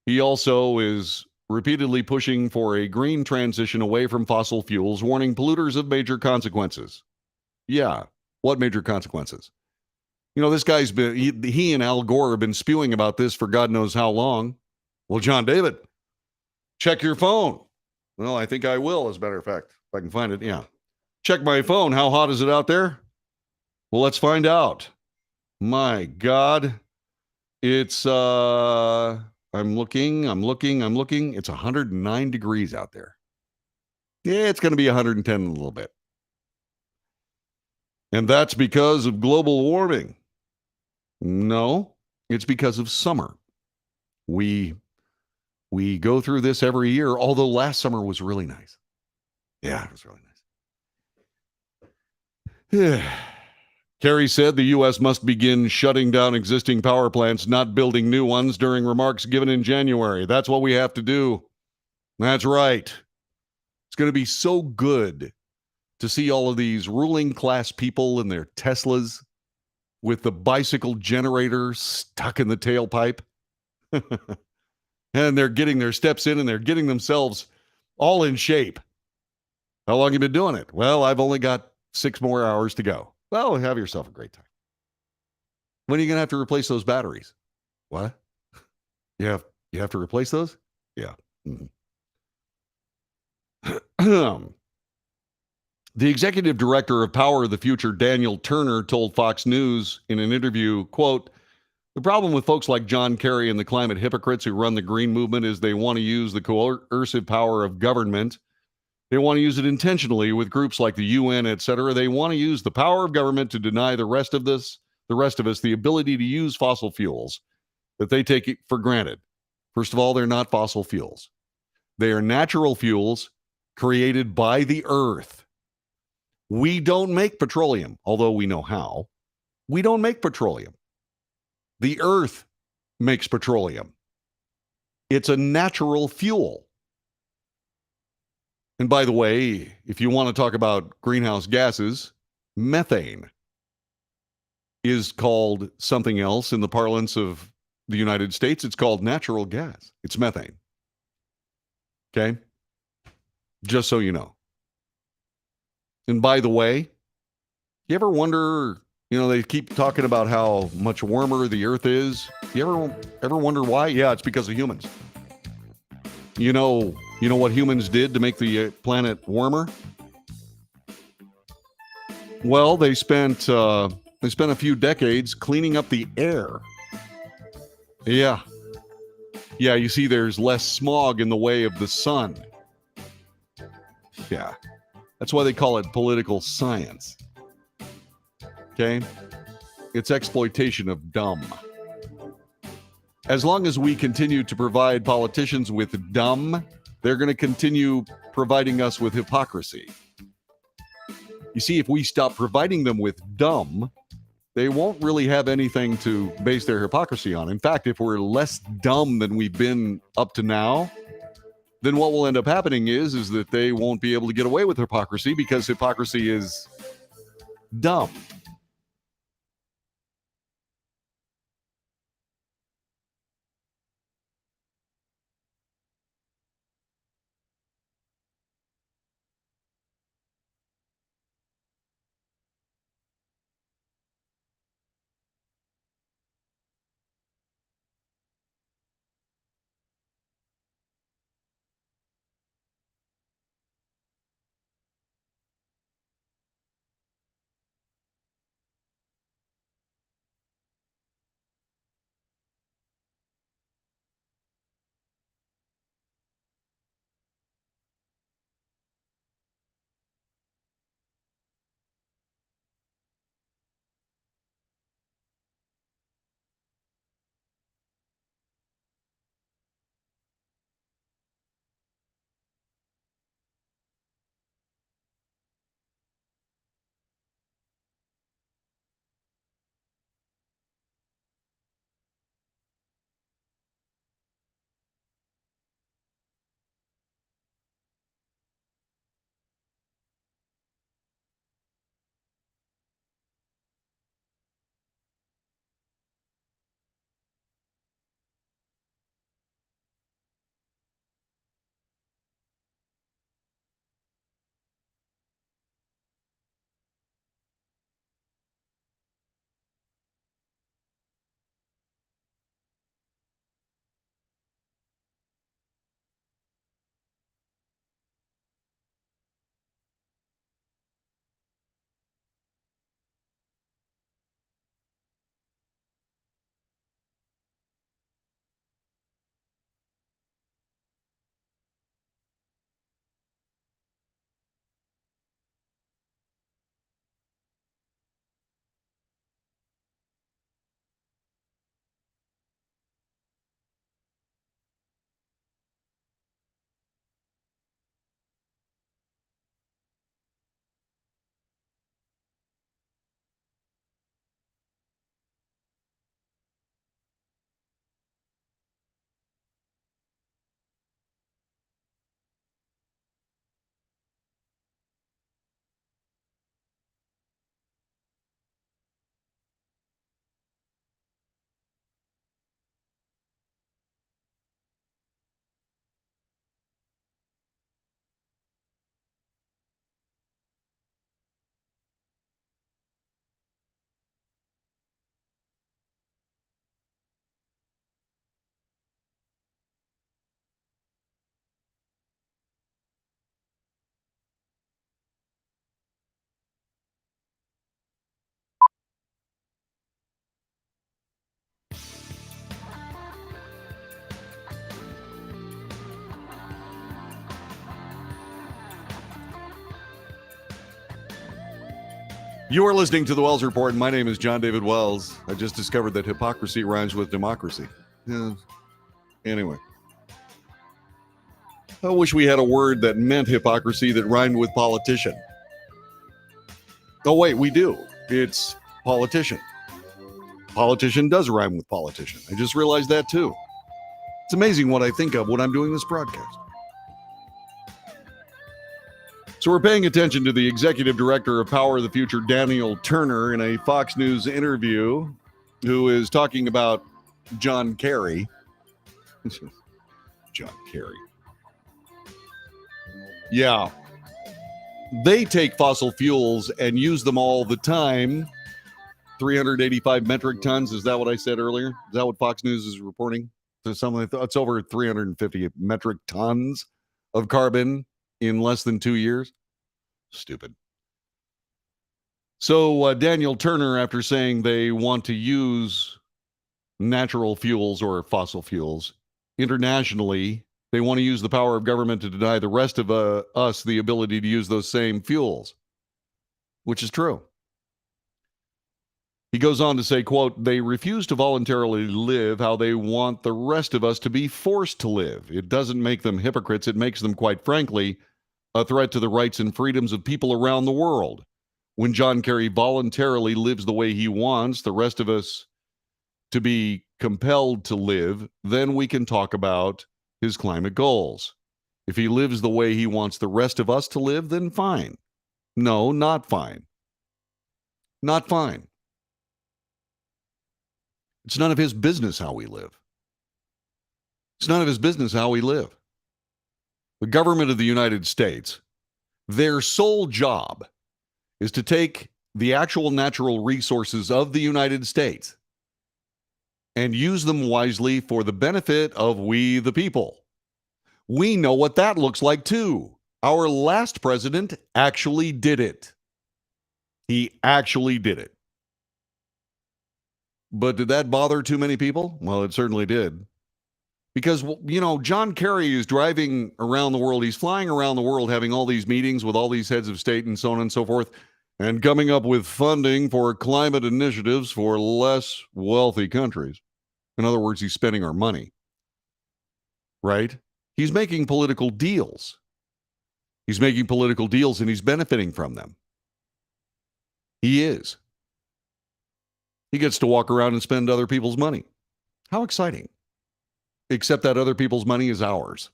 He also is repeatedly pushing for a green transition away from fossil fuels, warning polluters of major consequences. Yeah. What major consequences? This guy's been, he and Al Gore have been spewing about this for God knows how long. Well, John David, check your phone. Well, I think I will, as a matter of fact, if I can find it. Yeah. Check my phone. How hot is it out there? Well, let's find out. My God. It's, I'm looking. It's 109 degrees out there. Yeah, it's going to be 110 in a little bit. And that's because of global warming. No, it's because of summer. We go through this every year, although last summer was really nice. Yeah, it was really nice. Kerry said the U.S. must begin shutting down existing power plants, not building new ones, during remarks given in January. That's what we have to do. That's right. It's going to be so good to see all of these ruling class people in their Teslas with the bicycle generator stuck in the tailpipe. And they're getting their steps in and they're getting themselves all in shape. How long have you been doing it? Well, I've only got 6 more hours to go. Well, have yourself a great time. When are you going to have to replace those batteries? What? You have to replace those? Yeah. The executive director of Power of the Future, Daniel Turner, told Fox News in an interview, quote, "The problem with folks like John Kerry and the climate hypocrites who run the green movement is they want to use the coercive power of government. They want to use it intentionally with groups like the UN, et cetera. They want to use the power of government to deny the rest of us the ability to use fossil fuels that they take it for granted. First of all, they're not fossil fuels. They are natural fuels created by the earth. We don't make petroleum, although we know how. We don't make petroleum. The earth makes petroleum. It's a natural fuel. And by the way, if you want to talk about greenhouse gases, methane is called something else in the parlance of the United States. It's called natural gas. It's methane. Okay? Just so you know. And by the way, you ever wonder, they keep talking about how much warmer the earth is. You ever wonder why? Yeah, it's because of humans. You know what humans did to make the planet warmer? Well, they spent a few decades cleaning up the air. Yeah. Yeah, you see, there's less smog in the way of the sun. Yeah. That's why they call it political science. Okay? It's exploitation of dumb. As long as we continue to provide politicians with dumb, they're going to continue providing us with hypocrisy. You see, if we stop providing them with dumb, they won't really have anything to base their hypocrisy on. In fact, if we're less dumb than we've been up to now, then what will end up happening is that they won't be able to get away with hypocrisy because hypocrisy is dumb. You are listening to the Wells Report, and my name is John David Wells. I just discovered that hypocrisy rhymes with democracy. Anyway. I wish we had a word that meant hypocrisy that rhymed with politician. Oh, wait, we do. It's politician. Politician does rhyme with politician. I just realized that, too. It's amazing what I think of when I'm doing this broadcast. So we're paying attention to the executive director of Power of the Future, Daniel Turner, in a Fox News interview, who is talking about John Kerry. John Kerry. Yeah. They take fossil fuels and use them all the time. 385 metric tons. Is that what I said earlier? Is that what Fox News is reporting? There's something it's over 350 metric tons of carbon in less than 2 years. Stupid. So Daniel Turner, after saying they want to use natural fuels or fossil fuels internationally, they want to use the power of government to deny the rest of us the ability to use those same fuels, which is true. He goes on to say, quote, they refuse to voluntarily live how they want the rest of us to be forced to live. It doesn't make them hypocrites. It makes them, quite frankly, a threat to the rights and freedoms of people around the world. When John Kerry voluntarily lives the way he wants the rest of us to be compelled to live, then we can talk about his climate goals. If he lives the way he wants the rest of us to live, then fine. No, not fine. Not fine. It's none of his business how we live. It's none of his business how we live. The government of the United States, their sole job is to take the actual natural resources of the United States and use them wisely for the benefit of we the people. We know what that looks like too. Our last president actually did it. He actually did it. But did that bother too many people? Well, it certainly did. Because, you know, John Kerry is driving around the world. He's flying around the world having all these meetings with all these heads of state and so on and so forth, and coming up with funding for climate initiatives for less wealthy countries. In other words, he's spending our money. Right? He's making political deals. He's making political deals and he's benefiting from them. He is. He gets to walk around and spend other people's money. How exciting. Except that other people's money is ours.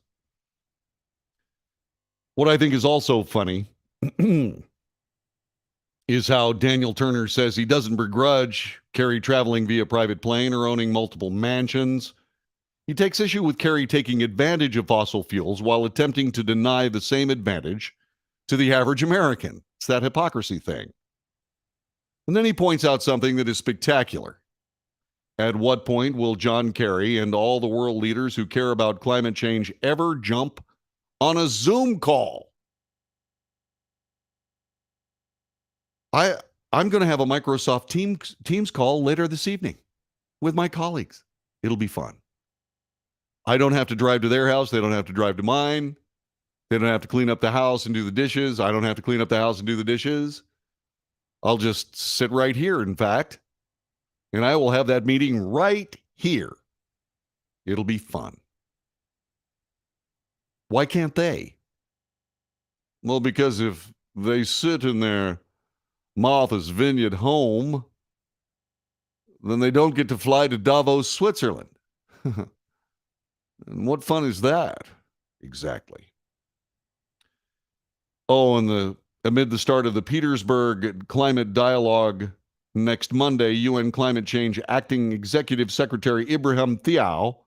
What I think is also funny is how Daniel Turner says he doesn't begrudge Kerry traveling via private plane or owning multiple mansions. He takes issue with Kerry taking advantage of fossil fuels while attempting to deny the same advantage to the average American. It's that hypocrisy thing. And then he points out something that is spectacular. At what point will John Kerry and all the world leaders who care about climate change ever jump on a Zoom call? I'm going to have a Microsoft Teams call later this evening with my colleagues. It'll be fun. I don't have to drive to their house. They don't have to drive to mine. They don't have to clean up the house and do the dishes. I don't have to clean up the house and do the dishes. I'll just sit right here, in fact, and I will have that meeting right here. It'll be fun. Why can't they? Well, because if they sit in their Martha's Vineyard home, then they don't get to fly to Davos, Switzerland. And what fun is that? Exactly. Oh, and amid the start of the Petersburg Climate Dialogue next Monday, UN Climate Change Acting Executive Secretary Ibrahim Thiaw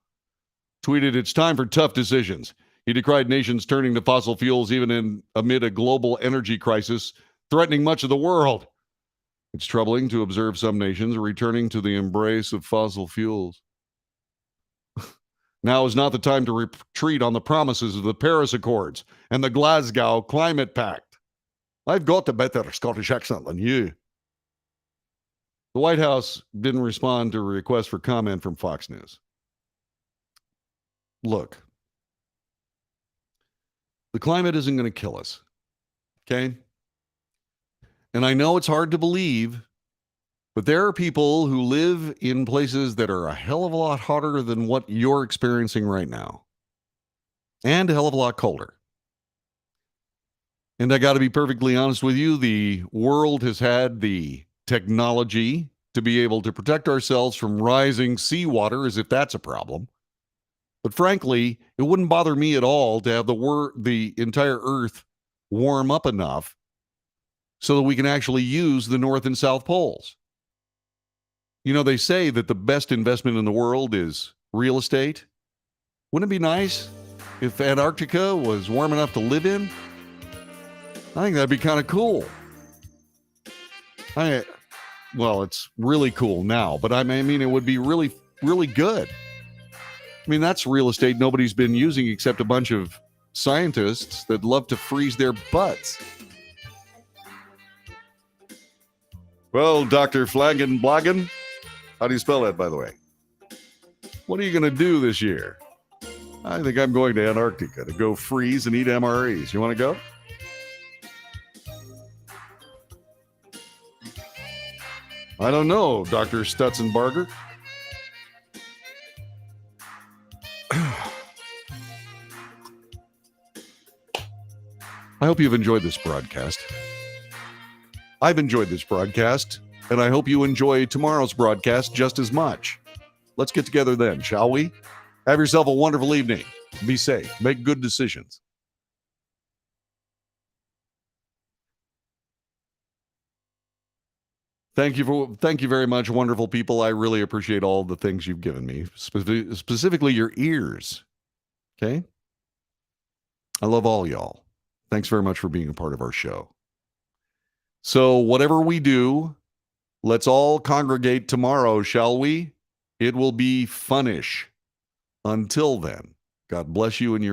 tweeted, "It's time for tough decisions." He decried nations turning to fossil fuels even amid a global energy crisis threatening much of the world. It's troubling to observe some nations returning to the embrace of fossil fuels. Now is not the time to retreat on the promises of the Paris Accords and the Glasgow Climate Pact. I've got a better Scottish accent than you. The White House didn't respond to a request for comment from Fox News. Look, the climate isn't going to kill us, okay? And I know it's hard to believe, but there are people who live in places that are a hell of a lot hotter than what you're experiencing right now, and a hell of a lot colder. And I got to be perfectly honest with you, the world has had the technology to be able to protect ourselves from rising seawater, as if that's a problem. But frankly, it wouldn't bother me at all to have the entire Earth warm up enough so that we can actually use the North and South Poles. You know, they say that the best investment in the world is real estate. Wouldn't it be nice if Antarctica was warm enough to live in? I think that'd be kind of cool. Well, it's really cool now, but I mean, it would be really, really good. I mean, that's real estate nobody's been using except a bunch of scientists that love to freeze their butts. Well, Dr. Flagenblagen, how do you spell that, by the way? What are you going to do this year? I think I'm going to Antarctica to go freeze and eat MREs. You want to go? I don't know, Dr. Stutzenbarger. I hope you've enjoyed this broadcast. I've enjoyed this broadcast, and I hope you enjoy tomorrow's broadcast just as much. Let's get together then, shall we? Have yourself a wonderful evening. Be safe. Make good decisions. Thank you very much, wonderful people. I really appreciate all the things you've given me, specifically your ears. Okay? I love all y'all. Thanks very much for being a part of our show. So whatever we do, let's all congregate tomorrow, shall we? It will be funnish. Until then, God bless you and your